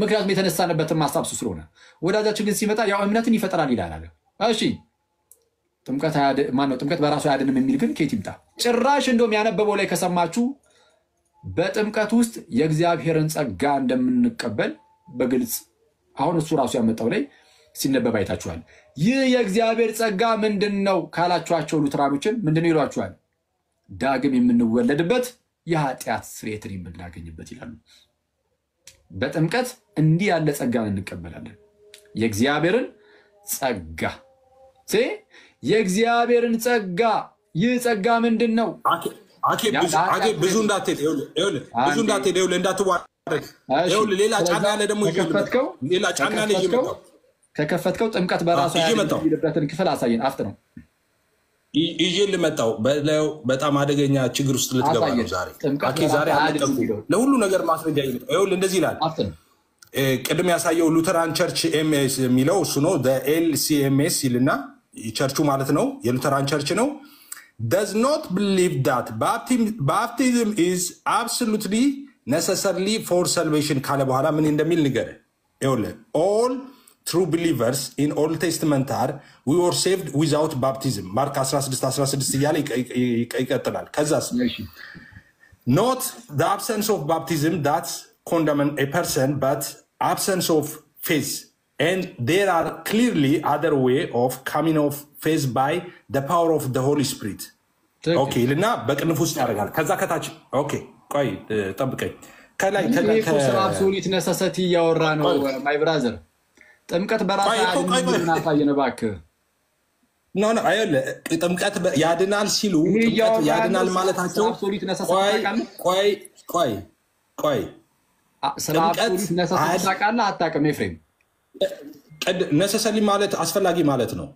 ምክንያቱም የተነሳንበትን ማሳብሱ ስለሆነ። ወዳጃችን ግን ሲመጣ ያው እምነትን ይፈጥራል ይላል አለ። እሺ ጥምቀት በራሱ አያድንም የሚል ግን ከየት ይምጣ? ጭራሽ እንደውም ያነበበው ላይ ከሰማችሁ በጥምቀት ውስጥ የእግዚአብሔርን ጸጋ እንደምንቀበል በግልጽ አሁን እሱ ራሱ ያመጣው ላይ ሲነበብ አይታችኋል። ይህ የእግዚአብሔር ጸጋ ምንድን ነው ካላችኋቸው ሉትራኖችን ምንድን ይሏችኋል? ዳግም የምንወለድበት የኃጢአት ስርየትን የምናገኝበት ይላሉ። በጥምቀት እንዲህ ያለ ጸጋን እንቀበላለን። የእግዚአብሔርን ጸጋ ይህ ጸጋ ምንድን ነው? ብዙ እንዳትሄድ እንዳትዋረድ። ሌላ ጫና ያለ ደግሞ ከከፈትከው ጥምቀት በራሱ ያለበትን ክፍል አሳየን። አፍት ነው ይዤ ልመጣው በጣም አደገኛ ችግር ውስጥ ልትገባ ነው ዛሬ። ዛሬ ለሁሉ ነገር ማስረጃ እንደዚህ ይላል። ቅድም ያሳየው ሉተራን ቸርች ኤምኤስ የሚለው እሱ ነው። ኤልሲኤምኤስ ይልና ቸርቹ ማለት ነው የሉተራን ቸርች ነው። does not believe that baptism is absolutely necessarily for salvation ካለ በኋላ ምን እንደሚል ንገር። all true believers in Old Testament are we were saved without baptism ማርክ 16:16 እያለ ይቀጥላል። ከዛስ not the absence of baptism that condemn a person but absence of faith and there are clearly other way of coming of faith by the power of the Holy Spirit. Okay ልና በቅንፍ ውስጥ ያደርጋል። ከዛ ከታች ኦኬ ቆይ ጠብቀኝ። ከላይ አብሶሉት ነሰሰቲ ያወራ ነው ማይ ብራዘር። ጥምቀት በራሱ ያድናል እባክህ። ኖ አይደለ ጥምቀት ያድናል ሲሉ ጥምቀት ያድናል ማለታቸው አብሶሉት ነሰሰቲ ቆይ ጥምቀት ነሰሰቲ ታውቃለህ አታውቅም? ኤፍሬም ነሰሰሊ ማለት አስፈላጊ ማለት ነው።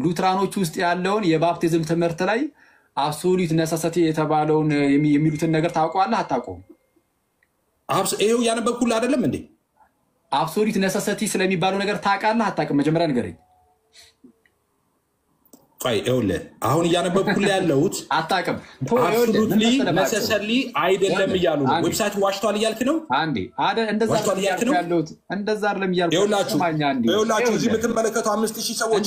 ሉትራኖቹ ውስጥ ያለውን የባፕቲዝም ትምህርት ላይ አብሶሉት ነሰሰቲ የተባለውን የሚሉትን ነገር ታውቀዋለህ አታውቀውም? ይሄው ያነበብኩልህ አይደለም እንዴ? አብሶሉት ነሰሰቲ ስለሚባለው ነገር ታውቃለህ አታውቅም? መጀመሪያ ንገረኝ። ቆይ ይኸውልህ አሁን እያነበብኩልህ ያለሁት አታውቅም። አብሶሉትሊ ነሰሰሊ አይደለም እያሉ ነው። ዌብሳይት ዋሽቷል እያልክ ነው? አንዴ እንደዛ አይደለም እያልኩ ይኸውላችሁ እዚህ የምትመለከቱ 5000 ሰዎች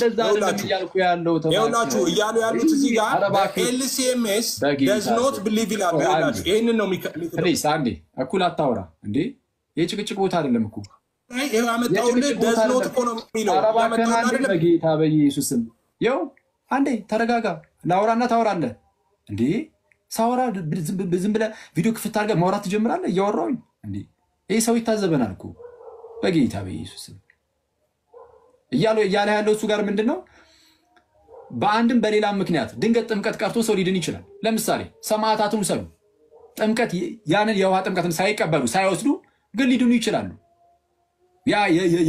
ይኸውላችሁ እያሉ ያሉት እዚህ ጋር ኤልሲኤምኤስ does not believe ይላሉ። ይኸውላችሁ ይሄንን ነው ፕሊዝ አንዴ እኩል አታውራ እንዴ። የጭቅጭቅ ቦታ አይደለም እኮ ይሄው ያመጣውልህ does not እኮ ነው የሚለው ያመጣው አይደለም። በጌታ በኢየሱስም ይኸው አንዴ ተረጋጋ። ላውራና ታወራለህ እንዴ? ሳወራ ዝም ብለህ ቪዲዮ ክፍት አድርገህ ማውራት ትጀምራለህ እያወራሁኝ እንዴ? ይሄ ሰው ይታዘበናል እኮ በጌታ በኢየሱስ እያለ ያለው እሱ ጋር ምንድን ነው? በአንድም በሌላም ምክንያት ድንገት ጥምቀት ቀርቶ ሰው ሊድን ይችላል። ለምሳሌ ሰማዕታቱን ሰው ጥምቀት ያንን የውሃ ጥምቀትን ሳይቀበሉ ሳይወስዱ ግን ሊድኑ ይችላሉ። ያ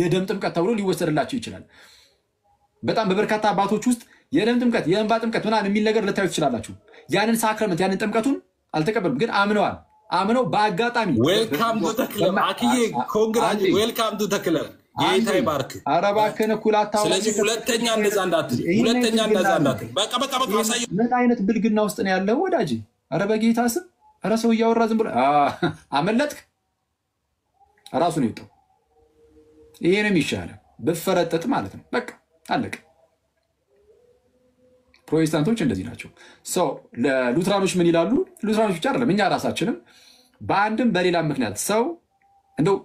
የደም ጥምቀት ተብሎ ሊወሰድላቸው ይችላል። በጣም በበርካታ አባቶች ውስጥ የደም ጥምቀት የእንባ ጥምቀት ምናምን የሚል ነገር ልታዩ ትችላላችሁ። ያንን ሳክረመንት ያንን ጥምቀቱን አልተቀበሉም፣ ግን አምነው በአጋጣሚ ዌልካም ቱ ተክለም አክዬ ኮንግራጅ ዌልካም ቱ ተክለም ጌታ ይባርክ። ኧረ እባክህን እኩል አታውራ። ስለዚህ ሁለተኛ እንደዛ እንዳትል በቃ አሳየው። ምን አይነት ብልግና ውስጥ ነው ያለው ወዳጅ? ኧረ በጌታ ስም ኧረ ሰው እያወራ ዝም ብሎ አመለጥክ። ራሱ ነው የወጣው። ይሄ ነው የሚሻለው ብፈረጠጥ ማለት ነው። በቃ አለቀ። ፕሮቴስታንቶች እንደዚህ ናቸው። ለሉትራኖች ምን ይላሉ? ሉትራኖች ብቻ አይደለም እኛ ራሳችንም በአንድም በሌላ ምክንያት ሰው እንደው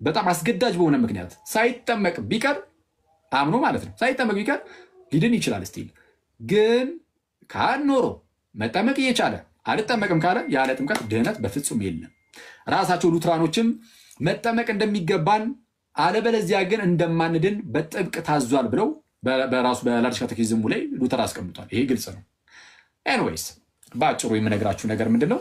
በጣም አስገዳጅ በሆነ ምክንያት ሳይጠመቅ ቢቀር አምኖ ማለት ነው ሳይጠመቅ ቢቀር ሊድን ይችላል። ስቲል ግን ካኖሮ መጠመቅ እየቻለ አልጠመቅም ካለ ያለ ጥምቀት ድህነት በፍጹም የለም። ራሳቸው ሉትራኖችም መጠመቅ እንደሚገባን አለበለዚያ ግን እንደማንድን በጥብቅ ታዟል ብለው በራሱ በላርጅ ካቴኪዝሙ ላይ ሉተር አስቀምጧል። ይሄ ግልጽ ነው። ኤንዌይስ በአጭሩ የምነግራችሁ ነገር ምንድነው?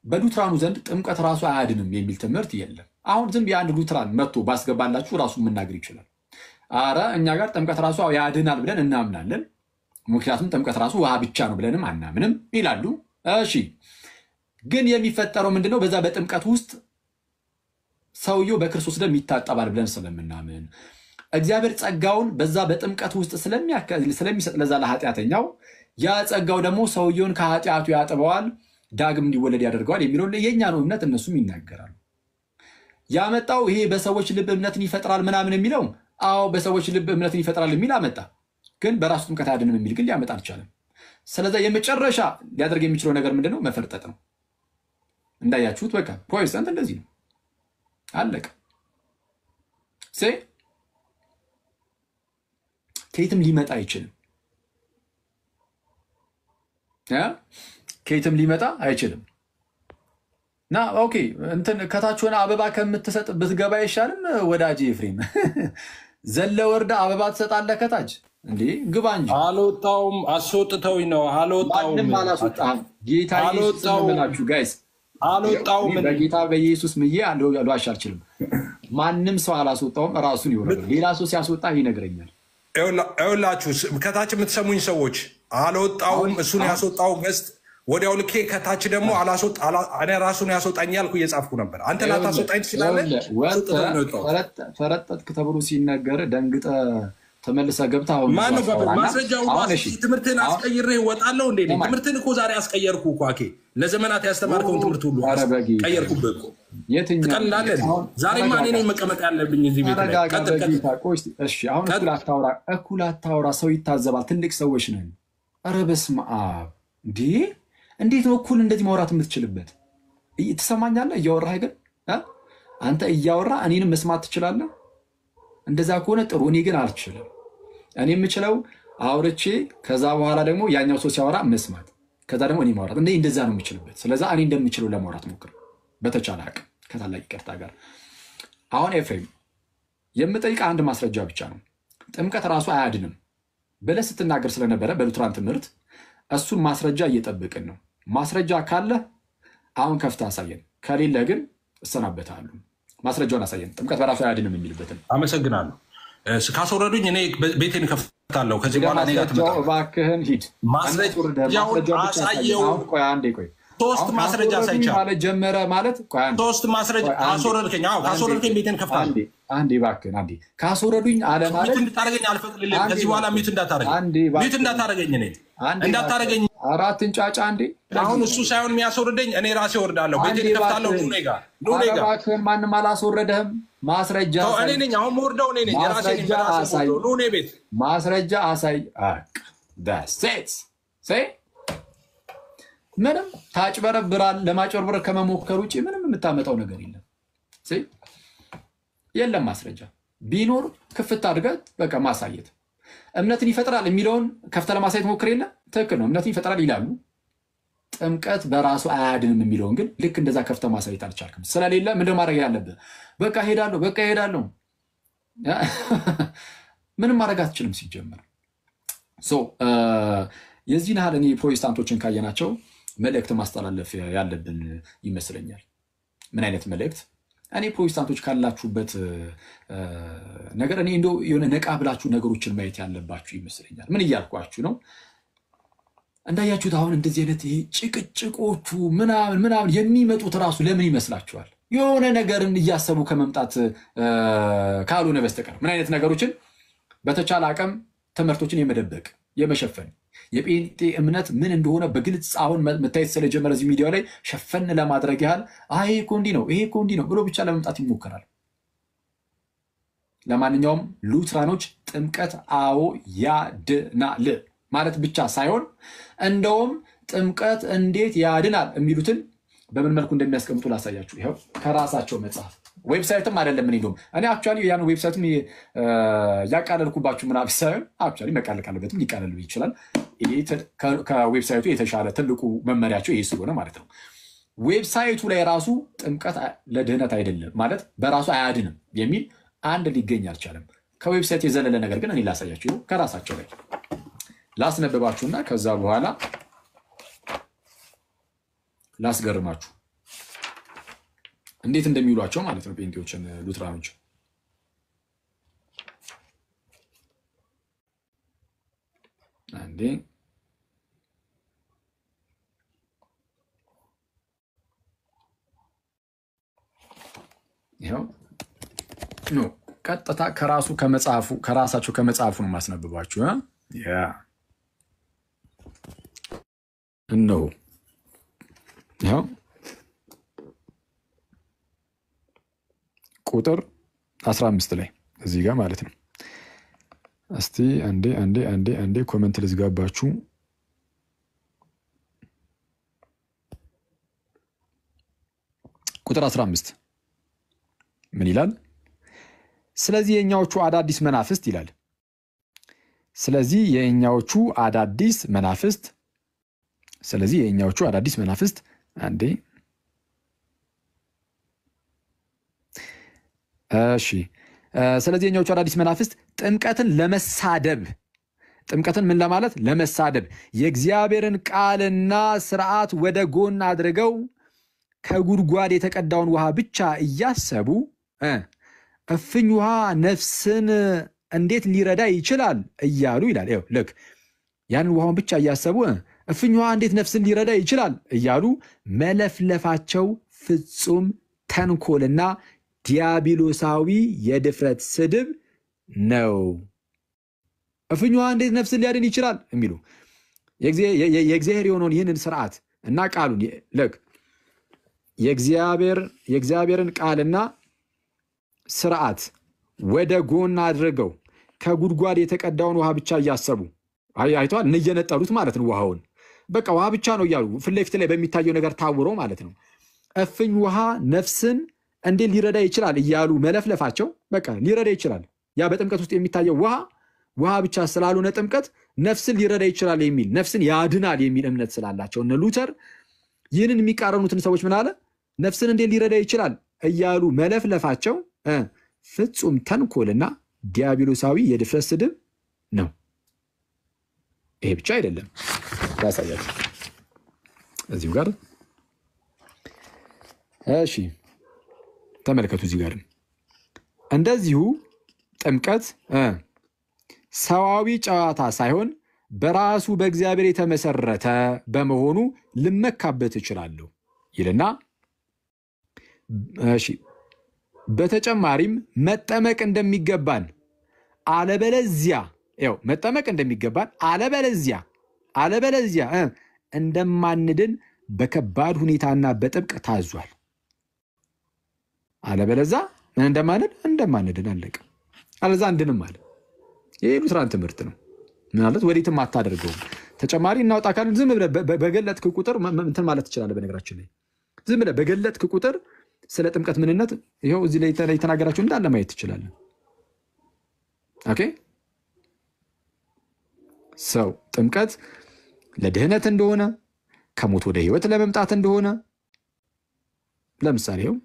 በሉትራኑ ዘንድ ጥምቀት ራሱ አያድንም የሚል ትምህርት የለም። አሁን ዝም የአንድ ሉትራን መጥቶ ባስገባላችሁ ራሱ መናገር ይችላል። አረ እኛ ጋር ጥምቀት ራሱ ያድናል ብለን እናምናለን፣ ምክንያቱም ጥምቀት ራሱ ውሃ ብቻ ነው ብለንም አናምንም ይላሉ። እሺ ግን የሚፈጠረው ምንድነው? በዛ በጥምቀት ውስጥ ሰውየው በክርስቶስ ደም ይታጠባል ብለን ስለምናምን እግዚአብሔር ጸጋውን በዛ በጥምቀት ውስጥ ስለሚሰጥ ለዛ ለኃጢአተኛው ያ ጸጋው ደግሞ ሰውየውን ከኃጢአቱ ያጥበዋል፣ ዳግም እንዲወለድ ያደርገዋል የሚለው የኛ ነው እምነት። እነሱም ይናገራሉ። ያመጣው ይሄ በሰዎች ልብ እምነትን ይፈጥራል ምናምን የሚለው አዎ በሰዎች ልብ እምነትን ይፈጥራል የሚል አመጣ። ግን በራሱ ጥምቀት አያድንም የሚል ግን ሊያመጣ አልቻለም። ስለዚህ የመጨረሻ ሊያደርግ የሚችለው ነገር ምንድነው? መፈርጠጥ ነው። እንዳያችሁት በቃ ፕሮቴስታንት እንደዚህ ነው፣ አለቀ። ከየትም ሊመጣ አይችልም። ከየትም ሊመጣ አይችልም። ና ኦኬ እንትን ከታች ሆነ አበባ ከምትሰጥ ብትገባ አይሻልም? ወዳጅ ኤፍሬም ዘለ ወርዳ አበባ ትሰጣለህ ከታች እንዴ? ግባ እንጂ። አልወጣውም፣ አስወጥተውኝ ነው። አልወጣውም፣ ማንም አላስወጣህም። ጌታ ኢየሱስ ስለምላችሁ ጋይስ አልወጣውም። በጌታ በኢየሱስ ምዬ ልዋሽ አልችልም። ማንም ሰው አላስወጣውም፣ ራሱን ይወራል። ሌላ ሰው ሲያስወጣ ይነግረኛል። ይኸውላችሁ ከታች የምትሰሙኝ ሰዎች አልወጣውም፣ እሱን ያስወጣው ገስት ወዲያው ልኬ ከታች ደግሞ እኔ ራሱን ያስወጣኝ ያልኩ እየጻፍኩ ነበር። አንተ ላታስወጣኝ ትችላለህ። ፈረጠጥክ ተብሎ ሲነገር ደንግጠ ተመልሰ ገብታ ማነው ማስረጃው? ትምህርትን አስቀይሬ እወጣለሁ እንዴ? ትምህርትን እኮ ዛሬ አስቀየርኩ እኮ አኬ። ለዘመናት ያስተማርከውን ትምህርት ሁሉ ቀየርኩብህ እኮ። ትቀልዳለህ። ዛሬማ እኔ ነኝ መቀመጥ ያለብኝ እዚህ ቤት ላይ። እሺ አሁን እኩል አታውራ፣ ሰው ይታዘባል። ትልቅ ሰዎች ነን። ኧረ በስመ አብ እንዴ! እንዴት ነው እኩል እንደዚህ ማውራት የምትችልበት? ትሰማኛለህ? እያወራህ ግን አንተ እያወራ እኔንም መስማት ትችላለህ። እንደዛ ከሆነ ጥሩ። እኔ ግን አልችልም። እኔ የምችለው አውርቼ ከዛ በኋላ ደግሞ ያኛው ሰው ሲያወራ መስማት፣ ከዛ ደግሞ እኔ ማውራት። እንደዛ ነው የምችልበት። ስለዛ እኔ እንደምችለው ለማውራት ሞክር በተቻለ አቅም ከታላቅ ይቅርታ ጋር። አሁን ኤፍሬም የምጠይቅ አንድ ማስረጃ ብቻ ነው። ጥምቀት ራሱ አያድንም ብለህ ስትናገር ስለነበረ በሉትራን ትምህርት እሱን ማስረጃ እየጠብቅን ነው። ማስረጃ ካለ አሁን ከፍተህ አሳየን፣ ከሌለ ግን እሰናበታለሁ። ማስረጃውን አሳየን። ጥምቀት በራሱ አያድንም የሚልበትን። አመሰግናለሁ። ካስወረዱኝ እኔ ቤቴን ከፍታለሁ። ከዚህ በኋላ እባክህን ሂድ። ማስረጃውን አሳየው። ቆይ አንዴ ቆይ። ሶስት ማስረጃ ሳይቻል ጀመረ ማለት ሶስት ማስረጃ ካስወረድከኝ፣ ካስወረድከኝ ቤቴን ከፍታለሁ። አንዴ እባክህን አንዴ። ካስወረዱኝ አለ ማለት ሚት እንድታረገኝ አልፈቅድልህም። ከዚህ በኋላ ሚት እንዳታረገኝ እኔ እንዳታረገኝ። አራት እንጫጫ አንዴ። አሁን እሱ ሳይሆን የሚያስወርደኝ እኔ ራሴ ወርዳለሁ። ቤቴን ከፍታለሁ። ኑኔ ጋር እባክህን ማንም አላስወረደህም። ማስረጃ እኔ ነኝ አሁን የምወርደው እኔ ነኝ። የራሴን ኑኔ ቤት ማስረጃ አሳይ። ምንም ታጭበረብራል። ለማጭበርበር ከመሞከር ውጭ ምንም የምታመጣው ነገር የለም። የለም ማስረጃ ቢኖር ክፍት አድርገህ በቃ ማሳየት። እምነትን ይፈጥራል የሚለውን ከፍተህ ለማሳየት ሞክር። የለም ትክክል ነው፣ እምነትን ይፈጥራል ይላሉ። ጥምቀት በራሱ አያድንም የሚለውን ግን ልክ እንደዛ ከፍተህ ማሳየት አልቻልክም። ስለሌለ ምንድን ማድረግ ያለብህ? በቃ ሄዳለሁ። ምንም ማድረግ አትችልም ሲጀመር። የዚህን ያህል እኔ ፕሮቴስታንቶችን ካየናቸው መልእክት ማስተላለፍ ያለብን ይመስለኛል። ምን አይነት መልእክት? እኔ ፕሮቴስታንቶች ካላችሁበት ነገር እኔ እንደው የሆነ ነቃ ብላችሁ ነገሮችን ማየት ያለባችሁ ይመስለኛል። ምን እያልኳችሁ ነው? እንዳያችሁት አሁን እንደዚህ አይነት ይሄ ጭቅጭቆቹ ምናምን የሚመጡት ራሱ ለምን ይመስላችኋል? የሆነ ነገርን እያሰቡ ከመምጣት ካልሆነ በስተቀር ምን አይነት ነገሮችን በተቻለ አቅም ትምህርቶችን የመደበቅ የመሸፈን የጴንጤ እምነት ምን እንደሆነ በግልጽ አሁን መታየት ስለጀመረ እዚህ ሚዲያ ላይ ሸፈን ለማድረግ ያህል ይሄ እኮ እንዲህ ነው፣ ይሄ እኮ እንዲህ ነው ብሎ ብቻ ለመምጣት ይሞከራል። ለማንኛውም ሉትራኖች ጥምቀት አዎ ያድናል ማለት ብቻ ሳይሆን እንደውም ጥምቀት እንዴት ያድናል የሚሉትን በምን መልኩ እንደሚያስቀምጡ ላሳያችሁ። ይኸው ከራሳቸው መጽሐፍ ዌብሳይትም አይደለም ምን ይሉም እኔ አክቹአሊ ያን ዌብሳይትም ያቃለልኩባችሁ ምናምን ሳይሆን አክቹአሊ መቃለል ካለበትም ሊቃለል ይችላል። ከዌብሳይቱ የተሻለ ትልቁ መመሪያቸው ይሄ ስለሆነ ማለት ነው። ዌብሳይቱ ላይ ራሱ ጥምቀት ለድህነት አይደለም ማለት በራሱ አያድንም የሚል አንድ ሊገኝ አልቻለም። ከዌብሳይት የዘለለ ነገር ግን እኔ ላሳያችሁ ከራሳቸው ላይ ላስነበባችሁና ከዛ በኋላ ላስገርማችሁ እንዴት እንደሚውሏቸው ማለት ነው ጴንጤዎችን ሉትራኖች። አንዴ ይኸው ነው ቀጥታ ከራሳቸው ከመጽሐፉ ነው ማስነብባችሁ ያ ነው ይኸው ቁጥር 15 ላይ እዚህ ጋር ማለት ነው። እስቲ አንዴ ኮሜንት ልዝጋባችሁ። ቁጥር 15 ምን ይላል? ስለዚህ የኛዎቹ አዳዲስ መናፍስት ይላል። ስለዚህ የኛዎቹ አዳዲስ መናፍስት አንዴ እሺ ስለዚህ የኛዎቹ አዳዲስ መናፍስት ጥምቀትን ምን ለማለት ለመሳደብ የእግዚአብሔርን ቃልና ሥርዓት ወደ ጎን አድርገው ከጉድጓድ የተቀዳውን ውሃ ብቻ እያሰቡ እፍኝ ውሃ ነፍስን እንዴት ሊረዳ ይችላል እያሉ ይላል። ይኸው ልክ ያንን ውሃውን ብቻ እያሰቡ እፍኝ ውሃ እንዴት ነፍስን ሊረዳ ይችላል እያሉ መለፍለፋቸው ፍጹም ተንኮልና ዲያብሎሳዊ የድፍረት ስድብ ነው። እፍኝ ውሃ እንዴት ነፍስን ሊያድን ይችላል የሚሉ የእግዚአብሔር የሆነውን ይህንን ስርዓት እና ቃሉን ልክ የእግዚአብሔርን ቃልና ስርዓት ወደ ጎን አድርገው ከጉድጓድ የተቀዳውን ውሃ ብቻ እያሰቡ አይተዋል። እየነጠሉት ማለት ነው። ውሃውን በቃ ውሃ ብቻ ነው እያሉ ፊት ለፊት ላይ በሚታየው ነገር ታውሮ ማለት ነው። እፍኝ ውሃ ነፍስን እንዴት ሊረዳ ይችላል እያሉ መለፍለፋቸው በቃ ሊረዳ ይችላል። ያ በጥምቀት ውስጥ የሚታየው ውሃ ብቻ ስላልሆነ ጥምቀት ነፍስን ሊረዳ ይችላል የሚል ነፍስን ያድናል የሚል እምነት ስላላቸው እነ ሉተር ይህንን የሚቃረኑትን ሰዎች ምን አለ? ነፍስን እንዴት ሊረዳ ይችላል እያሉ መለፍለፋቸው ፍጹም ተንኮልና ዲያብሎሳዊ የድፍረት ስድብ ነው። ይሄ ብቻ አይደለም ያሳያችሁ እዚሁ ጋር እሺ ተመልከቱ። እዚህ ጋር እንደዚሁ ጥምቀት ሰዋዊ ጨዋታ ሳይሆን በራሱ በእግዚአብሔር የተመሰረተ በመሆኑ ልመካበት እችላለሁ ይልና እሺ በተጨማሪም መጠመቅ እንደሚገባን አለበለዚያ እንደማንድን በከባድ ሁኔታና በጥብቅ ታዟል። አለበለዚያ እንደማንድን አለቀ። አለዛ እንድንም አለ። ይሄ ሉትራን ትምህርት ነው ማለት ወዴትም አታደርገውም። ተጨማሪ እናውጣ ካልን ዝም ብለህ በገለጥክ ቁጥር እንትን ማለት ትችላለህ። በነገራችን ላይ ዝም ብለህ በገለጥክ ቁጥር ስለ ጥምቀት ምንነት ይሄው እዚህ ላይ የተናገራችሁ እንዳለ ማየት ትችላለህ። ኦኬ ሰው ጥምቀት ለድህነት እንደሆነ ከሞት ወደ ህይወት ለመምጣት እንደሆነ ለምሳሌ ይሄው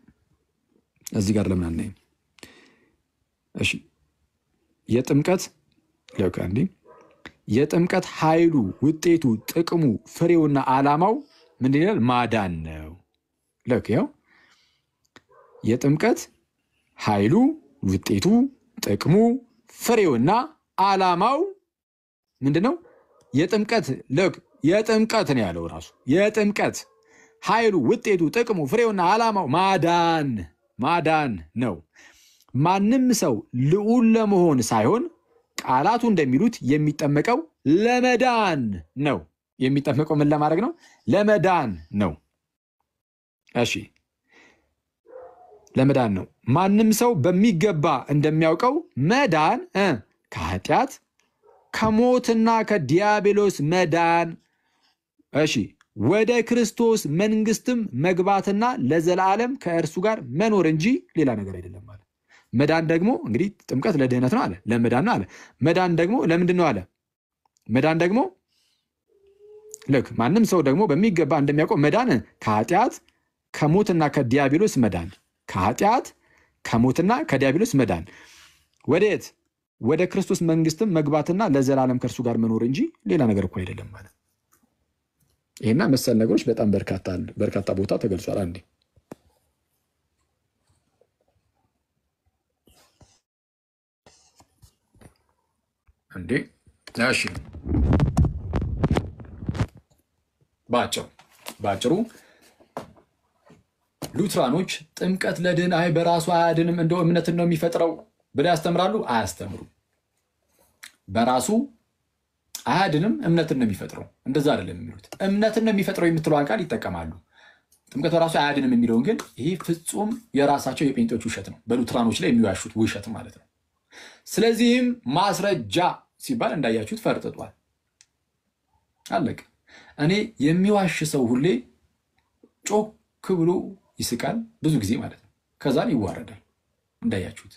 እዚህ ጋር ለምን አናይም? እሺ የጥምቀት ኃይሉ ውጤቱ ጥቅሙ ፍሬውና ዓላማው ምንድን ይላል? ማዳን ነው። ልክ ይኸው የጥምቀት ኃይሉ ውጤቱ ጥቅሙ ፍሬውና ዓላማው ምንድነው? የጥምቀት ነው ያለው ራሱ። የጥምቀት ኃይሉ ውጤቱ ጥቅሙ ፍሬውና ዓላማው ማዳን ነው። ማንም ሰው ልዑል ለመሆን ሳይሆን ቃላቱ እንደሚሉት የሚጠመቀው ለመዳን ነው። የሚጠመቀው ምን ለማድረግ ነው? ለመዳን ነው። እሺ ለመዳን ነው። ማንም ሰው በሚገባ እንደሚያውቀው መዳን ከኃጢአት ከሞትና ከዲያብሎስ መዳን ወደ ክርስቶስ መንግስትም መግባትና ለዘላለም ከእርሱ ጋር መኖር እንጂ ሌላ ነገር አይደለም ማለት። መዳን ደግሞ እንግዲህ ጥምቀት ለድህነት ነው አለ፣ ለመዳን ነው አለ። መዳን ደግሞ ለምንድን ነው አለ? መዳን ደግሞ ልክ ማንም ሰው ደግሞ በሚገባ እንደሚያውቀው መዳን ከኃጢአት ከሞትና ከዲያብሎስ መዳን፣ ከኃጢአት ከሞትና ከዲያብሎስ መዳን ወዴት? ወደ ክርስቶስ መንግስትም መግባትና ለዘላለም ከእርሱ ጋር መኖር እንጂ ሌላ ነገር እኮ አይደለም ማለት። ይሄና መሰል ነገሮች በጣም በርካታ ቦታ ተገልጿል። አንዴ እሺ ባጭሩ ሉትራኖች ጥምቀት ለድህን በራሱ አያድንም እንደው እምነትን ነው የሚፈጥረው ብለው ያስተምራሉ። አያስተምሩ። በራሱ አያድንም እምነትን ነው የሚፈጥረው። እንደዛ አይደለም የሚሉት። እምነትን ነው የሚፈጥረው የምትለዋን ቃል ይጠቀማሉ። ጥምቀት በራሱ አያድንም የሚለው ግን ይሄ ፍጹም የራሳቸው የጴንጤዎች ውሸት ነው። በሉትራኖች ላይ የሚዋሹት ውሸት ማለት ነው። ስለዚህም ማስረጃ ሲባል እንዳያችሁት ፈርጥጧል። አለቀ። እኔ የሚዋሽ ሰው ሁሌ ጮክ ብሎ ይስቃል ብዙ ጊዜ ማለት ነው። ከዛን ይዋረዳል እንዳያችሁት።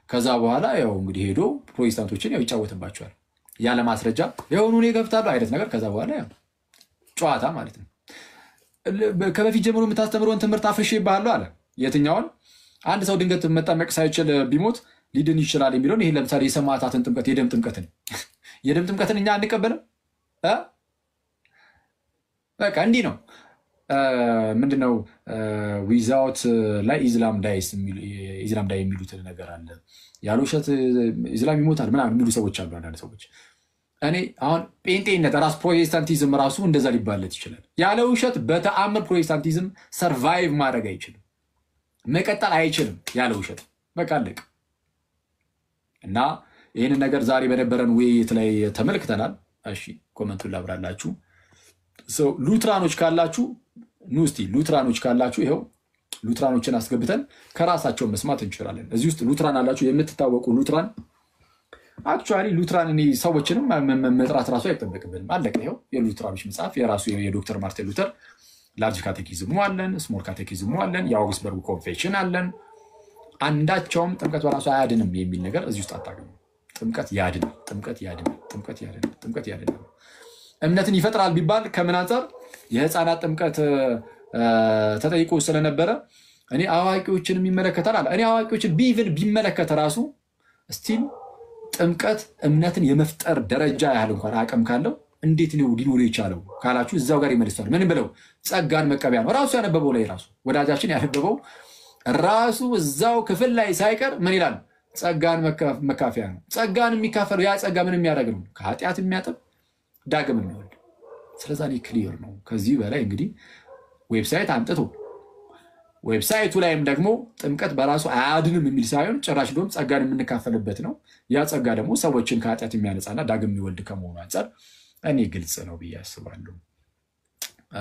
ከዛ በኋላ ያው እንግዲህ ሄዶ ፕሮቴስታንቶችን ያው ይጫወትባቸዋል ያለ ማስረጃ የሆኑ እኔ ገብታለሁ አይነት ነገር። ከዛ በኋላ ያው ጨዋታ ማለት ነው። ከበፊት ጀምሮ የምታስተምረውን ትምህርት አፍርሼ ይባሃለሁ አለ። የትኛውን? አንድ ሰው ድንገት መጠመቅ ሳይችል ቢሞት ሊድን ይችላል የሚለውን። ይሄ ለምሳሌ የሰማዕታትን ጥምቀት የደም ጥምቀትን እኛ አንቀበልም። በቃ እንዲህ ነው። ምንድነው ዊዛውት ላይ ኢስላም ዳይ የሚሉት ነገር አለ። ያለ ውሸት ኢስላም ይሞታል ምናምን የሚሉ ሰዎች አሉ። አንዳንድ ሰዎች እኔ አሁን ጴንጤነት ራስ ፕሮቴስታንቲዝም ራሱ እንደዛ ሊባለት ይችላል። ያለ ውሸት በተአምር ፕሮቴስታንቲዝም ሰርቫይቭ ማድረግ አይችልም፣ መቀጠል አይችልም ያለ ውሸት። በቃ አለቅ እና ይህንን ነገር ዛሬ በነበረን ውይይት ላይ ተመልክተናል። እሺ ኮመንቱን ላብራላችሁ። ሉትራኖች ካላችሁ ኑስቲ ሉትራኖች ካላችሁ ይኸው ሉትራኖችን አስገብተን ከራሳቸው መስማት እንችላለን። እዚህ ውስጥ ሉትራን አላችሁ የምትታወቁ ሉትራን። አክቹዋሊ ሉትራን እኔ ሰዎችንም መጥራት ራሱ አይጠበቅብንም። አለቀ። ይኸው የሉትራኖች መጽሐፍ የራሱ የዶክተር ማርቲን ሉተር ላርጅ ካቴኪዝሙ አለን፣ ስሞል ካቴኪዝሙ አለን፣ የአውግስበርጉ ኮንፌሽን አለን። አንዳቸውም ጥምቀት በራሱ አያድንም የሚል ነገር እዚህ ውስጥ አታገኙ። ጥምቀት ያድናል፣ ጥምቀት ያድናል፣ ጥምቀት ያድናል፣ ጥምቀት ያድናል። እምነትን ይፈጥራል ቢባል ከምን አንጻር? የህፃናት ጥምቀት ተጠይቆ ስለነበረ እኔ አዋቂዎችንም ይመለከታል አለ። እኔ አዋቂዎችን ቢቭን ቢመለከት ራሱ ስቲል ጥምቀት እምነትን የመፍጠር ደረጃ ያህል እንኳን አቅም ካለው እንዴት ነው ሊኖር የቻለው ካላችሁ እዛው ጋር ይመልሳል። ምን ብለው? ጸጋን መቀበያ ነው። ራሱ ያነበበው ላይ ራሱ ወዳጃችን ያነበበው ራሱ እዛው ክፍል ላይ ሳይቀር ምን ይላል? ጸጋን መካፈያ ነው። ጸጋን የሚካፈለው ያ ጸጋ ምን የሚያደርግ ነው? ከኃጢአት የሚያጥብ ዳግም የሚወልድ። ስለዛ ክሊር ነው። ከዚህ በላይ እንግዲህ ዌብሳይት አምጥቶ ዌብሳይቱ ላይም ደግሞ ጥምቀት በራሱ አያድንም የሚል ሳይሆን ጭራሽ ደግሞ ጸጋን የምንካፈልበት ነው። ያ ጸጋ ደግሞ ሰዎችን ከኃጢአት የሚያነጻና ዳግም የሚወልድ ከመሆኑ አንጻር እኔ ግልጽ ነው ብዬ አስባለሁ።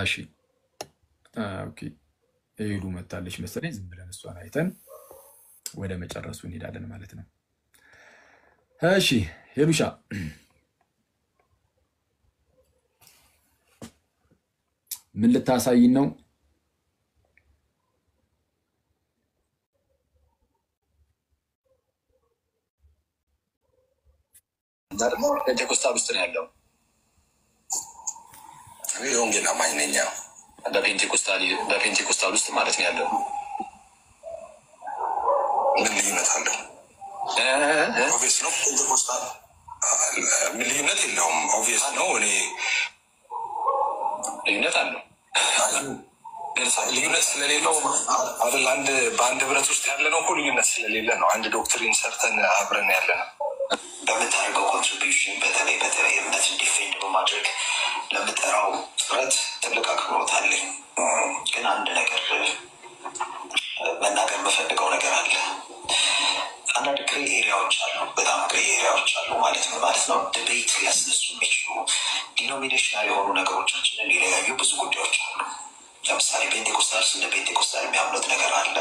እሺ ኦኬ፣ ሄሉ መጣለች መሰለኝ። ዝም ብለን እሷን አይተን ወደ መጨረሱ እንሄዳለን ማለት ነው። እሺ ሄሉሻ ምን ልታሳይን ነው? ደግሞ ፔንቴኮስታል ውስጥ ነው ያለው። ወንጌል አማኝ ነኝ። በፔንቴኮስታል ውስጥ ማለት ነው ያለው። ምን ልዩነት አለው? ኦብቪየስ ነው። ፔንቴኮስታል ምን ልዩነት የለውም። ኦብቪየስ ነው። እኔ ልዩነት አለው። ልዩነት ስለሌለው አይደል? በአንድ ህብረት ውስጥ ያለ ነው እኮ። ልዩነት ስለሌለ ነው። አንድ ዶክትሪን ሰርተን አብረን ያለ ነው። በምታደርገው ኮንትሪቢዩሽን በተለይ እምነት ዲፌንድ በማድረግ ለምጠራው ጥረት ትልቅ አክብሮት አለኝ። ግን አንድ ነገር መናገር የምፈልገው ነገር አለ። አንዳንድ ግሬ ኤሪያዎች አሉ፣ በጣም ግሬ ኤሪያዎች አሉ ማለት ነው። ዲቤት ሊያስነሱ የሚችሉ ዲኖሚኔሽናል የሆኑ ነገሮቻችንን ሊለያዩ ብዙ ጉዳዮች አሉ። ለምሳሌ ፔንቴኮስታልስ እንደ ፔንቴኮስታል የሚያምኑት ነገር አለ፣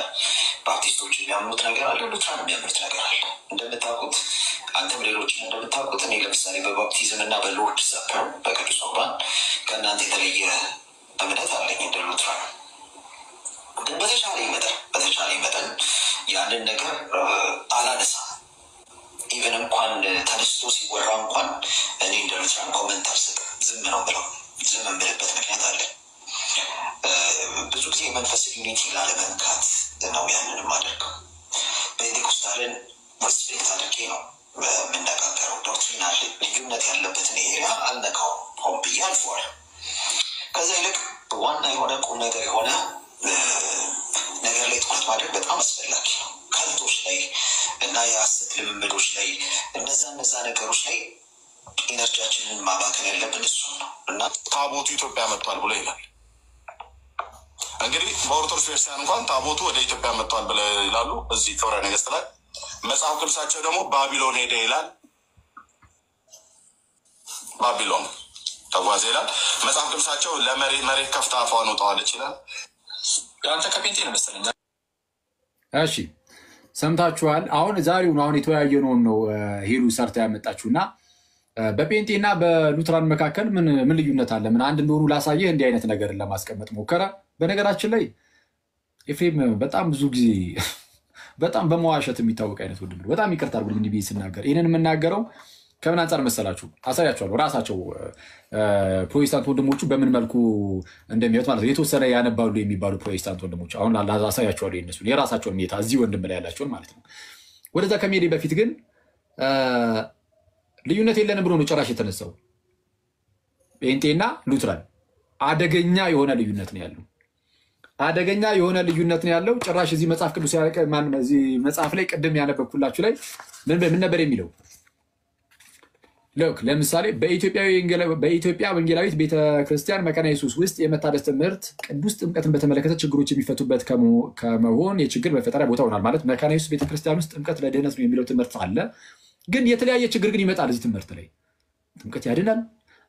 ባፕቲስቶች የሚያምኑት ነገር አለ፣ ሉትራን የሚያምኑት ነገር አለ። እንደምታውቁት አንተም ሌሎችም እንደምታውቁት እኔ ለምሳሌ በባፕቲዝም እና በሎርድ ሰፐር በቅዱስ ቁርባን ከእናንተ የተለየ እምነት አለኝ እንደ ሉትራን። ግን በተቻለ መጠን ያንን ነገር አላነሳም። ኢቨን እንኳን ተነስቶ ሲወራ እንኳን እኔ እንደ ሉትራን ኮመንት አልሰጥም፣ ዝም ነው ብለው ዝም የምልበት ምክንያት አለ። ብዙ ጊዜ መንፈስ ዩኒቲ ላለመንካት ነው ያንን የማደርገው። ፔንቴኮስታልን ሪስፔክት አድርጌ ነው የምነጋገረው። ዶክትሪናል ልዩነት ያለበትን ኤሪያ አልነካውም፣ ሆን ብዬ አልፈዋል። ከዛ ይልቅ ዋና የሆነ ቁም ነገር የሆነ ነገር ላይ ትኩረት ማድረግ በጣም አስፈላጊ ነው። ከልቶች ላይ እና የሐሰት ልምምዶች ላይ እነዛ ነገሮች ላይ ኢነርጂያችንን ማባከን ያለብን እሱ ነው እና ታቦቱ ኢትዮጵያ መጥቷል ብሎ ይላል። እንግዲህ በኦርቶዶክስ ክርስቲያን እንኳን ታቦቱ ወደ ኢትዮጵያ መጥቷል ብለው ይላሉ። እዚህ ክብረ ነገሥት ላይ መጽሐፍ ቅዱሳቸው ደግሞ ባቢሎን ሄደ ይላል። ባቢሎን ተጓዘ ይላል መጽሐፍ ቅዱሳቸው። ለመሬት ከፍታ አፏን ወጣዋለች ይላል። ያንተ ከጴንጤ ነው መሰለኝ። እሺ ሰምታችኋል። አሁን ዛሬውን የተወያየነውን ነው ሄሉ ሰርታ ያመጣችሁና በጴንጤና በሉትራን መካከል ምን ልዩነት አለ? ምን አንድ እንደሆኑ ላሳየህ እንዲህ አይነት ነገርን ለማስቀመጥ ሞከረ። በነገራችን ላይ ኤፍሬም በጣም ብዙ ጊዜ በጣም በመዋሸት የሚታወቅ አይነት ወንድም ነው። በጣም ይቅርታ አድርጉልኝ እንዲህ ስናገር። ይህንን የምናገረው ከምን አንጻር መሰላችሁ? አሳያችኋለሁ። ራሳቸው ፕሮቴስታንት ወንድሞቹ በምን መልኩ እንደሚያዩት ማለት ነው። የተወሰነ ያነባሉ የሚባሉ ፕሮቴስታንት ወንድሞች አሁን አሳያችኋለሁ። የነሱ የራሳቸውን ሁኔታ እዚህ ወንድም ላይ ያላቸውን ማለት ነው። ወደዛ ከመሄዴ በፊት ግን ልዩነት የለንም ብሎ ነው ጭራሽ የተነሳው። ጴንጤና ሉትራን አደገኛ የሆነ ልዩነት ነው ያለው። አደገኛ የሆነ ልዩነት ነው ያለው። ጭራሽ እዚህ መጽሐፍ ቅዱስ እዚህ መጽሐፍ ላይ ቅድም ያነበብኩላችሁ ላይ ምን ነበር የሚለው? ልክ ለምሳሌ በኢትዮጵያ ወንጌላዊት ቤተክርስቲያን መካነ ኢየሱስ ውስጥ የመታደስ ትምህርት ቅዱስ ጥምቀትን በተመለከተ ችግሮች የሚፈቱበት ከመሆን የችግር መፈጠሪያ ቦታ ሆኗል። ማለት መካነ ኢየሱስ ቤተክርስቲያን ውስጥ ጥምቀት ለድህነት ነው የሚለው ትምህርት አለ። ግን የተለያየ ችግር ግን ይመጣል እዚህ ትምህርት ላይ። ጥምቀት ያድናል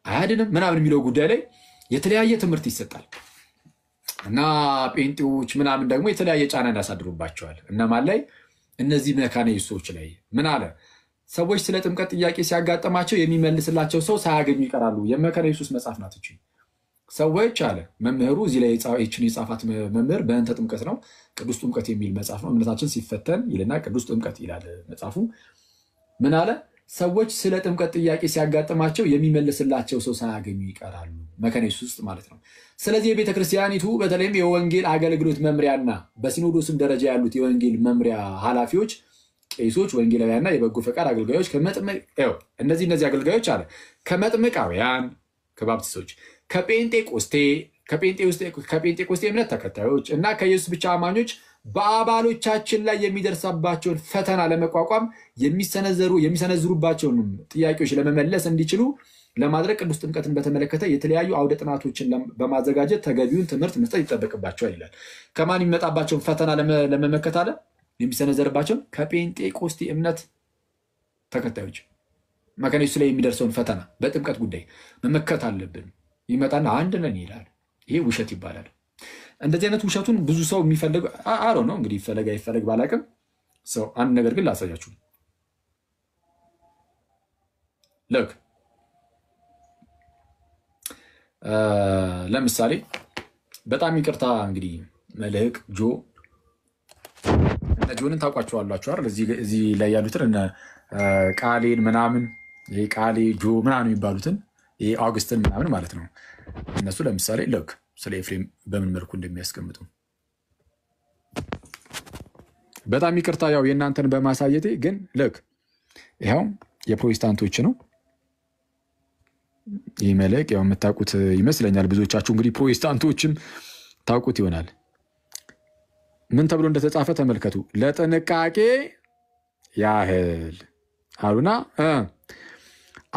አያድንም ምናምን የሚለው ጉዳይ ላይ የተለያየ ትምህርት ይሰጣል እና ጴንጤዎች ምናምን ደግሞ የተለያየ ጫና እንዳሳድሩባቸዋል። እነማን ላይ? እነዚህ መካነ ኢየሱሶች ላይ ምን አለ? ሰዎች ስለ ጥምቀት ጥያቄ ሲያጋጥማቸው የሚመልስላቸው ሰው ሳያገኙ ይቀራሉ። የመካነ ኢየሱስ መጽሐፍ ናት እቺ። ሰዎች አለ መምህሩ እዚህ ላይ ይችን የጻፋት መምህር በእንተ ጥምቀት ነው፣ ቅዱስ ጥምቀት የሚል መጽሐፍ ነው። እምነታችን ሲፈተን ይልና ቅዱስ ጥምቀት ይላል መጽሐፉ። ምን አለ? ሰዎች ስለ ጥምቀት ጥያቄ ሲያጋጥማቸው የሚመልስላቸው ሰው ሳያገኙ ይቀራሉ። መካነ ኢየሱስ ውስጥ ማለት ነው። ስለዚህ የቤተ ክርስቲያኒቱ በተለይም የወንጌል አገልግሎት መምሪያና በሲኖዶስም ደረጃ ያሉት የወንጌል መምሪያ ኃላፊዎች፣ ቄሶች፣ ወንጌላውያንና የበጎ ፈቃድ አገልጋዮች እነዚህ አገልጋዮች አለ ከመጥምቃውያን፣ ከባፕቲስቶች፣ ከጴንጤቆስጤ እምነት ተከታዮች እና ከኢየሱስ ብቻ አማኞች በአባሎቻችን ላይ የሚደርሳባቸውን ፈተና ለመቋቋም የሚሰነዝሩባቸውን ጥያቄዎች ለመመለስ እንዲችሉ ለማድረግ ቅዱስ ጥምቀትን በተመለከተ የተለያዩ አውደ ጥናቶችን በማዘጋጀት ተገቢውን ትምህርት መስጠት ይጠበቅባቸዋል ይላል። ከማን የሚመጣባቸውን ፈተና ለመመከት አለ የሚሰነዘርባቸውን ከጴንጤቆስጤ እምነት ተከታዮች መካነ ኢየሱስ ላይ የሚደርሰውን ፈተና በጥምቀት ጉዳይ መመከት አለብን። ይመጣና አንድ ነን ይላል። ይሄ ውሸት ይባላል። እንደዚህ አይነት ውሸቱን ብዙ ሰው የሚፈልግ አሮ ነው እንግዲህ ይፈለግ አይፈለግ ባላቅም ሰው አንድ ነገር ግን ላሳያችሁ። ልክ ለምሳሌ በጣም ይቅርታ እንግዲህ መልህቅ ጆንን ታውቋቸዋላችሁ አይደል? እዚህ ላይ ያሉትን እነ ቃሌን ምናምን ይሄ ቃሌ ጆ ምናምን የሚባሉትን ይሄ አውግስትን ምናምን ማለት ነው። እነሱ ለምሳሌ ልክ ስለ ኤፍሬም በምን መልኩ እንደሚያስቀምጡ በጣም ይቅርታ ያው የእናንተን በማሳየቴ ግን ልክ ይኸው የፕሮቴስታንቶች ነው። ይህ መልክ ያው የምታውቁት ይመስለኛል ብዙዎቻችሁ እንግዲህ ፕሮቴስታንቶችም ታውቁት ይሆናል። ምን ተብሎ እንደተጻፈ ተመልከቱ። ለጥንቃቄ ያህል አሉና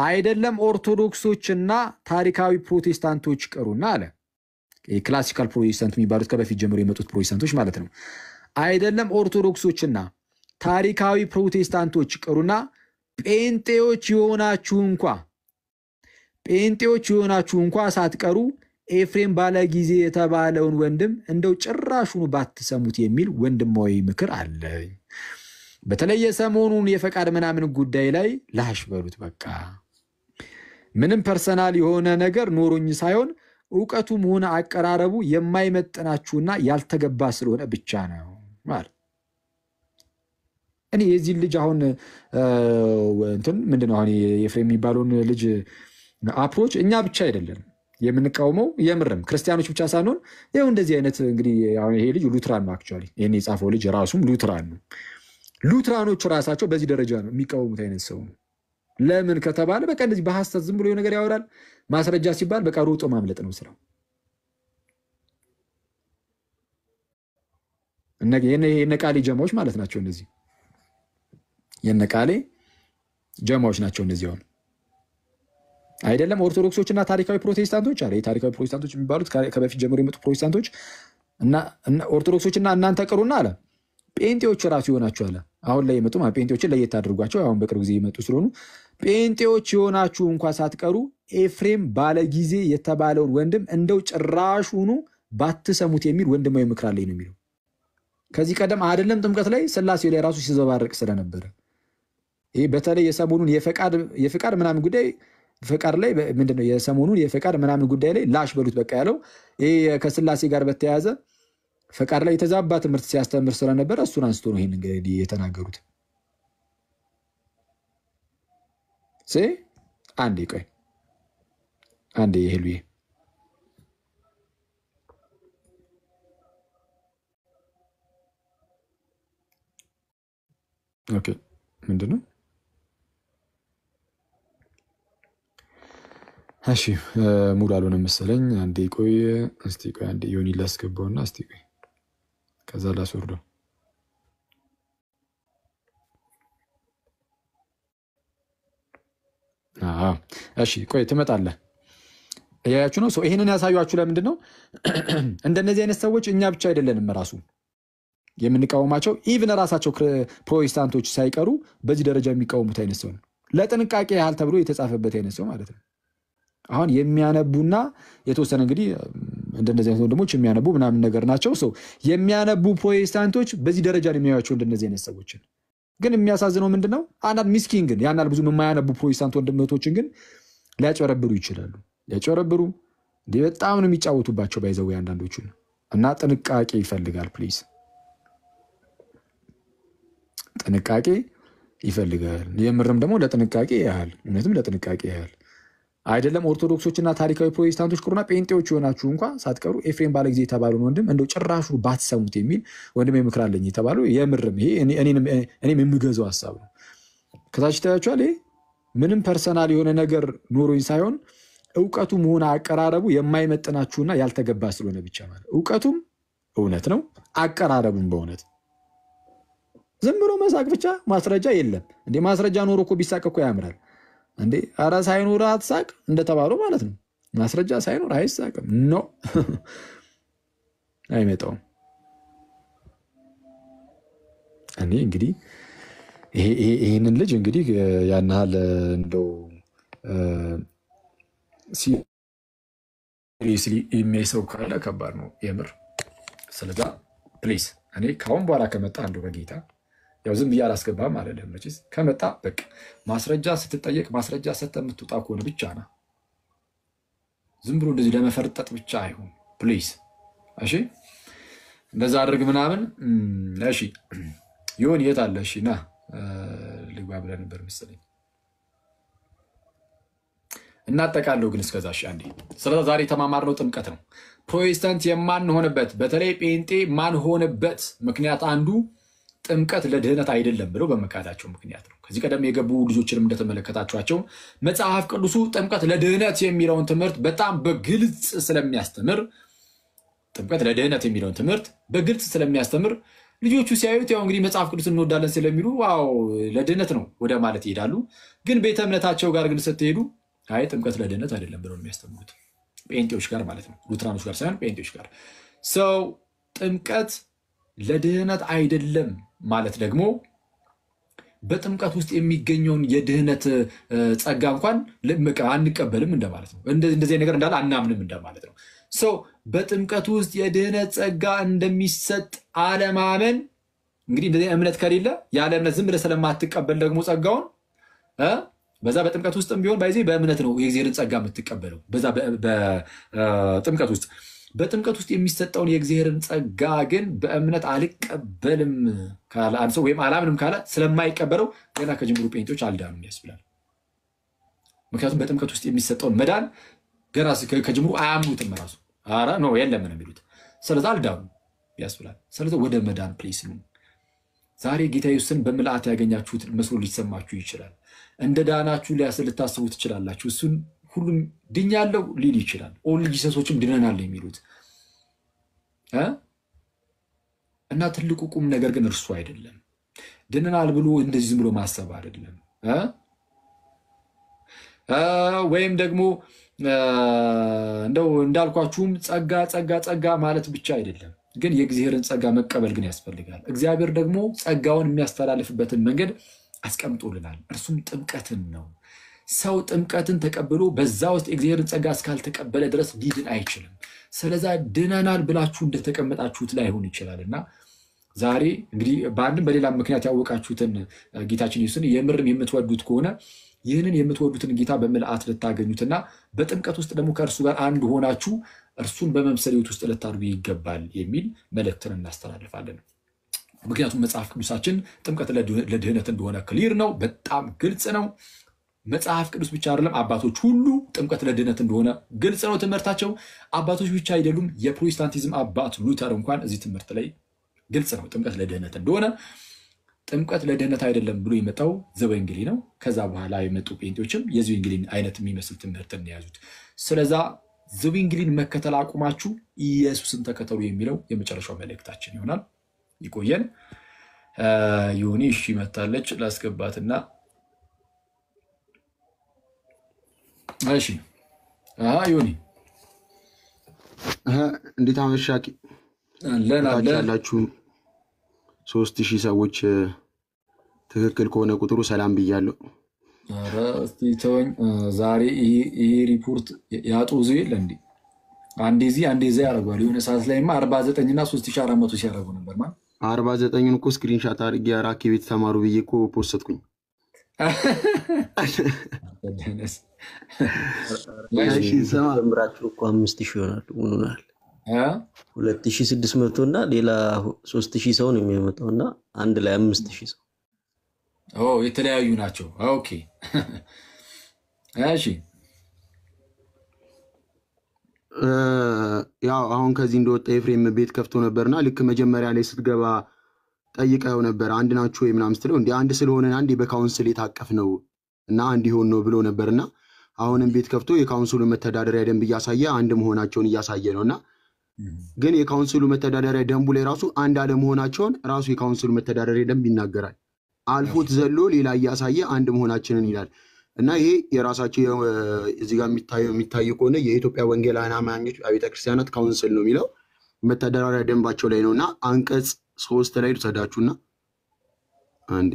አይደለም ኦርቶዶክሶችና ታሪካዊ ፕሮቴስታንቶች ቀሩና አለ። ክላሲካል ፕሮቴስታንት የሚባሉት ከበፊት ጀምሮ የመጡት ፕሮቴስታንቶች ማለት ነው። አይደለም ኦርቶዶክሶችና ታሪካዊ ፕሮቴስታንቶች ቀሩና ጴንጤዎች የሆናችሁ እንኳ ሳትቀሩ ኤፍሬም ባለ ጊዜ የተባለውን ወንድም እንደው ጭራሹኑ ባትሰሙት የሚል ወንድማዊ ምክር አለኝ። በተለየ ሰሞኑን የፈቃድ ምናምን ጉዳይ ላይ ላሽ በሉት በቃ ምንም ፐርሰናል የሆነ ነገር ኖሮኝ ሳይሆን ዕውቀቱም ሆነ አቀራረቡ የማይመጥናችሁና ያልተገባ ስለሆነ ብቻ ነው ማለት። እኔ የዚህ ልጅ አሁን እንትን ምንድነው አሁን የኤፍሬም የሚባለውን ልጅ አፕሮች እኛ ብቻ አይደለም የምንቃወመው፣ የምርም ክርስቲያኖች ብቻ ሳይሆን ይኸው እንደዚህ አይነት እንግዲህ አሁን ይሄ ልጅ ሉትራን ነው። አክቹዋሊ ይሄን የጻፈው ልጅ ራሱም ሉትራን ነው። ሉትራኖች ራሳቸው በዚህ ደረጃ ነው የሚቃወሙት አይነት ሰው ነው። ለምን ከተባለ በቃ እንደዚህ በሐሰት ዝም ብሎ ነገር ያወራል። ማስረጃ ሲባል በቃ ሮጦ ማምለጥ ነው ስራው። የነቃሌ ጀማዎች ማለት ናቸው እነዚህ፣ የነቃሌ ጀማዎች ናቸው እነዚህ። አሁን አይደለም ኦርቶዶክሶችና ታሪካዊ ፕሮቴስታንቶች አለ። የታሪካዊ ፕሮቴስታንቶች የሚባሉት ከበፊት ጀምሮ የመጡ ፕሮቴስታንቶች እና ኦርቶዶክሶችና እናንተ ቅሩና አለ ጴንጤዎች ራሱ ይሆናችሁ አለ። አሁን ላይ የመጡ ጴንጤዎችን ለየት አድርጓቸው፣ አሁን በቅርብ ጊዜ የመጡ ስለሆኑ ጴንጤዎች የሆናችሁ እንኳን ሳትቀሩ ኤፍሬም ባለጊዜ የተባለውን ወንድም እንደው ጭራሹኑ ባትሰሙት የሚል ወንድማዊ ምክር አለኝ ነው የሚለው። ከዚህ ቀደም አይደለም ጥምቀት ላይ ስላሴ ላይ ራሱ ሲዘባረቅ ስለነበረ ይሄ በተለይ የሰሞኑን የፈቃድ ምናምን ጉዳይ ፈቃድ ላይ ምንድነው የሰሞኑን የፈቃድ ምናምን ጉዳይ ላይ ላሽ በሉት በቃ ያለው ይሄ ከስላሴ ጋር በተያያዘ ፈቃድ ላይ የተዛባ ትምህርት ሲያስተምር ስለነበረ እሱን አንስቶ ነው ይሄን እንግዲህ የተናገሩት። አንዴ ቆይ አንዴ ይሄሉዬ ኦኬ ምንድነው? እሺ ሙሉ አልሆነ መሰለኝ። አንዴ ቆይ እስቲ ቆይ አንዴ ዮኒ ላስገባውና እስቲ ቆይ ከዛ ላስወርደው። እሺ ቆይ ትመጣለህ። እያያችሁ ነው። ሰው ይሄንን ያሳዩአችሁ ለምንድን ነው? እንደነዚህ አይነት ሰዎች እኛ ብቻ አይደለንም ራሱ የምንቃወማቸው፣ ኢቭን ራሳቸው ፕሮቴስታንቶች ሳይቀሩ በዚህ ደረጃ የሚቃወሙት አይነት ሰው ነው። ለጥንቃቄ ያህል ተብሎ የተጻፈበት አይነት ሰው ማለት ነው። አሁን የሚያነቡና የተወሰነ እንግዲህ እንደነዚህ አይነት ወንድሞች የሚያነቡ ምናምን ነገር ናቸው። ሰው የሚያነቡ ፕሮቴስታንቶች በዚህ ደረጃ ነው የሚያዩአቸው እንደነዚህ አይነት ሰዎችን። ግን የሚያሳዝነው ምንድነው? አንዳንድ ሚስኪን ግን ያናል ብዙ የማያነቡ ፕሮቴስታንት ወንድሞችን ግን ሊያጨረብሩ ይችላሉ። ሊያጨረብሩ እንዲህ በጣም ነው የሚጫወቱባቸው ባይዘው አንዳንዶቹ እና ጥንቃቄ ይፈልጋል። ፕሊዝ ጥንቃቄ ይፈልጋል። የምርም ደግሞ ለጥንቃቄ ያህል እውነትም ለጥንቃቄ ያህል አይደለም ኦርቶዶክሶችና ታሪካዊ ፕሮቴስታንቶች ቅሩና ጴንጤዎች የሆናችሁ እንኳን ሳትቀሩ ኤፍሬም ባለጊዜ የተባለውን ወንድም እንደው ጭራሹ ባትሰሙት የሚል ወንድም የምክራለኝ የተባለው የምርም ይሄ እኔም የምገዛው ሀሳብ ነው። ከታች ታያችኋል። ይሄ ምንም ፐርሰናል የሆነ ነገር ኖሮኝ ሳይሆን ዕውቀቱም ሆነ አቀራረቡ የማይመጥናችሁና ያልተገባ ስለሆነ ብቻ ማለት። ዕውቀቱም እውነት ነው፣ አቀራረቡም በእውነት ዝም ብሎ መሳቅ ብቻ ማስረጃ የለም እንዴ? ማስረጃ ኖሮ እኮ ቢሳቅ እኮ ያምራል እንዴ? ኧረ ሳይኖር አትሳቅ እንደተባለው ማለት ነው። ማስረጃ ሳይኖር አይሳቅም። ኖ አይመጣውም። እኔ እንግዲህ ይህንን ልጅ እንግዲህ ያን ያህል እንደው ሲሪየስሊ የሚያይ ሰው ካለ ከባድ ነው የምር። ስለዛ ፕሊዝ እኔ ካሁን በኋላ ከመጣ እንደው በጌታ ያው ዝም ብዬ አላስገባም አይደለም። መቼስ ከመጣ በቃ ማስረጃ ስትጠየቅ ማስረጃ ሰጥተህ የምትወጣ ከሆነ ብቻ ነው። ዝም ብሎ እንደዚህ ለመፈርጠጥ ብቻ አይሁን ፕሊዝ። እሺ እንደዛ አድርግ ምናምን። እሺ ይሁን። የት አለ? እሺ ና ልግባ ብለህ ነበር መሰለኝ። እናጠቃለሁ ግን እስከዛ እሺ አንዴ። ስለዛ ዛሬ የተማማርነው ጥምቀት ነው። ፕሮቴስታንት የማንሆንበት በተለይ ጴንጤ ማንሆንበት ምክንያት አንዱ ጥምቀት ለድህነት አይደለም ብለው በመካዳቸው ምክንያት ነው። ከዚህ ቀደም የገቡ ልጆችንም እንደተመለከታችኋቸው መጽሐፍ ቅዱሱ ጥምቀት ለድህነት የሚለውን ትምህርት በጣም በግልጽ ስለሚያስተምር ጥምቀት ለድህነት የሚለውን ትምህርት በግልጽ ስለሚያስተምር ልጆቹ ሲያዩት ያው እንግዲህ መጽሐፍ ቅዱስ እንወዳለን ስለሚሉ ዋው ለድህነት ነው ወደ ማለት ይሄዳሉ። ግን ቤተ እምነታቸው ጋር ግን ስትሄዱ አይ ጥምቀት ለድህነት አይደለም ብለው የሚያስተምሩት ጴንጤዎች ጋር ማለት ነው። ሉትራኖች ጋር ሳይሆን ጴንጤዎች ጋር። ሰው ጥምቀት ለድህነት አይደለም ማለት ደግሞ በጥምቀት ውስጥ የሚገኘውን የድህነት ጸጋ እንኳን አንቀበልም እንደማለት ነው። እንደዚህ ነገር እንዳለ አናምንም እንደማለት ነው። ሰው በጥምቀት ውስጥ የድህነት ጸጋ እንደሚሰጥ አለማመን እንግዲህ እንደዚህ እምነት ከሌለ ያለ እምነት ዝም ብለህ ስለማትቀበል ደግሞ ጸጋውን በዛ በጥምቀት ውስጥም ቢሆን ባይዜ በእምነት ነው የእግዚአብሔርን ጸጋ የምትቀበለው። በዛ በጥምቀት ውስጥ በጥምቀት ውስጥ የሚሰጠውን የእግዚአብሔርን ጸጋ ግን በእምነት አልቀበልም ካለ አንድ ሰው ወይም አላምንም ካለ ስለማይቀበለው ገና ከጅምሩ ጴንጤዎች አልዳኑም ያስብላል። ምክንያቱም በጥምቀት ውስጥ የሚሰጠውን መዳን ገና ከጅምሩ አያምኑትም። ራሱ ኧረ ነው የለም ነው የሚሉት። ስለዚህ አልዳኑም ያስብላል። ስለዚህ ወደ መዳን ፕሌስ ነው። ዛሬ ጌታ ኢየሱስን በምልአት ያገኛችሁት መስሎ ሊሰማችሁ ይችላል። እንደ ዳናችሁ ልታስቡ ትችላላችሁ። እሱን ሁሉም ድኛለሁ ሊል ይችላል። ኦንሊ ጂሰሶችም ድነናል የሚሉት እና ትልቁ ቁም ነገር ግን እርሱ አይደለም። ድነናል ብሎ እንደዚህ ዝም ብሎ ማሰብ አይደለም። ወይም ደግሞ እንደው እንዳልኳችሁም ጸጋ ማለት ብቻ አይደለም። ግን የእግዚአብሔርን ጸጋ መቀበል ግን ያስፈልጋል። እግዚአብሔር ደግሞ ጸጋውን የሚያስተላልፍበትን መንገድ አስቀምጦልናል። እርሱም ጥምቀትን ነው። ሰው ጥምቀትን ተቀብሎ በዛ ውስጥ የእግዚአብሔርን ጸጋ እስካልተቀበለ ድረስ ሊድን አይችልም። ስለዛ ድነናል ብላችሁ እንደተቀመጣችሁት ላይሆን ይችላልና ዛሬ እንግዲህ በአንድም በሌላም ምክንያት ያወቃችሁትን ጌታችን ኢየሱስን የምርም የምትወዱት ከሆነ ይህንን የምትወዱትን ጌታ በምልአት ልታገኙትና በጥምቀት ውስጥ ደግሞ ከእርሱ ጋር አንድ ሆናችሁ እርሱን በመምሰል ሕይወት ውስጥ ልታድጉ ይገባል የሚል መልእክትን እናስተላልፋለን። ምክንያቱም መጽሐፍ ቅዱሳችን ጥምቀት ለድህነት እንደሆነ ክሊር ነው፣ በጣም ግልጽ ነው። መጽሐፍ ቅዱስ ብቻ አይደለም፣ አባቶች ሁሉ ጥምቀት ለድህነት እንደሆነ ግልጽ ነው ትምህርታቸው። አባቶች ብቻ አይደሉም፣ የፕሮቴስታንቲዝም አባት ሉተር እንኳን እዚህ ትምህርት ላይ ግልጽ ነው ጥምቀት ለድህነት እንደሆነ። ጥምቀት ለድህነት አይደለም ብሎ የመጣው ዘወንጌሊ ነው። ከዛ በኋላ የመጡ ጴንጤዎችም የዘወንጌሊን አይነት የሚመስል ትምህርትን ያዙት። ስለዛ ዘወንጌሊን መከተል አቁማችሁ ኢየሱስን ተከተሉ የሚለው የመጨረሻው መልእክታችን ይሆናል። ይቆየን። ዮኒ እሺ መታለች ላስገባትና እሺ ዮኒ እንዴት አመሻቂ ያላችሁ 3000 ሰዎች ትክክል ከሆነ ቁጥሩ ሰላም ብያለሁ። ኧረ እስቲ ተወኝ። ዛሬ ይሄ ሪፖርት ያጡዙ የለ እንዴ? አንዴ ዚ ያደርጓል። የሆነ ሰዓት ላይማ 49 እና 3400 ሲያደርጉ ነበር። ማለት 49ን እኮ ስክሪንሻት አድርጌ አራኪ ቤት ተማሩ ብዬ እኮ ፖስትኩኝ። ምራችሁ እኮ 5000 ይሆናል ሆኗል። 2600 እና ሌላ 3000 ሰው ነው የሚመጣው እና አንድ ላይ 5000 ሰው የተለያዩ ናቸው። ኦኬ እሺ። ያው አሁን ከዚህ እንደወጣ ኤፍሬም ቤት ከፍቶ ነበርና ልክ መጀመሪያ ላይ ስትገባ ጠይቀው ነበር አንድ ናችሁ ወይ ምናምን ስትለው እንደ አንድ ስለሆነ አንዴ በካውንስል የታቀፍ ነው እና አንድ ይሆን ነው ብሎ ነበርና አሁንም ቤት ከፍቶ የካውንስሉ መተዳደሪያ ደንብ እያሳየ አንድ መሆናቸውን እያሳየ ነውና ግን የካውንስሉ መተዳደሪያ ደንቡ ላይ ራሱ አንድ አለመሆናቸውን ራሱ የካውንስሉ መተዳደሪያ ደንብ ይናገራል። አልፎት ዘሎ ሌላ እያሳየ አንድ መሆናችንን ይላል እና ይሄ የራሳቸው እዚህ ጋር የሚታይ ከሆነ የኢትዮጵያ ወንጌላውያን አማኞች አብያተ ክርስቲያናት ካውንስል ነው የሚለው መተዳደሪያ ደንባቸው ላይ ነውና አንቀጽ 3 ላይ ተሰዳችሁና አንዴ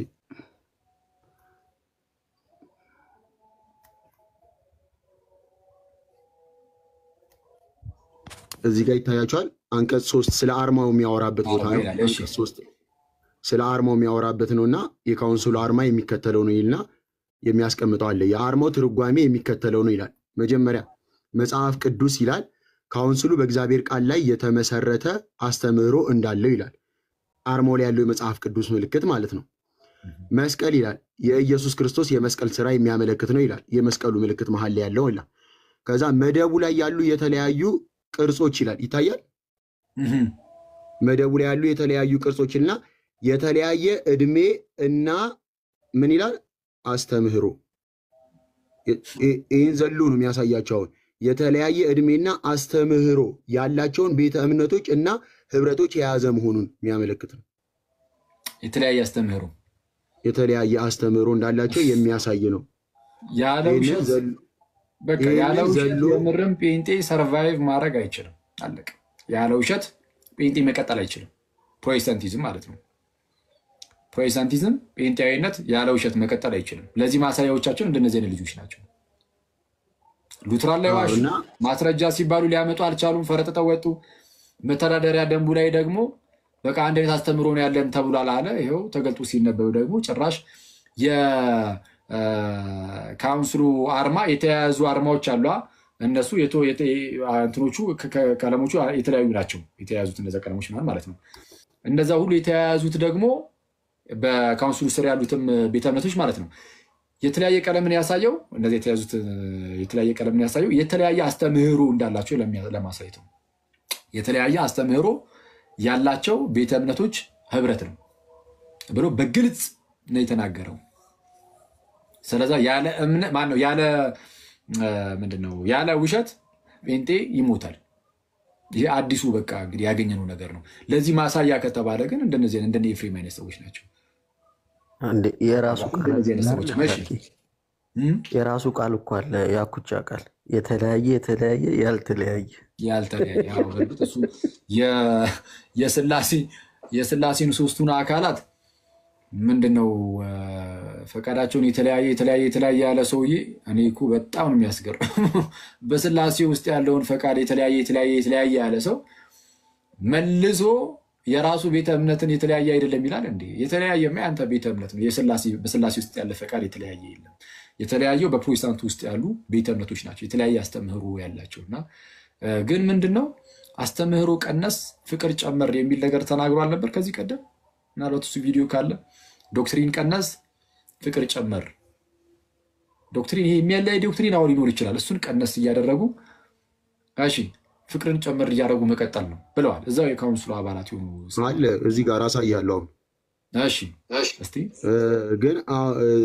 እዚህ ጋር ይታያቸዋል። አንቀጽ 3 ስለ አርማው የሚያወራበት ቦታ ነው። አንቀጽ 3 ስለ አርማው የሚያወራበት ነውና የካውንስሉ አርማ የሚከተለው ነው ይልና የሚያስቀምጠው አለ። የአርማው ትርጓሜ የሚከተለው ነው ይላል። መጀመሪያ መጽሐፍ ቅዱስ ይላል። ካውንስሉ በእግዚአብሔር ቃል ላይ የተመሰረተ አስተምህሮ እንዳለው ይላል። አርማው ላይ ያለው የመጽሐፍ ቅዱስ ምልክት ማለት ነው። መስቀል ይላል። የኢየሱስ ክርስቶስ የመስቀል ስራ የሚያመለክት ነው ይላል። የመስቀሉ ምልክት መሃል ላይ ያለው ይላል። ከዛ መደቡ ላይ ያሉ የተለያዩ ቅርጾች ይላል። ይታያል። መደቡ ላይ ያሉ የተለያዩ ቅርጾችና የተለያየ እድሜ እና ምን ይላል አስተምህሮ ይህን ዘሎ ነው የሚያሳያቸው። የተለያየ እድሜና አስተምህሮ ያላቸውን ቤተ እምነቶች እና ህብረቶች የያዘ መሆኑን የሚያመለክት ነው። የተለያየ አስተምህሮ እንዳላቸው የሚያሳይ ነው። ያለው ውሸት የምርም ጴንጤ ሰርቫይቭ ማድረግ አይችልም። አለቀ። ያለው ውሸት ጴንጤ መቀጠል አይችልም። ፕሮቴስታንቲዝም ማለት ነው። ፕሮቴስታንቲዝም ጴንጤያዊነት ያለ ውሸት መቀጠል አይችልም። ለዚህ ማሳያዎቻችን እንደነዚህ አይነት ልጆች ናቸው። ሉትራን ላይ ዋሹ፣ ማስረጃ ሲባሉ ሊያመጡ አልቻሉም፣ ፈረጥጠው ወጡ። መተዳደሪያ ደንቡ ላይ ደግሞ በቃ አንድ አይነት አስተምሮ ነው ያለን ተብሏል አለ። ይኸው ተገልጦ ሲነበብ ደግሞ ጭራሽ ካውንስሉ አርማ የተያያዙ አርማዎች አሉ። እነሱ እንትኖቹ ቀለሞቹ የተለያዩ ናቸው። የተያያዙት እነዛ ቀለሞች ማለት ነው። እነዛ ሁሉ የተያያዙት ደግሞ በካውንስሉ ስር ያሉትም ቤተ እምነቶች ማለት ነው የተለያየ ቀለምን ያሳየው። እነዚህ የተያዙት የተለያየ ቀለምን ያሳየው የተለያየ አስተምህሮ እንዳላቸው ለማሳየት ነው። የተለያየ አስተምህሮ ያላቸው ቤተ እምነቶች ህብረት ነው ብሎ በግልጽ ነው የተናገረው። ስለዛ ያለ እምነት ማን ነው ያለ ምንድነው ያለ ውሸት ጴንጤ ይሞታል። ይሄ አዲሱ በቃ እንግዲህ ያገኘነው ነገር ነው። ለዚህ ማሳያ ከተባለ ግን እንደነዚህ እንደነ ኤፍሬም አይነት ሰዎች ናቸው። አንዴ የራሱ ቃል እኮ አለ። ያኩቻ ቃል የተለያየ ያልተለያየ እሱ የስላሴን ሶስቱን አካላት ምንድነው ፈቃዳቸውን የተለያየ ያለ ሰውዬ እኔ እኮ በጣም ነው የሚያስገርም። በስላሴ ውስጥ ያለውን ፈቃድ የተለያየ ያለ ሰው መልሶ የራሱ ቤተ እምነትን የተለያየ አይደለም ይላል እንዴ? የተለያየማ ያንተ ቤተ እምነት ነው። በስላሴ ውስጥ ያለ ፈቃድ የተለያየ የለም። የተለያየው በፕሮቴስታንት ውስጥ ያሉ ቤተ እምነቶች ናቸው የተለያየ አስተምህሮ ያላቸውና ግን ምንድነው አስተምህሮ ቀነስ ፍቅር ጨመር የሚል ነገር ተናግሯል ነበር ከዚህ ቀደም። ምናልባት እሱ ቪዲዮ ካለ ዶክትሪን ቀነስ ፍቅር ጨመር ዶክትሪን ይሄ የሚያለያይ ዶክትሪን አሁን ሊኖር ይችላል። እሱን ቀነስ እያደረጉ እሺ ፍቅርን ጨመር እያደረጉ መቀጠል ነው ብለዋል። እዛው የካውንስሉ አባላት ይሁኑ አለ እዚህ ጋር አሳያለሁ። እሺ እስቲ ግን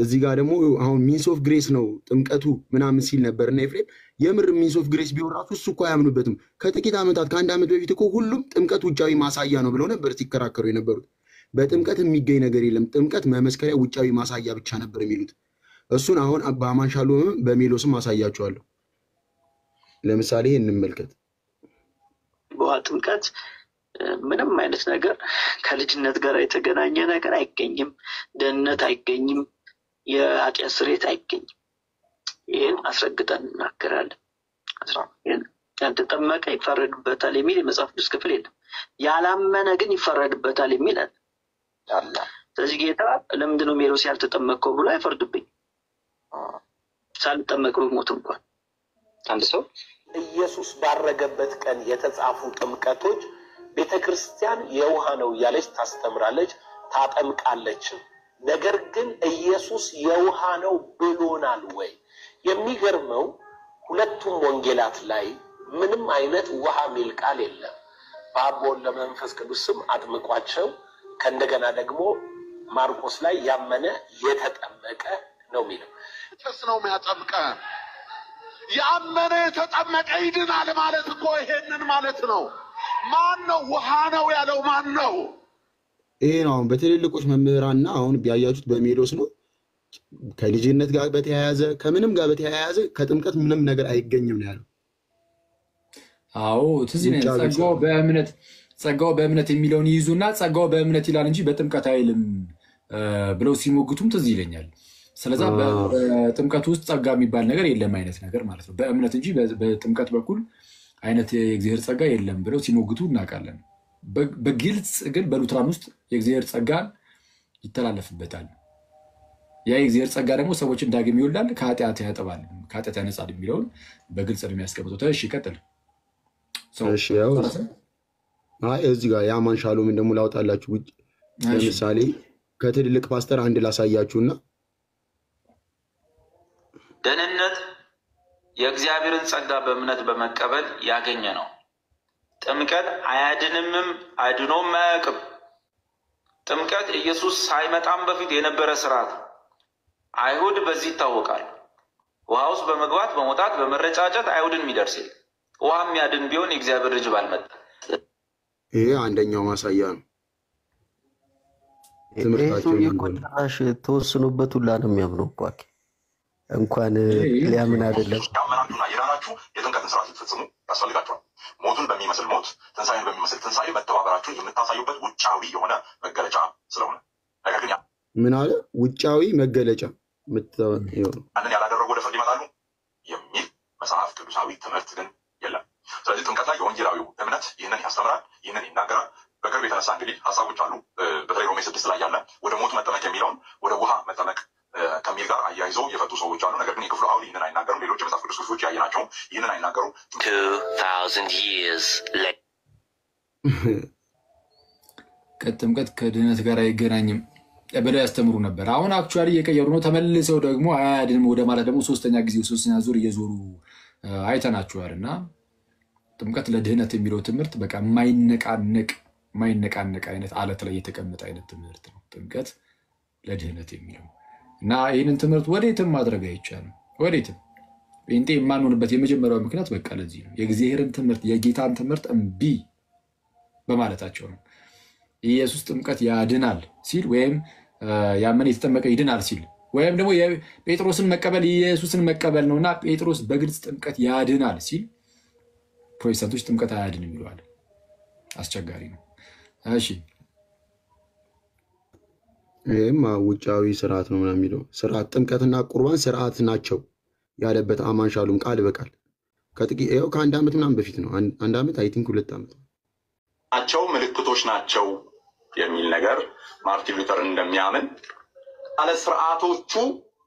እዚህ ጋር ደግሞ አሁን ሚንስ ኦፍ ግሬስ ነው ጥምቀቱ ምናምን ሲል ነበርና ኤፍሬም የምር ሚንስ ኦፍ ግሬስ ቢሆን ራሱ እሱ እኮ አያምኑበትም። ከጥቂት ዓመታት ከአንድ ዓመት በፊት እኮ ሁሉም ጥምቀት ውጫዊ ማሳያ ነው ብለው ነበር ሲከራከሩ የነበሩት። በጥምቀት የሚገኝ ነገር የለም፣ ጥምቀት መመስከሪያ ውጫዊ ማሳያ ብቻ ነበር የሚሉት። እሱን አሁን በአማን ሻሎም በሜሎስም ማሳያቸዋለሁ። ለምሳሌ እንመልከት። በውሃ ጥምቀት ምንም አይነት ነገር ከልጅነት ጋር የተገናኘ ነገር አይገኝም። ደህንነት አይገኝም። የኃጢአት ስርየት አይገኝም። ይህን አስረግጠን እናገራለን። ያልተጠመቀ ይፈረድበታል የሚል የመጽሐፍ ቅዱስ ክፍል የለም። ያላመነ ግን ይፈረድበታል የሚል አለ። ስለዚህ ጌታ ለምንድን ነው ሜሎስ ያልተጠመቀው ብሎ አይፈርድብኝ። ሳልጠመቅ ብሞት እንኳን አንድ ሰው ኢየሱስ ባረገበት ቀን የተጻፉ ጥምቀቶች ቤተክርስቲያን የውሃ ነው እያለች ታስተምራለች፣ ታጠምቃለች። ነገር ግን ኢየሱስ የውሃ ነው ብሎናል ወይ? የሚገርመው ሁለቱም ወንጌላት ላይ ምንም አይነት ውሃ ሚል ቃል የለም። በአብ ወልድ ለመንፈስ ቅዱስ ስም አጥምቋቸው። ከእንደገና ደግሞ ማርቆስ ላይ ያመነ የተጠመቀ ነው የሚለው። ተስ ነው የሚያጠምቀ ያመነ የተጠመቀ ይድናል ማለት እኮ ይሄንን ማለት ነው። ማን ነው ውሃ ነው ያለው? ማን ነው? ይሄ ነው በትልልቆች መምህራንና አሁን ቢያያችሁት በሜሎስ ነው። ከልጅነት ጋር በተያያዘ ከምንም ጋር በተያያዘ ከጥምቀት ምንም ነገር አይገኝም ነው ያለው። አዎ ትዝ ይለኛል። ጸጋው በእምነት የሚለውን ይይዙና ጸጋው በእምነት ይላል እንጂ በጥምቀት አይልም ብለው ሲሞግቱም ትዝ ይለኛል። ስለዚህ በጥምቀት ውስጥ ጸጋ የሚባል ነገር የለም አይነት ነገር ማለት ነው። በእምነት እንጂ በጥምቀት በኩል አይነት የእግዚአብሔር ጸጋ የለም ብለው ሲሞግቱ እናውቃለን። በግልጽ ግን በሉትራን ውስጥ የእግዚአብሔር ጸጋን ይተላለፍበታል። ያ የእግዚአብሔር ጸጋ ደግሞ ሰዎችን ዳግም ይወልዳል፣ ከኃጢአት ያጠባል፣ ከኃጢአት ያነጻል የሚለውን በግልጽ ነው የሚያስቀምጡት። እሺ ቀጥል። እሺ ያው እዚህ ጋር የአማን ሻሎምን ደግሞ ላውጣላችሁ ውጭ። ለምሳሌ ከትልልቅ ፓስተር አንድ ላሳያችሁና ደህንነት የእግዚአብሔርን ጸጋ በእምነት በመቀበል ያገኘ ነው። ጥምቀት አያድንምም፣ አድኖም አያውቅም። ጥምቀት ኢየሱስ ሳይመጣም በፊት የነበረ ስርዓት። አይሁድ በዚህ ይታወቃሉ። ውሃ ውስጥ በመግባት በመውጣት በመረጫጨት አይሁድን የሚደርስ የለም። ውሃ የሚያድን ቢሆን የእግዚአብሔር ልጅ ባልመጣ። ይሄ አንደኛው ማሳያ ነው። ትምህርታቸው ይቆጣሽ ተወስኖበት ሁላ ነው የሚያምነው እኮ እንኳን ሊያምን አይደለም። ያመናችሁና የዳናችሁ የጥምቀትን ስርዓት ልትፈጽሙ ያስፈልጋችኋል። ሞቱን በሚመስል ሞት፣ ትንሣኤን በሚመስል ትንሣኤ መተባበራችሁን የምታሳዩበት ውጫዊ የሆነ መገለጫ ስለሆነ፣ ነገር ግን ምን አለ? ውጫዊ መገለጫ ያንን ያላደረጉ ወደ ፍርድ ይመጣሉ የሚል መጽሐፍ ቅዱሳዊ ትምህርት ግን የለም። ስለዚህ ጥምቀት ላይ የወንጌላዊው እምነት ይህንን ያስተምራል፣ ይህንን ይናገራል። በቅርብ የተነሳ እንግዲህ ሀሳቦች አሉ። በተለይ ሮሜ 6 ላይ ያለ ወደ ሞት መጠመቅ የሚለውን ወደ ውሃ መጠመቅ ከሚል ጋር አያይዘው የፈቱ ሰዎች አሉ። ነገር ግን የክፍሉ ሐውል ይህንን አይናገሩም። ሌሎች የመጽሐፍ ቅዱስ ክፍሎች ያየናቸውም ይህንን አይናገሩም። 2000 years ጥምቀት ከድህነት ጋር አይገናኝም ብለው ያስተምሩ ነበር። አሁን አክቹዋሊ እየቀየሩ ነው። ተመልሰው ደግሞ አያድንም ወደ ማለት ደግሞ ሶስተኛ ዙር እየዞሩ አይተናቸዋልና ጥምቀት ለድህነት የሚለው ትምህርት በቃ የማይነቃነቅ አይነት አለት ላይ የተቀመጠ አይነት ትምህርት ነው ጥምቀት ለድህነት የሚለው እና ይህንን ትምህርት ወዴትም ማድረግ አይቻልም። ወዴትም ጴንጤ የማንሆንበት የመጀመሪያው ምክንያት በቃ ለዚህ ነው። የእግዚአብሔርን ትምህርት የጌታን ትምህርት እምቢ በማለታቸው ነው። ኢየሱስ ጥምቀት ያድናል ሲል ወይም ያመነ የተጠመቀ ይድናል ሲል ወይም ደግሞ ጴጥሮስን መቀበል ኢየሱስን መቀበል ነውና ጴጥሮስ በግልጽ ጥምቀት ያድናል ሲል ፕሮቴስታንቶች ጥምቀት አያድንም ይለዋል። አስቸጋሪ ነው። እሺ ይህም ውጫዊ ስርዓት ነው ምናምን የሚለው ስርዓት ጥምቀትና ቁርባን ስርዓት ናቸው ያለበት አማን ሻሎም ቃል በቃል ከአንድ ዓመት ምናምን በፊት ነው። አንድ ዓመት አይ ቲንክ 2 ዓመት ናቸው ምልክቶች ናቸው የሚል ነገር ማርቲን ሉተር እንደሚያምን አለ። ስርዓቶቹ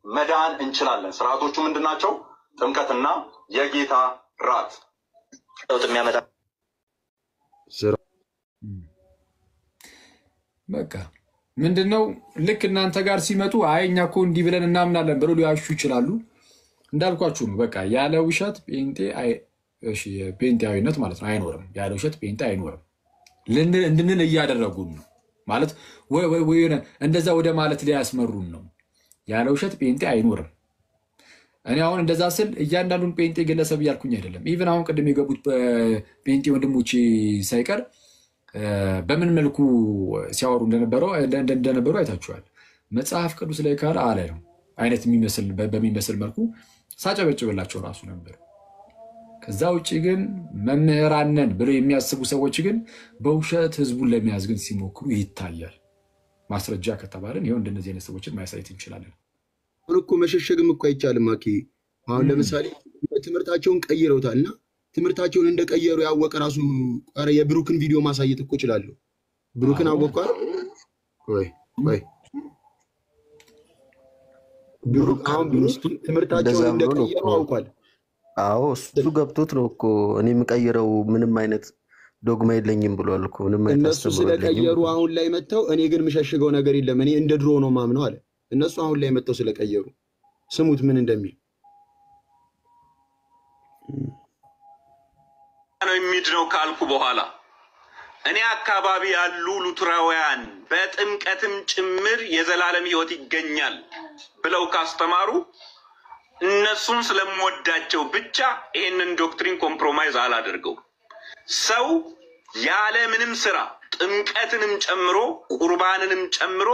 መዳን እንችላለን። ስርዓቶቹ ምንድናቸው? ጥምቀትና የጌታ ራት ለውጥ የሚያመጣ በቃ ምንድነው? ልክ እናንተ ጋር ሲመጡ አይ እኛ እኮ እንዲህ ብለን እናምናለን ብለው ሊያሹ ይችላሉ። እንዳልኳችሁ ነው። በቃ ያለ ውሸት ጴንጤያዊነት ማለት ነው አይኖርም። ያለ ውሸት ጴንጤ አይኖርም እንድንል እያደረጉን ነው ማለት ወይ እንደዛ ወደ ማለት ሊያስመሩን ነው። ያለ ውሸት ጴንጤ አይኖርም። እኔ አሁን እንደዛ ስል እያንዳንዱን ጴንጤ ግለሰብ እያልኩኝ አይደለም። ኢቨን አሁን ቅድም የገቡት ጴንጤ ወንድሞቼ ሳይቀር በምን መልኩ ሲያወሩ እንደነበሩ አይታችኋል። መጽሐፍ ቅዱስ ላይ ካለ አለ ነው አይነት በሚመስል መልኩ ሳጨበጭብላቸው ራሱ ነበር። ከዛ ውጭ ግን መምህራንን ብለው የሚያስቡ ሰዎች ግን በውሸት ህዝቡን ለመያዝ ግን ሲሞክሩ ይታያል። ማስረጃ ከተባለን ይኸው እንደነዚህ አይነት ሰዎችን ማሳየት እንችላለን። አሁን እኮ መሸሸግም እኮ አይቻልም። አሁን ለምሳሌ ትምህርታቸውን ቀይረውታል እና ትምህርታቸውን እንደቀየሩ ያወቀ ራሱ የብሩክን ቪዲዮ ማሳየት እኮ እችላለሁ። ብሩክን አወቀው ወይ ብሩክ አሁን ትምህርታቸውን እንደቀየሩ አውቋል። አዎ እሱ ገብቶት ነው እኮ እኔ የምቀይረው ምንም አይነት ዶግማ የለኝም ብሏል እኮ። ምንም አይነት እነሱ ስለቀየሩ አሁን ላይ መጥተው እኔ ግን የምሸሽገው ነገር የለም እኔ እንደ ድሮ ነው ማምነው አለ። እነሱ አሁን ላይ መጥተው ስለቀየሩ ስሙት ምን እንደሚል ነው የሚድነው ካልኩ በኋላ እኔ አካባቢ ያሉ ሉትራውያን በጥምቀትም ጭምር የዘላለም ሕይወት ይገኛል ብለው ካስተማሩ እነሱን ስለምወዳቸው ብቻ ይሄንን ዶክትሪን ኮምፕሮማይዝ አላደርገው። ሰው ያለ ምንም ስራ ጥምቀትንም ጨምሮ ቁርባንንም ጨምሮ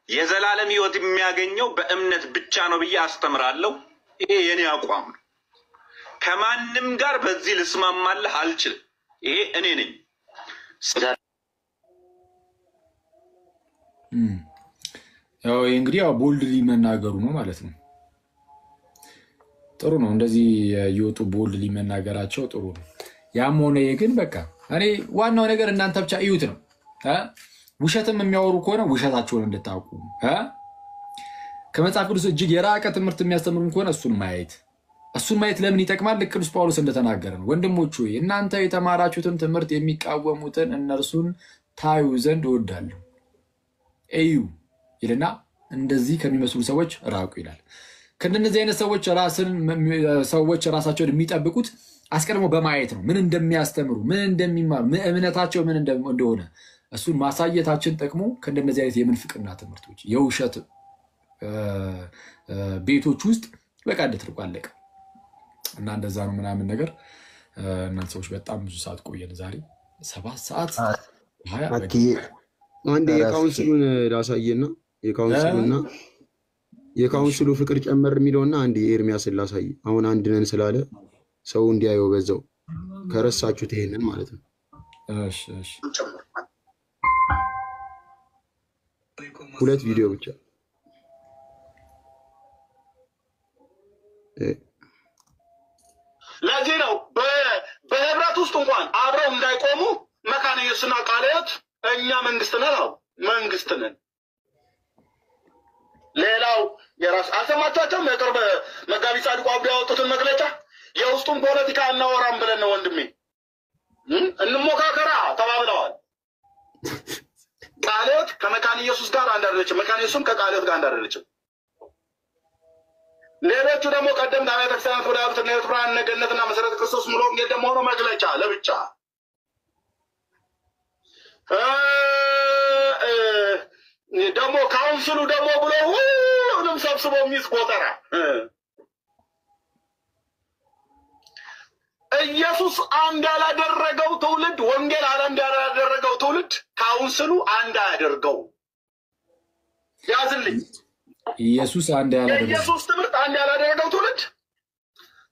የዘላለም ሕይወት የሚያገኘው በእምነት ብቻ ነው ብዬ አስተምራለሁ። ይሄ የኔ አቋም ነው። ከማንም ጋር በዚህ ልስማማልህ አልችልም። ይሄ እኔ ነኝ። ያው እንግዲህ ቦልድሊ መናገሩ ነው ማለት ነው። ጥሩ ነው። እንደዚህ የወጡ ቦልድሊ መናገራቸው ጥሩ ነው። ያም ሆነ ግን በቃ እኔ ዋናው ነገር እናንተ ብቻ እዩት ነው። ውሸትም የሚያወሩ ከሆነ ውሸታቸውን እንድታውቁ፣ ከመጽሐፍ ቅዱስ እጅግ የራቀ ትምህርት የሚያስተምሩ ከሆነ እሱን ማየት ለምን ይጠቅማል? ልክ ቅዱስ ጳውሎስ እንደተናገረ ነው። ወንድሞች ሆይ እናንተ የተማራችሁትን ትምህርት የሚቃወሙትን እነርሱን ታዩ ዘንድ እወዳለሁ እዩ ይልና እንደዚህ ከሚመስሉ ሰዎች ራቁ ይላል። ከእነዚህ አይነት ሰዎች ራሳቸውን የሚጠብቁት አስቀድሞ በማየት ነው። ምን እንደሚያስተምሩ፣ ምን እንደሚማሩ፣ እምነታቸው ምን እንደሆነ እሱን ማሳየታችን ጠቅሞ ከእንደነዚህ አይነት የምንፍቅና ትምህርቶች የውሸት ቤቶች ውስጥ በቃ እንደትርቁ አለቀ እና እንደዛ ነው ምናምን ነገር። እናንተ ሰዎች በጣም ብዙ ሰዓት ቆየን ዛሬ 7 ሰዓት 20 አንድ የካውንስሉን ላሳየና የካውንስሉ ፍቅር ጨመር የሚለውና አንድ የኤርሚያስን ላሳይ። አሁን አንድ ነን ስላለ ሰው እንዲያየው በዛው ከረሳችሁት ይሄንን ማለት ነው። እሺ 2 ቪዲዮ ብቻ ለዚህ ነው በህብረት ውስጥ እንኳን አብረው እንዳይቆሙ መካነ ኢየሱስና ቃለ ሕይወት እኛ መንግስት ነን። መንግስት ነን። ሌላው የራስ አልሰማቻቸውም። የቅርብ መጋቢ ጻድቁ አብዶ ያወጡትን መግለጫ የውስጡን ፖለቲካ እናወራም ብለን ነው ወንድሜ እንሞካከራ ተባብለዋል። ቃልዮት ከመካነ ኢየሱስ ጋር አንድ አይደለችም፣ መካነ ኢየሱስም ከቃልዮት ጋር አንድ አይደለችም። ሌሎቹ ደግሞ ቀደምት አብያተ ክርስቲያናት ወደ ያሉት እነ ብርሃን እነ ገነትና መሰረተ ክርስቶስ ሙሉ ወንጌል ደግሞ ሆኖ መግለጫ ለብቻ ደግሞ ካውንስሉ ደግሞ ብሎ ሁሉንም ሰብስቦ የሚይዝ ቆጠራ ኢየሱስ አንድ ያላደረገው ትውልድ ወንጌል አንድ ያላደረገው ትውልድ ካውንስሉ አንድ አያደርገው። ያዝልኝ። ኢየሱስ አንድ ያላደረገው ኢየሱስ ትምህርት አንድ ያላደረገው ትውልድ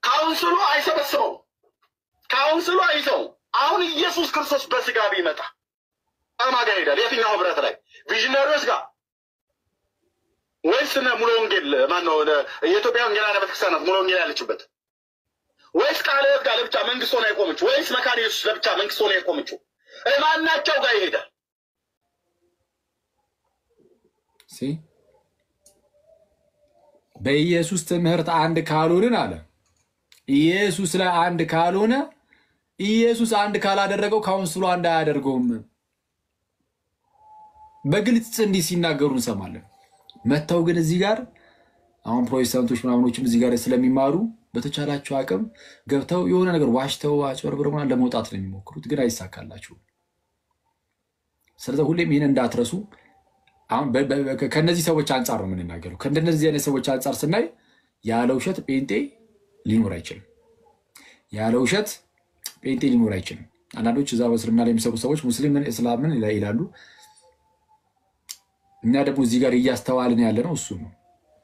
ካውንስሉ አይሰበስበው፣ ካውንስሉ አይዘው። አሁን ኢየሱስ ክርስቶስ በስጋ ቢመጣ አማጋ ሄዳል። የትኛው ህብረት ላይ ቪዥነሪዎች ጋር ወይስ ሙሉ ወንጌል ማነው የኢትዮጵያ ወንጌላውያን ቤተክርስቲያናት ሙሉ ወንጌል ያለችበት ወይስ ቃልዮት ጋር ለብቻ መንግስት ሆና የቆመችው ወይስ መካነ ኢየሱስ ለብቻ መንግስት ሆና የቆመችው? ማናቸው ጋር ይሄዳል? በኢየሱስ ትምህርት አንድ ካልሆንን አለ ኢየሱስ ላይ አንድ ካልሆነ ኢየሱስ አንድ ካላደረገው ካውንስሉ አንድ አያደርገውም። በግልጽ እንዲህ ሲናገሩ እንሰማለን። መተው ግን እዚህ ጋር አሁን ፕሮቴስታንቶች ምናምኖችም እዚህ ጋር ስለሚማሩ በተቻላቸው አቅም ገብተው የሆነ ነገር ዋሽተው አጭበርብረው ለመውጣት ነው የሚሞክሩት፣ ግን አይሳካላቸውም። ስለዚህ ሁሌም ይህን እንዳትረሱ። አሁን ከነዚህ ሰዎች አንጻር ነው የምንናገረው። ከእንደነዚህ አይነት ሰዎች አንጻር ስናይ ያለ ውሸት ጴንጤ ሊኖር አይችልም። ያለ ውሸት ጴንጤ ሊኖር አይችልም። አንዳንዶች እዛ በእስልምና ላይ የሚሰሩ ሰዎች ሙስሊምን እስላምን ይላሉ። እኛ ደግሞ እዚህ ጋር እያስተዋልን ያለ ነው እሱ ነው።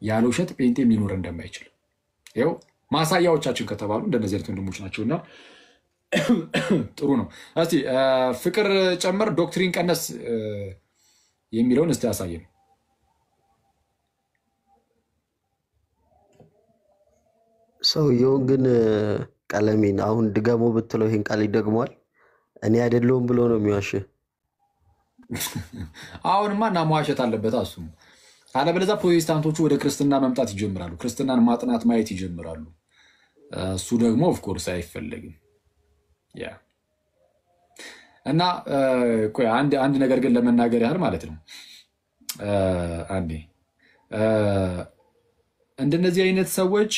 ያለ ውሸት ጴንጤም ሊኖር እንደማይችል ይኸው ማሳያዎቻችን ከተባሉ እንደነዚህ አይነት ወንድሞች ናቸውና ጥሩ ነው። እስቲ ፍቅር ጨመር ዶክትሪን ቀነስ የሚለውን እስቲ ያሳየን። ሰውየውን ግን ቀለሜን አሁን ድገሞ ብትለው ይሄን ቃል ይደግመዋል። እኔ አይደለሁም ብሎ ነው የሚዋሽ። አሁንማ እና መዋሸት አለበት እሱ። አለበለዚያ ፕሮቴስታንቶቹ ወደ ክርስትና መምጣት ይጀምራሉ፣ ክርስትናን ማጥናት ማየት ይጀምራሉ። እሱ ደግሞ ኦፍኮርስ አይፈለግም። ያ እና አንድ ነገር ግን ለመናገር ያህል ማለት ነው አንዴ እንደነዚህ አይነት ሰዎች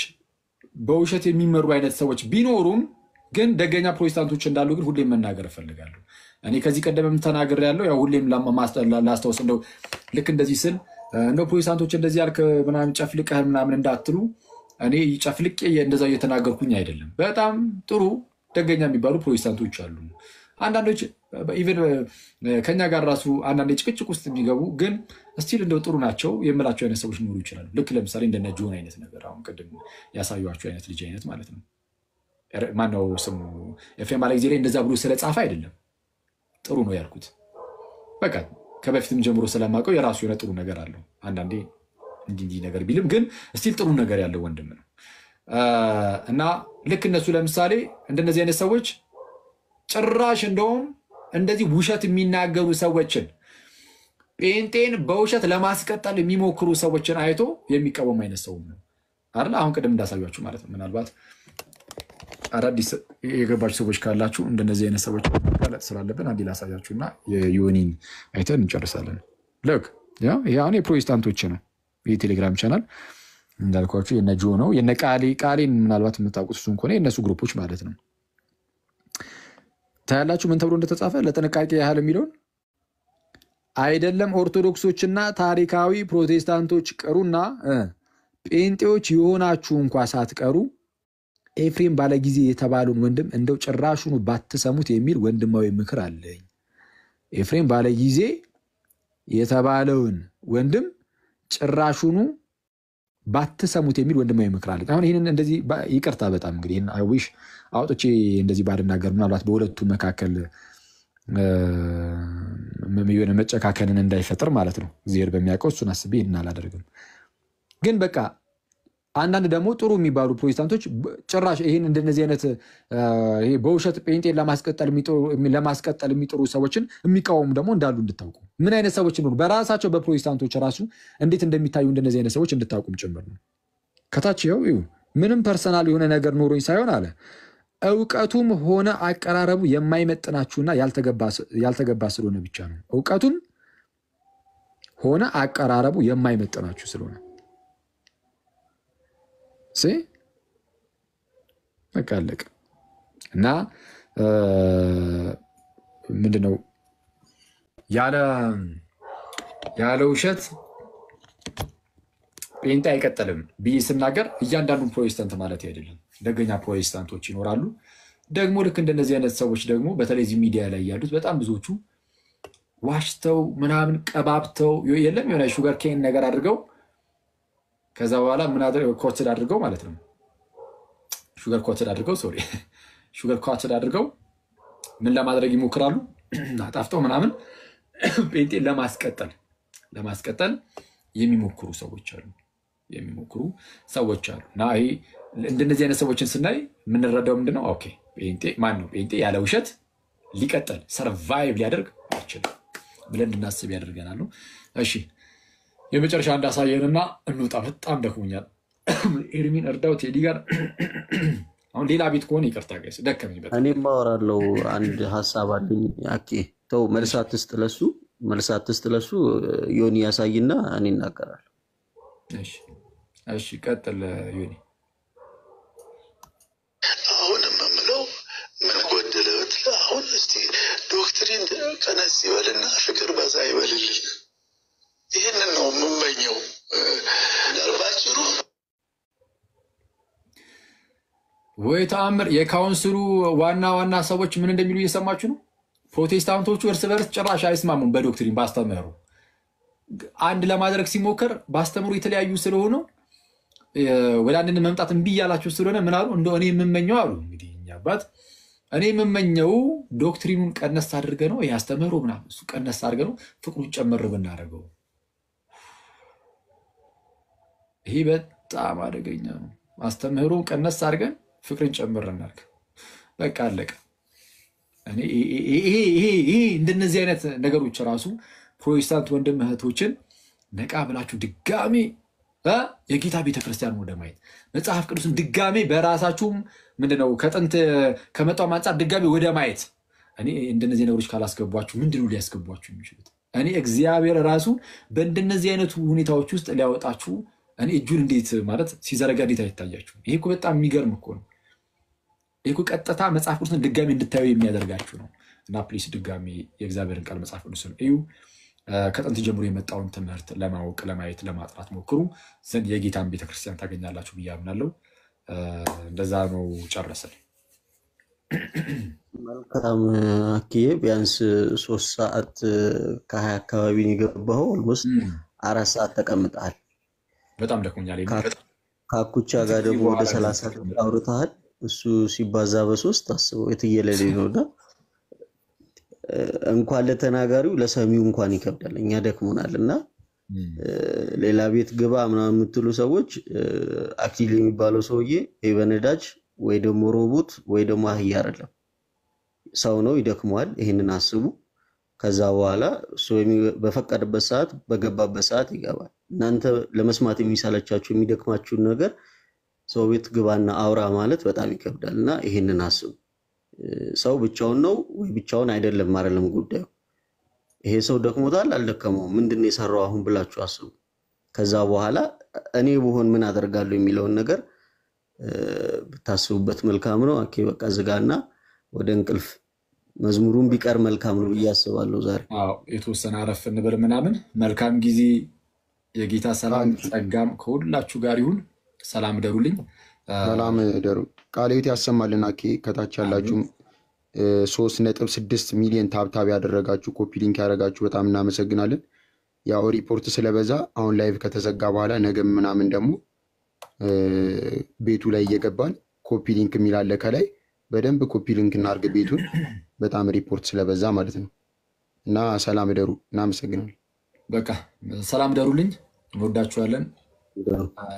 በውሸት የሚመሩ አይነት ሰዎች ቢኖሩም ግን ደገኛ ፕሮቴስታንቶች እንዳሉ ግን ሁሌም መናገር እፈልጋለሁ። እኔ ከዚህ ቀደም ተናግሬ ያለው ያው ሁሌም ላስታውስ እንደው ልክ እንደዚህ ስል እንደው ፕሮቴስታንቶች እንደዚህ ያልክ ምናምን ጨፍልቀህ ምናምን እንዳትሉ፣ እኔ ጨፍልቄ እንደዛው እየተናገርኩኝ አይደለም። በጣም ጥሩ ደገኛ የሚባሉ ፕሮቴስታንቶች አሉ። አንዳንዶች ኢቨን ከኛ ጋር ራሱ አንዳንዴ ጭቅጭቅ ውስጥ የሚገቡ ግን እስቲል እንደው ጥሩ ናቸው የምላቸው አይነት ሰዎች ሊኖሩ ይችላሉ። ልክ ለምሳሌ እንደነ ጆን አይነት ነገር አሁን ቅድም ያሳዩቸው አይነት ልጅ አይነት ማለት ነው። ማነው ስሙ ኤፍሬም ባለ ጊዜ ላይ እንደዛ ብሎ ስለጻፈ አይደለም ጥሩ ነው ያልኩት። በቃ ከበፊትም ጀምሮ ስለማውቀው የራሱ የሆነ ጥሩ ነገር አለው። አንዳንዴ እንዲህ ነገር ቢልም ግን እስቲል ጥሩ ነገር ያለው ወንድም ነው እና ልክ እነሱ ለምሳሌ እንደነዚህ አይነት ሰዎች ጭራሽ እንደውም እንደዚህ ውሸት የሚናገሩ ሰዎችን ጴንጤን በውሸት ለማስቀጠል የሚሞክሩ ሰዎችን አይቶ የሚቃወም አይነት ሰው ነው አይደል? አሁን ቅድም እንዳሳያችሁ ማለት ነው። ምናልባት አዳዲስ የገባችሁ ሰዎች ካላችሁ እንደነዚህ አይነት ሰዎች ማለት ስላለብን አንዴ ላሳያችሁና የዮኒን አይተን እንጨርሳለን። ልክ ይሄ አሁን የፕሮቴስታንቶች ነው። ይህ ቴሌግራም ቻናል እንዳልኳችሁ የነ ጆ ነው የነ ቃሌን ምናልባት የምታውቁት እሱን ከሆነ የእነሱ ግሩፖች ማለት ነው። ታያላችሁ ምን ተብሎ እንደተጻፈ ለጥንቃቄ ያህል የሚለውን አይደለም ኦርቶዶክሶችና ታሪካዊ ፕሮቴስታንቶች ቀሩና ጴንጤዎች የሆናችሁ እንኳ ሳትቀሩ ኤፍሬም ባለጊዜ የተባለውን ወንድም እንደው ጭራሹኑ ባትሰሙት የሚል ወንድማዊ ምክር አለኝ። ኤፍሬም ባለጊዜ የተባለውን ወንድም ጭራሹኑ ባትሰሙት የሚል ወንድማዊ ምክር አለኝ። አሁን ይህንን እንደዚህ ይቅርታ በጣም እንግዲህ አይዊሽ አውጥቼ እንደዚህ ባልናገር ምናልባት በሁለቱ መካከል የሆነ መጨካከንን እንዳይፈጥር ማለት ነው። እግዚአብሔር በሚያውቀው እሱን አስቤ አላደርግም። ግን በቃ አንዳንድ ደግሞ ጥሩ የሚባሉ ፕሮቴስታንቶች ጭራሽ ይህን እንደነዚህ አይነት በውሸት ጴንጤን ለማስቀጠል የሚጥሩ ሰዎችን የሚቃወሙ ደግሞ እንዳሉ እንድታውቁ፣ ምን አይነት ሰዎች እንደሆኑ በራሳቸው በፕሮቴስታንቶች ራሱ እንዴት እንደሚታዩ እንደነዚህ አይነት ሰዎች እንድታውቁም ጭምር ነው። ከታች ይኸው ምንም ፐርሰናል የሆነ ነገር ኖሮኝ ሳይሆን አለ እውቀቱም ሆነ አቀራረቡ የማይመጥናችሁና ያልተገባ ስለሆነ ብቻ ነው። እውቀቱም ሆነ አቀራረቡ የማይመጥናችሁ ስለሆነ በቃ አለቀ። እና ምንድነው ያለ ውሸት ጴንጤ አይቀጥልም ብዬ ስናገር እያንዳንዱ ፕሮቴስታንት ማለት አይደለም። ደገኛ ፕሮቴስታንቶች ይኖራሉ። ደግሞ ልክ እንደነዚህ አይነት ሰዎች ደግሞ በተለይ እዚህ ሚዲያ ላይ ያሉት በጣም ብዙዎቹ ዋሽተው ምናምን ቀባብተው የለም የሆነ ሹገር ኬን ነገር አድርገው ከዛ በኋላ ምን ኮትድ አድርገው ማለት ነው ሹገር ኮትድ አድርገው ምን ለማድረግ ይሞክራሉ? አጣፍተው ምናምን ጴንጤን ለማስቀጠል የሚሞክሩ ሰዎች አሉ እና ይሄ እንደነዚህ አይነት ሰዎችን ስናይ የምንረዳው ምንድነው? ኦኬ ጴንጤ ያለ ውሸት ሊቀጥል ሰርቫይቭ ሊያደርግ አይችልም ብለን እንድናስብ ያደርገናል። እሺ የመጨረሻ እንዳሳየንና እንውጣ። በጣም ደክሞኛል። ኤርሚን እርዳው ቴዲ ጋር አሁን ሌላ ቤት ከሆነ ይቅርታ ጋይስ ደከመኝ በጣም። እኔም ማወራለው አንድ ሀሳብ አለኝ። አኬ ተው መልሳት ስትለሱ ዮኒ ያሳይና እኔ እናገራለሁ። እሺ ቀጥል ዮኒ። አሁንም የምለው ምን ጎደለ ብትል አሁን እስቲ ዶክትሪን ቀነስ ይበልና ፍቅር በዛ ይበልልን። ይህንን ነው የምመኘው። ባጭሩ ወይ ተአምር። የካውንስሉ ዋና ሰዎች ምን እንደሚሉ እየሰማችሁ ነው። ፕሮቴስታንቶቹ እርስ በርስ ጭራሽ አይስማሙም በዶክትሪን ባስተምህሩ። አንድ ለማድረግ ሲሞከር ባስተምህሩ የተለያዩ ስለሆኑ ወደ አንድ መምጣት እምቢ ያላችሁ ስለሆነ ምን አሉ? እንደው እኔ የምመኘው አሉ እንግዲህ እኛ አባት እኔ የምመኘው ዶክትሪኑን ቀነስ አድርገ ነው ያስተምህሩ ምናምን እሱ ቀነስ አድርገ ነው ፍቅሩን ጨመር ብናደርገው። ይሄ በጣም አደገኛ ነው። አስተምህሩን ቀነስ አድርገን ፍቅርን ጨምር እናድርግ። በቃ አለቀ። ይሄ እንደነዚህ አይነት ነገሮች ራሱ ፕሮቴስታንት ወንድም እህቶችን ነቃ ብላችሁ ድጋሜ የጌታ ቤተክርስቲያን ወደ ማየት መጽሐፍ ቅዱስን ድጋሜ በራሳችሁም ምንድነው ከጥንት ከመጣው አንጻር ድጋሜ ወደ ማየት። እኔ እንደነዚህ ነገሮች ካላስገቧችሁ ምንድነው ሊያስገቧችሁ የሚችሉት? እኔ እግዚአብሔር ራሱ በእንደነዚህ አይነቱ ሁኔታዎች ውስጥ ሊያወጣችሁ እኔ እጁን እንዴት ማለት ሲዘረጋ እንዴት አይታያችሁ? ይሄ እኮ በጣም የሚገርም እኮ ነው። ይሄ እኮ ቀጥታ መጽሐፍ ቅዱስን ድጋሜ እንድታዩ የሚያደርጋችሁ ነው። እና ፕሊስ ድጋሜ የእግዚአብሔርን ቃል መጽሐፍ ቅዱስን እዩ። ከጥንት ጀምሮ የመጣውን ትምህርት ለማወቅ ለማየት ለማጥራት ሞክሩ ዘንድ የጌታን ቤተክርስቲያን ታገኛላችሁ ብዬ አምናለሁ። እንደዛ ነው። ጨረሰን። መልካም አኪዬ ቢያንስ 3 ሰዓት ከ20 አካባቢ ነው የገባኸው። ኦልሞስት 4 ሰዓት ተቀምጠሃል። በጣም ደክሞኛል። ካኩቻ ጋር ደግሞ ወደ 30 አውርተሃል። እሱ ሲባዛ በ3 አስበው የትየለሌ ነውና እንኳን ለተናጋሪው ለሰሚው እንኳን ይከብዳል። እኛ ደክሞናል እና ሌላ ቤት ግባ ምናምን የምትሉ ሰዎች አክሊል የሚባለው ሰውዬ በነዳጅ ወይ ደግሞ ሮቦት ወይ ደግሞ አህያ አይደለም፣ ሰው ነው፣ ይደክመዋል። ይሄንን አስቡ። ከዛ በኋላ እሱ በፈቀደበት ሰዓት በገባበት ሰዓት ይገባል። እናንተ ለመስማት የሚሳለቻችሁ የሚደክማችሁን ነገር ሰው ቤት ግባና አውራ ማለት በጣም ይከብዳል እና ይሄንን አስቡ። ሰው ብቻውን ነው ወይ ብቻውን አይደለም አይደለም ጉዳዩ። ይሄ ሰው ደክሞታል አልደከመውም ምንድነው የሰራው አሁን ብላችሁ አስቡ። ከዛ በኋላ እኔ ብሆን ምን አደርጋለሁ የሚለውን ነገር ብታስቡበት መልካም ነው። አኬ በቃ ዝጋና ወደ እንቅልፍ። መዝሙሩን ቢቀር መልካም ነው ብዬ አስባለሁ። ዛሬ የተወሰነ አረፍ እንበል ምናምን። መልካም ጊዜ። የጌታ ሰላም ጸጋም ከሁላችሁ ጋር ይሁን። ሰላም ደሩልኝ። ሰላም ደሩ። ቃሌት ያሰማልን። አኬ ከታች ያላችሁ 3.6 ሚሊዮን ታብታብ ያደረጋችሁ ኮፒ ሊንክ ያደረጋችሁ በጣም እናመሰግናለን። ያው ሪፖርት ስለበዛ አሁን ላይቭ ከተዘጋ በኋላ ነገ ምናምን ደግሞ ቤቱ ላይ እየገባን ኮፒ ሊንክ የሚላለ ከላይ በደንብ ኮፒ ሊንክ እናርግ ቤቱን። በጣም ሪፖርት ስለበዛ ማለት ነው። እና ሰላም ደሩ። እናመሰግናለን። በቃ ሰላም ደሩልኝ። እንወዳችኋለን።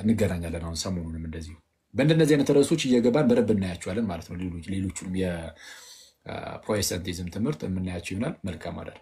እንገናኛለን። አሁን ሰሞኑንም እንደዚሁ በእንደነዚህ አይነት ርዕሶች እየገባን በደንብ እናያቸዋለን ማለት ነው። ሌሎቹንም የፕሮቴስታንቲዝም ትምህርት የምናያቸው ይሆናል። መልካም አዳር።